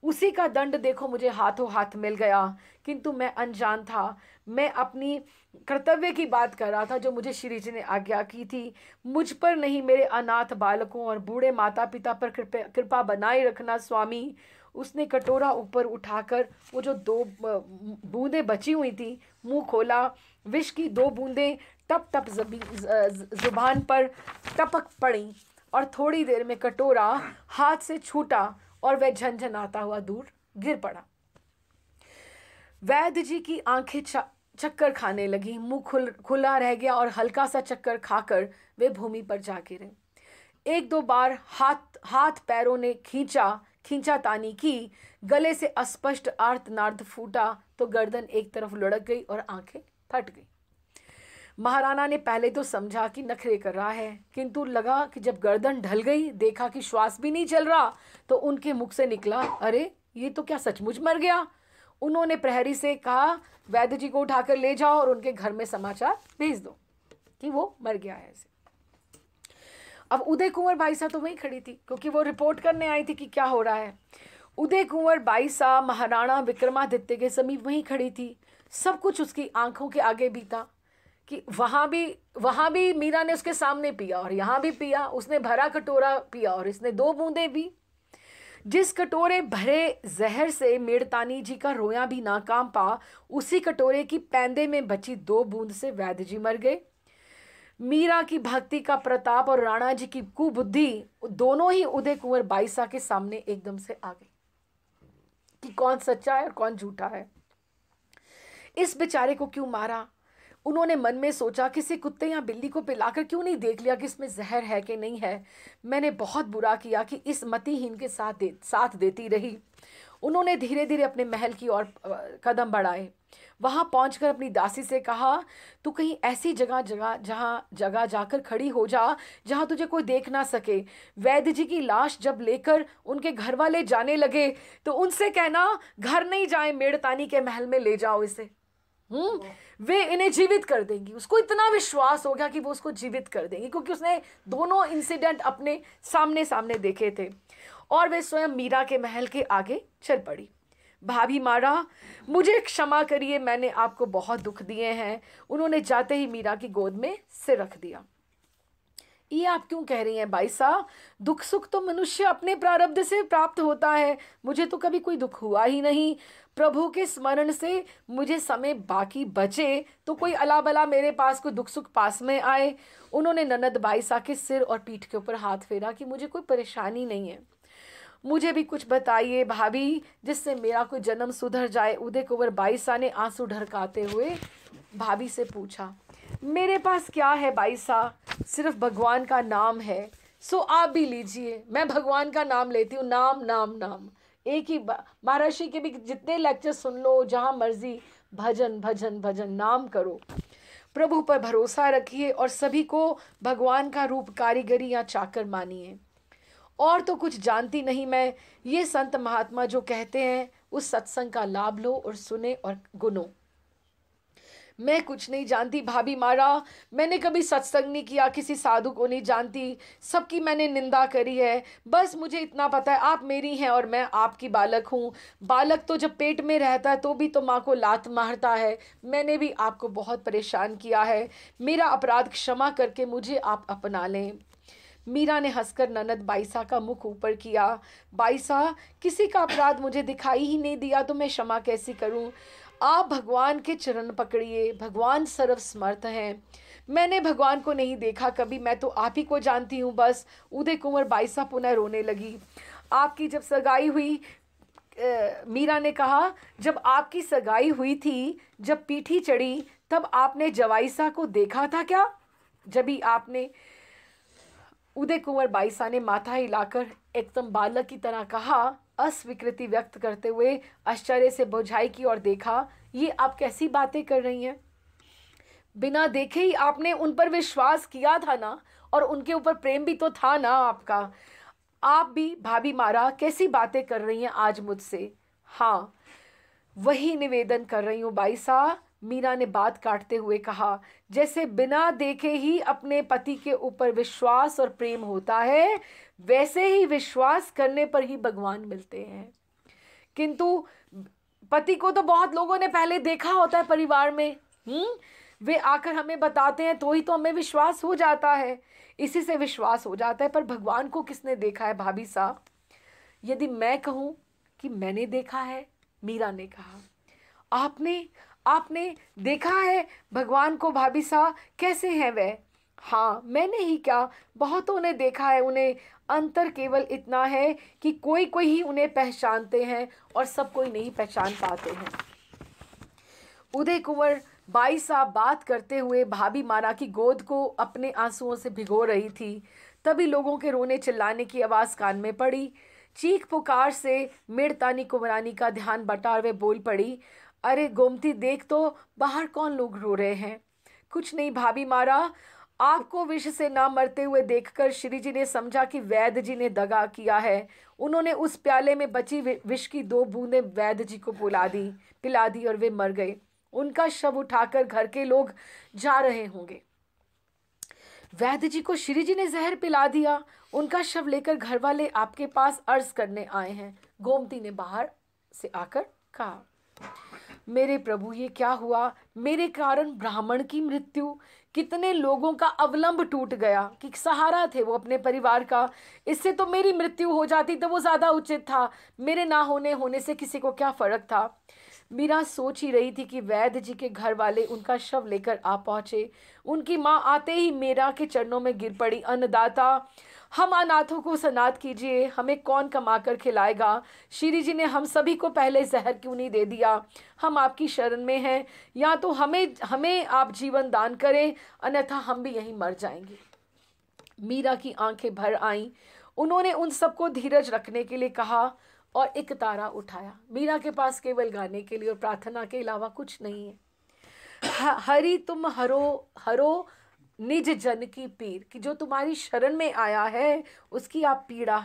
उसी का दंड देखो मुझे हाथों हाथ मिल गया, किंतु मैं अनजान था, मैं अपनी कर्तव्य की बात कर रहा था जो मुझे श्री जी ने आज्ञा की थी। मुझ पर नहीं, मेरे अनाथ बालकों और बूढ़े माता पिता पर कृपा बनाए रखना स्वामी। उसने कटोरा ऊपर उठाकर वो जो 2 बूंदें बची हुई थी मुंह खोला, विष की 2 बूंदें टप टप जुबान पर टपक पड़ी और थोड़ी देर में कटोरा हाथ से छूटा और वह झनझनाता हुआ दूर गिर पड़ा। वैद्य जी की आंखें चक्कर खाने लगी, मुंह खुला रह गया और हल्का सा चक्कर खाकर वे भूमि पर जा गिरे। 1-2 बार हाथ पैरों ने खींचा तानी की, गले से अस्पष्ट आर्तनाद फूटा तो गर्दन एक तरफ लुढ़क गई और आंखें फट गई। महाराणा ने पहले तो समझा कि नखरे कर रहा है, किंतु लगा कि जब गर्दन ढल गई, देखा कि श्वास भी नहीं चल रहा, तो उनके मुख से निकला, अरे ये तो क्या सचमुच मर गया। उन्होंने प्रहरी से कहा, वैद्य जी को उठाकर ले जाओ और उनके घर में समाचार भेज दो कि वो मर गया है ऐसे। अब उदय कुंवर बाईसा तो वहीं खड़ी थी, क्योंकि वो रिपोर्ट करने आई थी कि क्या हो रहा है। उदय कुंवर बाईसा महाराणा विक्रमादित्य के समीप वहीं खड़ी थी। सब कुछ उसकी आंखों के आगे बीता कि वहां भी मीरा ने उसके सामने पिया और यहाँ भी पिया, उसने भरा कटोरा पिया और इसने 2 बूंदें भी। जिस कटोरे भरे जहर से मेड़तानी जी का रोया भी ना काम पा, उसी कटोरे की पैंदे में बची 2 बूंद से वैद्य जी मर गए। मीरा की भक्ति का प्रताप और राणा जी की कुबुद्धि दोनों ही उदय कुंवर बाईसा के सामने एकदम से आ गई कि कौन सच्चा है और कौन झूठा है। इस बेचारे को क्यों मारा? उन्होंने मन में सोचा, किसी कुत्ते या बिल्ली को पिलाकर क्यों नहीं देख लिया कि इसमें जहर है कि नहीं है। मैंने बहुत बुरा किया कि इस मतिहीन के साथ देती रही। उन्होंने धीरे धीरे अपने महल की ओर कदम बढ़ाए। वहां पहुंचकर अपनी दासी से कहा, तू कहीं ऐसी जगह जाकर खड़ी हो जा जहां तुझे कोई देख ना सके। वैद्य जी की लाश जब लेकर उनके घर वाले जाने लगे तो उनसे कहना, घर नहीं जाए, मेड़तानी के महल में ले जाओ इसे। वे इन्हें जीवित कर देंगी। उसको इतना विश्वास हो गया कि वो उसको जीवित कर देंगी, क्योंकि उसने दोनों इंसिडेंट अपने सामने सामने देखे थे। और वे स्वयं मीरा के महल के आगे चल पड़ी। भाभी मारा, मुझे क्षमा करिए, मैंने आपको बहुत दुख दिए हैं। उन्होंने जाते ही मीरा की गोद में सिर रख दिया। ये आप क्यों कह रही हैं बाईसा? दुख सुख तो मनुष्य अपने प्रारब्ध से प्राप्त होता है, मुझे तो कभी कोई दुख हुआ ही नहीं। प्रभु के स्मरण से मुझे समय बाकी बचे तो कोई अला बला मेरे पास कोई दुख सुख पास में आए। उन्होंने ननद बाईसा के सिर और पीठ के ऊपर हाथ फेरा कि मुझे कोई परेशानी नहीं है, मुझे भी कुछ बताइए भाभी, जिससे मेरा कोई जन्म सुधर जाए। उदय कुंवर बाईसा ने आंसू ढरकाते हुए भाभी से पूछा, मेरे पास क्या है बाईसा, सिर्फ भगवान का नाम है, सो आप भी लीजिए। मैं भगवान का नाम लेती हूँ, नाम नाम नाम। एक ही महर्षि के भी जितने लेक्चर सुन लो, जहाँ मर्जी, भजन भजन भजन, नाम करो। प्रभु पर भरोसा रखिए और सभी को भगवान का रूप कारीगरी या चाकर मानिए। और तो कुछ जानती नहीं मैं, ये संत महात्मा जो कहते हैं उस सत्संग का लाभ लो और सुने और गुनो। मैं कुछ नहीं जानती भाभी मारा, मैंने कभी सत्संग नहीं किया, किसी साधु को नहीं जानती, सबकी मैंने निंदा करी है। बस मुझे इतना पता है, आप मेरी हैं और मैं आपकी बालक हूँ। बालक तो जब पेट में रहता है तो भी तो माँ को लात मारता है। मैंने भी आपको बहुत परेशान किया है, मेरा अपराध क्षमा करके मुझे आप अपना लें। मीरा ने हंसकर ननद बाईसा का मुख ऊपर किया। बाईसा, किसी का अपराध मुझे दिखाई ही नहीं दिया तो मैं क्षमा कैसी करूं? आप भगवान के चरण पकड़िए, भगवान सर्वसमर्थ हैं। मैंने भगवान को नहीं देखा कभी, मैं तो आप ही को जानती हूँ बस। उदय कुंवर बाईसा पुनः रोने लगी। आपकी जब सगाई हुई, मीरा ने कहा, जब आपकी सगाई हुई थी, जब पीठी चढ़ी, तब आपने जवाईसा को देखा था क्या? जब ही आपने उदय कुंवर बाईसा ने माथा हिलाकर एकदम बालक की तरह कहा, अस्वीकृति व्यक्त करते हुए आश्चर्य से बोझाई की ओर देखा, ये आप कैसी बातें कर रही हैं? बिना देखे ही आपने उन पर विश्वास किया था ना, और उनके ऊपर प्रेम भी तो था ना आपका। आप भी भाभी मारा कैसी बातें कर रही हैं आज मुझसे? हाँ, वही निवेदन कर रही हूँ बाईसा, मीरा ने बात काटते हुए कहा। जैसे बिना देखे ही अपने पति के ऊपर विश्वास और प्रेम होता है, वैसे ही विश्वास करने पर ही भगवान मिलते हैं। किंतु पति को तो बहुत लोगों ने पहले देखा होता है परिवार में, वे आकर हमें बताते हैं तो ही तो हमें विश्वास हो जाता है, इसी से विश्वास हो जाता है। पर भगवान को किसने देखा है भाभी साहब? यदि मैं कहूँ कि मैंने देखा है, मीरा ने कहा। आपने देखा है भगवान को भाभी साहब? कैसे हैं वे? हाँ, मैंने ही क्या, बहुतों ने देखा है उन्हें। अंतर केवल इतना है कि कोई कोई ही उन्हें पहचानते हैं और सब कोई नहीं पहचान पाते हैं। उदय कुंवर बाईसा बात करते हुए भाभी मारा की गोद को अपने आंसुओं से भिगो रही थी। तभी लोगों के रोने चिल्लाने की आवाज़ कान में पड़ी। चीख पुकार से मेड़तानी कुंवरानी का ध्यान बटा और वे बोल पड़ी, अरे गोमती देख तो, बाहर कौन लोग रो रहे हैं? कुछ नहीं भाभी मारा, आपको विष से ना मरते हुए देखकर श्री जी ने समझा कि वैद्य जी ने दगा किया है। उन्होंने उस प्याले में बची विष की 2 बूंदें वैद्य जी को पिला दी और वे मर गए। उनका शव उठाकर घर के लोग जा रहे होंगे। वैद्य जी को श्री जी ने जहर पिला दिया, उनका शव लेकर घर वाले आपके पास अर्ज करने आए हैं, गोमती ने बाहर से आकर कहा। मेरे प्रभु, ये क्या हुआ? मेरे कारण ब्राह्मण की मृत्यु। कितने लोगों का अवलंब टूट गया, कि सहारा थे वो अपने परिवार का। इससे तो मेरी मृत्यु हो जाती तो वो ज्यादा उचित था। मेरे ना होने से किसी को क्या फर्क था? मीरा सोच ही रही थी कि वैद्य जी के घर वाले उनका शव लेकर आ पहुंचे। उनकी माँ आते ही मीरा के चरणों में गिर पड़ी, अन्नदाता, हम अनाथों को सनाथ कीजिए, हमें कौन कमा कर खिलाएगा? श्री जी ने हम सभी को पहले जहर क्यों नहीं दे दिया? हम आपकी शरण में हैं, या तो हमें आप जीवन दान करें, अन्यथा हम भी यहीं मर जाएंगे। मीरा की आंखें भर आईं। उन्होंने उन सबको धीरज रखने के लिए कहा और एक तारा उठाया। मीरा के पास केवल गाने के लिए और प्रार्थना के अलावा कुछ नहीं है। हरि तुम हरो निज जन की पीर, कि जो तुम्हारी शरण में आया है उसकी आप पीड़ा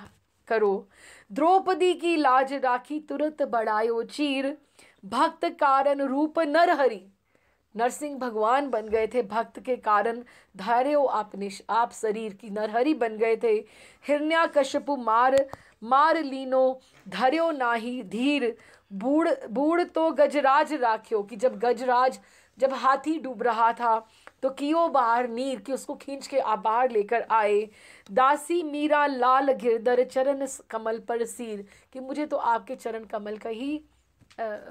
करो। द्रौपदी की लाज राखी तुरंत बढ़ायो चीर, भक्त कारण रूप नरहरि। नरसिंह भगवान बन गए थे भक्त के कारण, धैर्यो आप शरीर की नरहरि बन गए थे। हिरण्याकश्यपु मार लीनो, धर्यो नाही धीर। बूढ़ तो गजराज राख्यो, कि जब हाथी डूब रहा था तो कियो बाहर नीर, कि उसको खींच के आप बाहर लेकर आए। दासी मीरा लाल गिरधर चरण कमल पर सीर, कि मुझे तो आपके चरण कमल का ही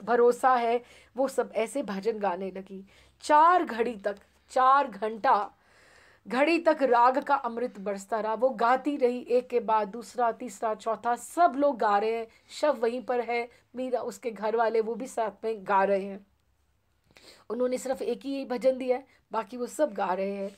भरोसा है। वो सब ऐसे भजन गाने लगी। 4 घंटा घड़ी तक राग का अमृत बरसता रहा। वो गाती रही, एक के बाद दूसरा, तीसरा, चौथा, सब लोग गा रहे हैं। शव वहीं पर है, मीरा, उसके घर वाले, वो भी साथ में गा रहे हैं। उन्होंने सिर्फ एक ही भजन दिया है, बाकी वो सब गा रहे हैं।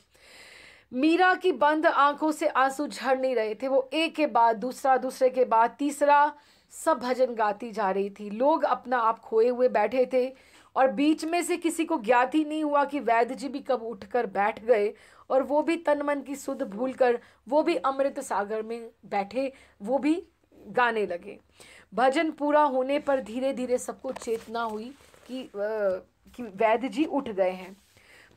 मीरा की बंद आंखों से आंसू झड़ नहीं रहे थे। वो एक के बाद दूसरा, दूसरे के बाद तीसरा, सब भजन गाती जा रही थी। लोग अपना आप खोए हुए बैठे थे और बीच में से किसी को ज्ञात ही नहीं हुआ कि वैद्य जी भी कब उठकर बैठ गए, और वो भी तन मन की सुध भूलकर वो भी अमृत सागर में बैठे, वो भी गाने लगे। भजन पूरा होने पर धीरे धीरे सबको चेतना हुई कि वैद्य जी उठ गए हैं।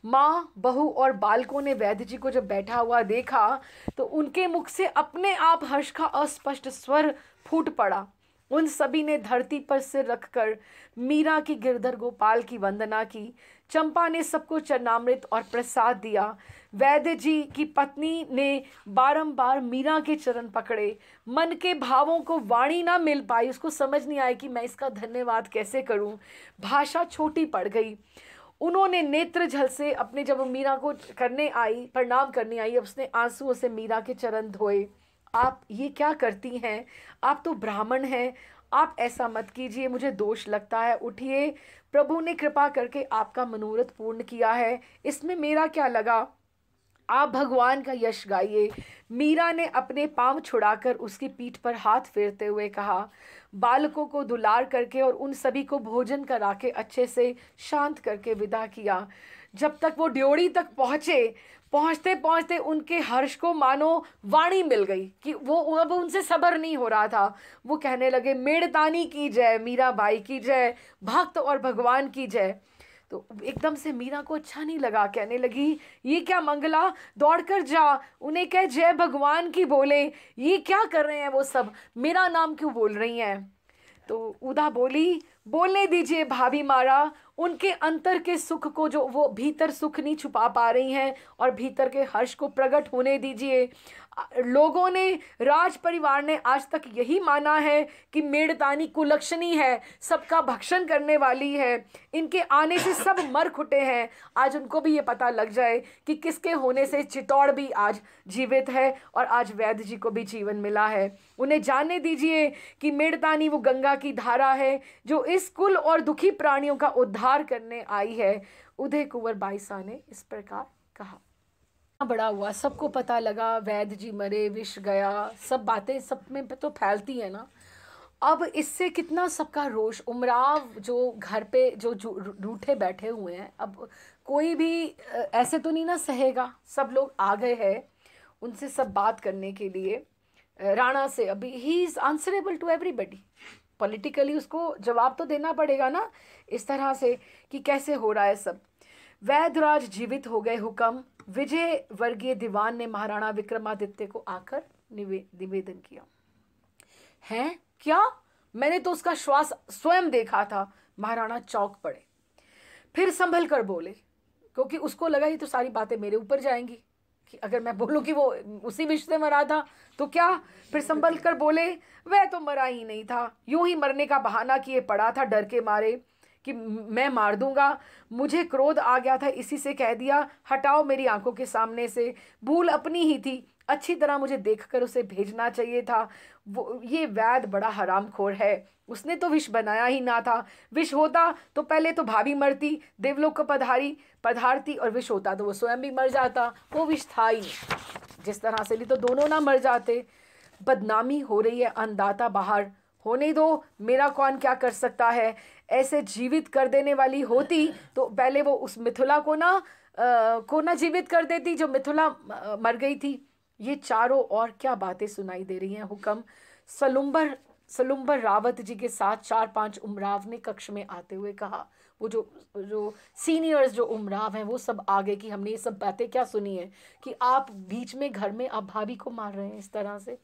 माँ, बहू और बालकों ने वैद्य जी को जब बैठा हुआ देखा तो उनके मुख से अपने आप हर्ष का अस्पष्ट स्वर फूट पड़ा। उन सभी ने धरती पर सिर रखकर मीरा की गिरधर गोपाल की वंदना की। चंपा ने सबको चरणामृत और प्रसाद दिया। वैद्य जी की पत्नी ने बारंबार मीरा के चरण पकड़े। मन के भावों को वाणी ना मिल पाई, उसको समझ नहीं आया कि मैं इसका धन्यवाद कैसे करूं। भाषा छोटी पड़ गई। उन्होंने नेत्र जल से अपने, जब मीरा को प्रणाम करने आई, उसने आंसुओं से मीरा के चरण धोए। आप ये क्या करती हैं? आप तो ब्राह्मण हैं, आप ऐसा मत कीजिए, मुझे दोष लगता है। उठिए, प्रभु ने कृपा करके आपका मनोरथ पूर्ण किया है, इसमें मेरा क्या लगा? आप भगवान का यश गाइए। मीरा ने अपने पांव छुड़ाकर उसकी पीठ पर हाथ फेरते हुए कहा। बालकों को दुलार करके और उन सभी को भोजन करा के अच्छे से शांत करके विदा किया। जब तक वो ड्योढ़ी तक पहुंचे, पहुंचते पहुंचते उनके हर्ष को मानो वाणी मिल गई कि वो अब उनसे सब्र नहीं हो रहा था। वो कहने लगे, मेड़तानी की जय, मीराबाई की जय, भक्त और भगवान की जय। तो एकदम से मीरा को अच्छा नहीं लगा, कहने लगी, ये क्या मंगला, दौड़कर जा, उन्हें कह जय भगवान की बोले। ये क्या कर रहे हैं वो सब, मेरा नाम क्यों बोल रही हैं? तो उदा बोली, बोलने दीजिए भाभी मारा, उनके अंतर के सुख को जो वो भीतर सुख नहीं छुपा पा रही हैं, और भीतर के हर्ष को प्रकट होने दीजिए। लोगों ने, राज परिवार ने आज तक यही माना है कि मेड़तानी कुलक्षणी है, सबका भक्षण करने वाली है, इनके आने से सब मर खुटे हैं। आज उनको भी ये पता लग जाए कि किसके होने से चित्तौड़ भी आज जीवित है और आज वैद्य जी को भी जीवन मिला है। उन्हें जानने दीजिए कि मेड़तानी वो गंगा की धारा है जो इस कुल और दुखी प्राणियों का उद्धार करने आई है। उदय कुंवर बाईसा ने इस प्रकार कहा। बड़ा हुआ, सबको पता लगा वैद्य जी मरे, विष गया, सब बातें सब में तो फैलती है ना। अब इससे कितना सबका रोष, उमराव जो घर पे जो रूठे बैठे हुए हैं, अब कोई भी ऐसे तो नहीं ना सहेगा। सब लोग आ गए हैं उनसे सब बात करने के लिए। राणा से अभी ही is answerable to everybody, politically उसको जवाब तो देना पड़ेगा ना, इस तरह से कि कैसे हो रहा है सब। वैद्यराज जीवित हो गए। हुक्म, विजय वर्गीय दीवान ने महाराणा विक्रमादित्य को आकर निवेदन किया। हैं क्या? मैंने तो उसका श्वास स्वयं देखा था। महाराणा चौंक पड़े, फिर संभल कर बोले, क्योंकि उसको लगा ये तो सारी बातें मेरे ऊपर जाएंगी कि अगर मैं बोलूं कि वो उसी विष से मरा था तो क्या। फिर संभल कर बोले, वह तो मरा ही नहीं था, यूं ही मरने का बहाना किए पड़ा था डर के मारे कि मैं मार दूंगा। मुझे क्रोध आ गया था, इसी से कह दिया, हटाओ मेरी आंखों के सामने से। भूल अपनी ही थी, अच्छी तरह मुझे देखकर उसे भेजना चाहिए था। वो ये वैद बड़ा हरामखोर है, उसने तो विष बनाया ही ना था। विष होता तो पहले तो भाभी मरती, देवलोक को पधारती, और विष होता तो वो स्वयं भी मर जाता। वो विष था ही नहीं, जिस तरह से भी तो दोनों ना मर जाते। बदनामी हो रही है, अन्नदाता बाहर, होने दो, मेरा कौन क्या कर सकता है। ऐसे जीवित कर देने वाली होती तो पहले वो उस मिथुला को ना जीवित कर देती जो मिथुला मर गई थी। ये चारों और क्या बातें सुनाई दे रही हैं। हुक्म, सलुम्बर रावत जी के साथ 4-5 उमराव ने कक्ष में आते हुए कहा। वो जो सीनियर्स जो उमराव हैं वो सब आगे कि हमने ये सब बातें क्या सुनी है कि आप बीच में घर में आप भाभी को मार रहे हैं इस तरह से,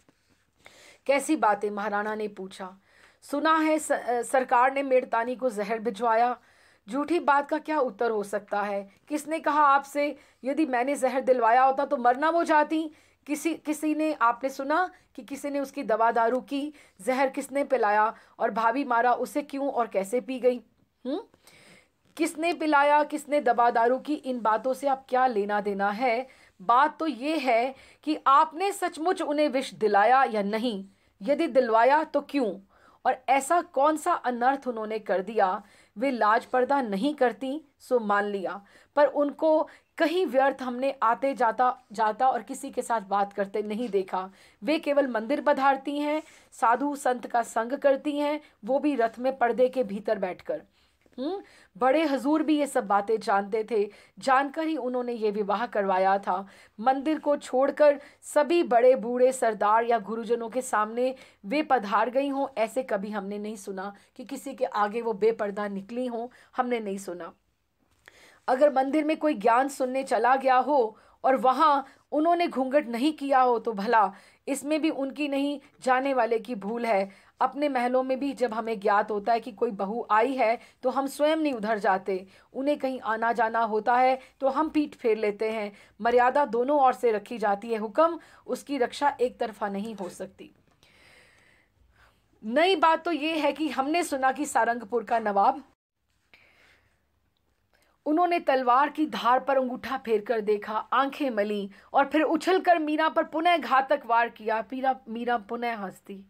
कैसी बातें? महाराणा ने पूछा। सुना है सरकार ने मेड़तानी को जहर भिजवाया। झूठी बात का क्या उत्तर हो सकता है? किसने कहा आपसे? यदि मैंने जहर दिलवाया होता तो मरना वो जाती। किसी ने, आपने सुना कि किसी ने उसकी दवा दारू की? जहर किसने पिलाया और भाभी मारा, उसे क्यों और कैसे पी गई? किसने पिलाया, किसने दवा दारू की, इन बातों से आप क्या लेना देना है? बात तो ये है कि आपने सचमुच उन्हें विष दिलाया या नहीं, यदि दिलवाया तो क्यों, और ऐसा कौन सा अनर्थ उन्होंने कर दिया? वे लाज पर्दा नहीं करती सो मान लिया, पर उनको कहीं व्यर्थ हमने आते जाता और किसी के साथ बात करते नहीं देखा। वे केवल मंदिर पधारती हैं, साधु संत का संग करती हैं, वो भी रथ में पर्दे के भीतर बैठकर। बड़े हजूर भी ये सब बातें जानते थे, जानकर ही उन्होंने ये विवाह करवाया था। मंदिर को छोड़कर सभी बड़े बूढ़े सरदार या गुरुजनों के सामने वे पधार गई हों, ऐसे कभी हमने नहीं सुना कि किसी के आगे वो बेपर्दा निकली हों, हमने नहीं सुना। अगर मंदिर में कोई ज्ञान सुनने चला गया हो और वहां उन्होंने घूंघट नहीं किया हो तो भला, इसमें भी उनकी नहीं जाने वाले की भूल है। अपने महलों में भी जब हमें ज्ञात होता है कि कोई बहू आई है तो हम स्वयं नहीं उधर जाते, उन्हें कहीं आना जाना होता है तो हम पीठ फेर लेते हैं। मर्यादा दोनों ओर से रखी जाती है। हुक्म, उसकी रक्षा एक तरफा नहीं हो सकती। नई बात तो ये है कि हमने सुना कि सारंगपुर का नवाब उन्होंने तलवार की धार पर अंगूठा फेर कर देखा, आंखें मली और फिर उछलकर मीरा पर पुनः घातक वार किया। मीरा पुनः हंसती।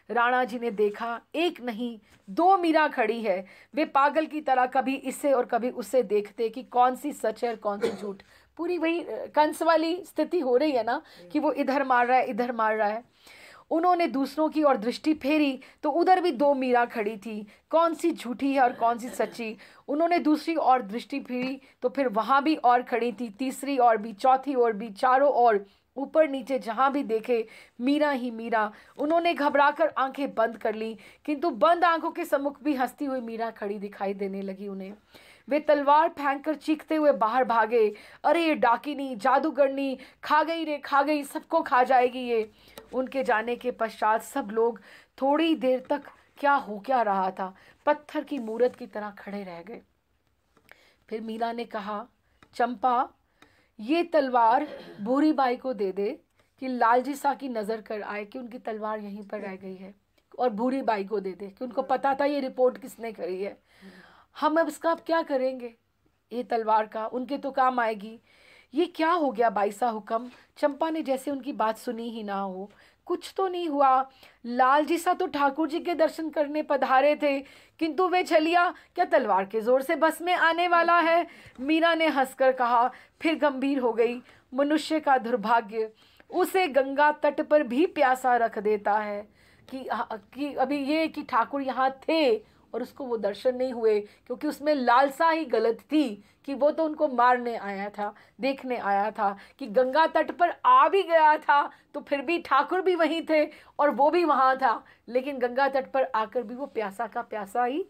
राणा जी ने देखा, एक नहीं दो मीरा खड़ी है। वे पागल की तरह कभी इसे और कभी उसे देखते कि कौन सी सच है और कौन सी झूठ। पूरी वही कंस वाली स्थिति हो रही है ना, कि वो इधर मार रहा है, इधर मार रहा है। उन्होंने दूसरों की ओर दृष्टि फेरी तो उधर भी दो मीरा खड़ी थी, कौन सी झूठी है और कौन सी सच्ची। उन्होंने दूसरी ओर दृष्टि फेरी तो फिर वहां भी और खड़ी थी, तीसरी ओर भी, चौथी ओर भी, चारों ओर, ऊपर नीचे जहां भी देखे मीरा ही मीरा। उन्होंने घबराकर आंखें बंद कर ली, किंतु बंद आंखों के सम्मुख भी हंसती हुई मीरा खड़ी दिखाई देने लगी उन्हें। वे तलवार फेंककर चीखते हुए बाहर भागे, अरे ये डाकिनी, जादूगरनी, खा गई रे खा गई, सबको खा जाएगी ये। उनके जाने के पश्चात सब लोग थोड़ी देर तक क्या रहा था, पत्थर की मूरत की तरह खड़े रह गए। फिर मीरा ने कहा, चंपा, ये तलवार भूरी बाई को दे दे कि लालजी सा की नजर कर आए कि उनकी तलवार यहीं पर रह गई है, और भूरी बाई को दे दे कि उनको पता था ये रिपोर्ट किसने करी है। हम अब इसका क्या करेंगे, ये तलवार का उनके तो काम आएगी। ये क्या हो गया बाई सा हुक्म? चंपा ने जैसे उनकी बात सुनी ही ना हो। कुछ तो नहीं हुआ, लालजी सा तो ठाकुर जी के दर्शन करने पधारे थे, किंतु वे छलिया क्या तलवार के जोर से बस में आने वाला है? मीरा ने हंसकर कहा, फिर गंभीर हो गई, मनुष्य का दुर्भाग्य उसे गंगा तट पर भी प्यासा रख देता है। कि अभी ये कि ठाकुर यहाँ थे और उसको वो दर्शन नहीं हुए, क्योंकि उसमें लालसा ही गलत थी कि वो तो उनको मारने आया था, देखने आया था। कि गंगा तट पर आ भी गया था तो फिर भी ठाकुर भी वहीं थे और वो भी वहाँ था, लेकिन गंगा तट पर आकर भी वो प्यासा का प्यासा ही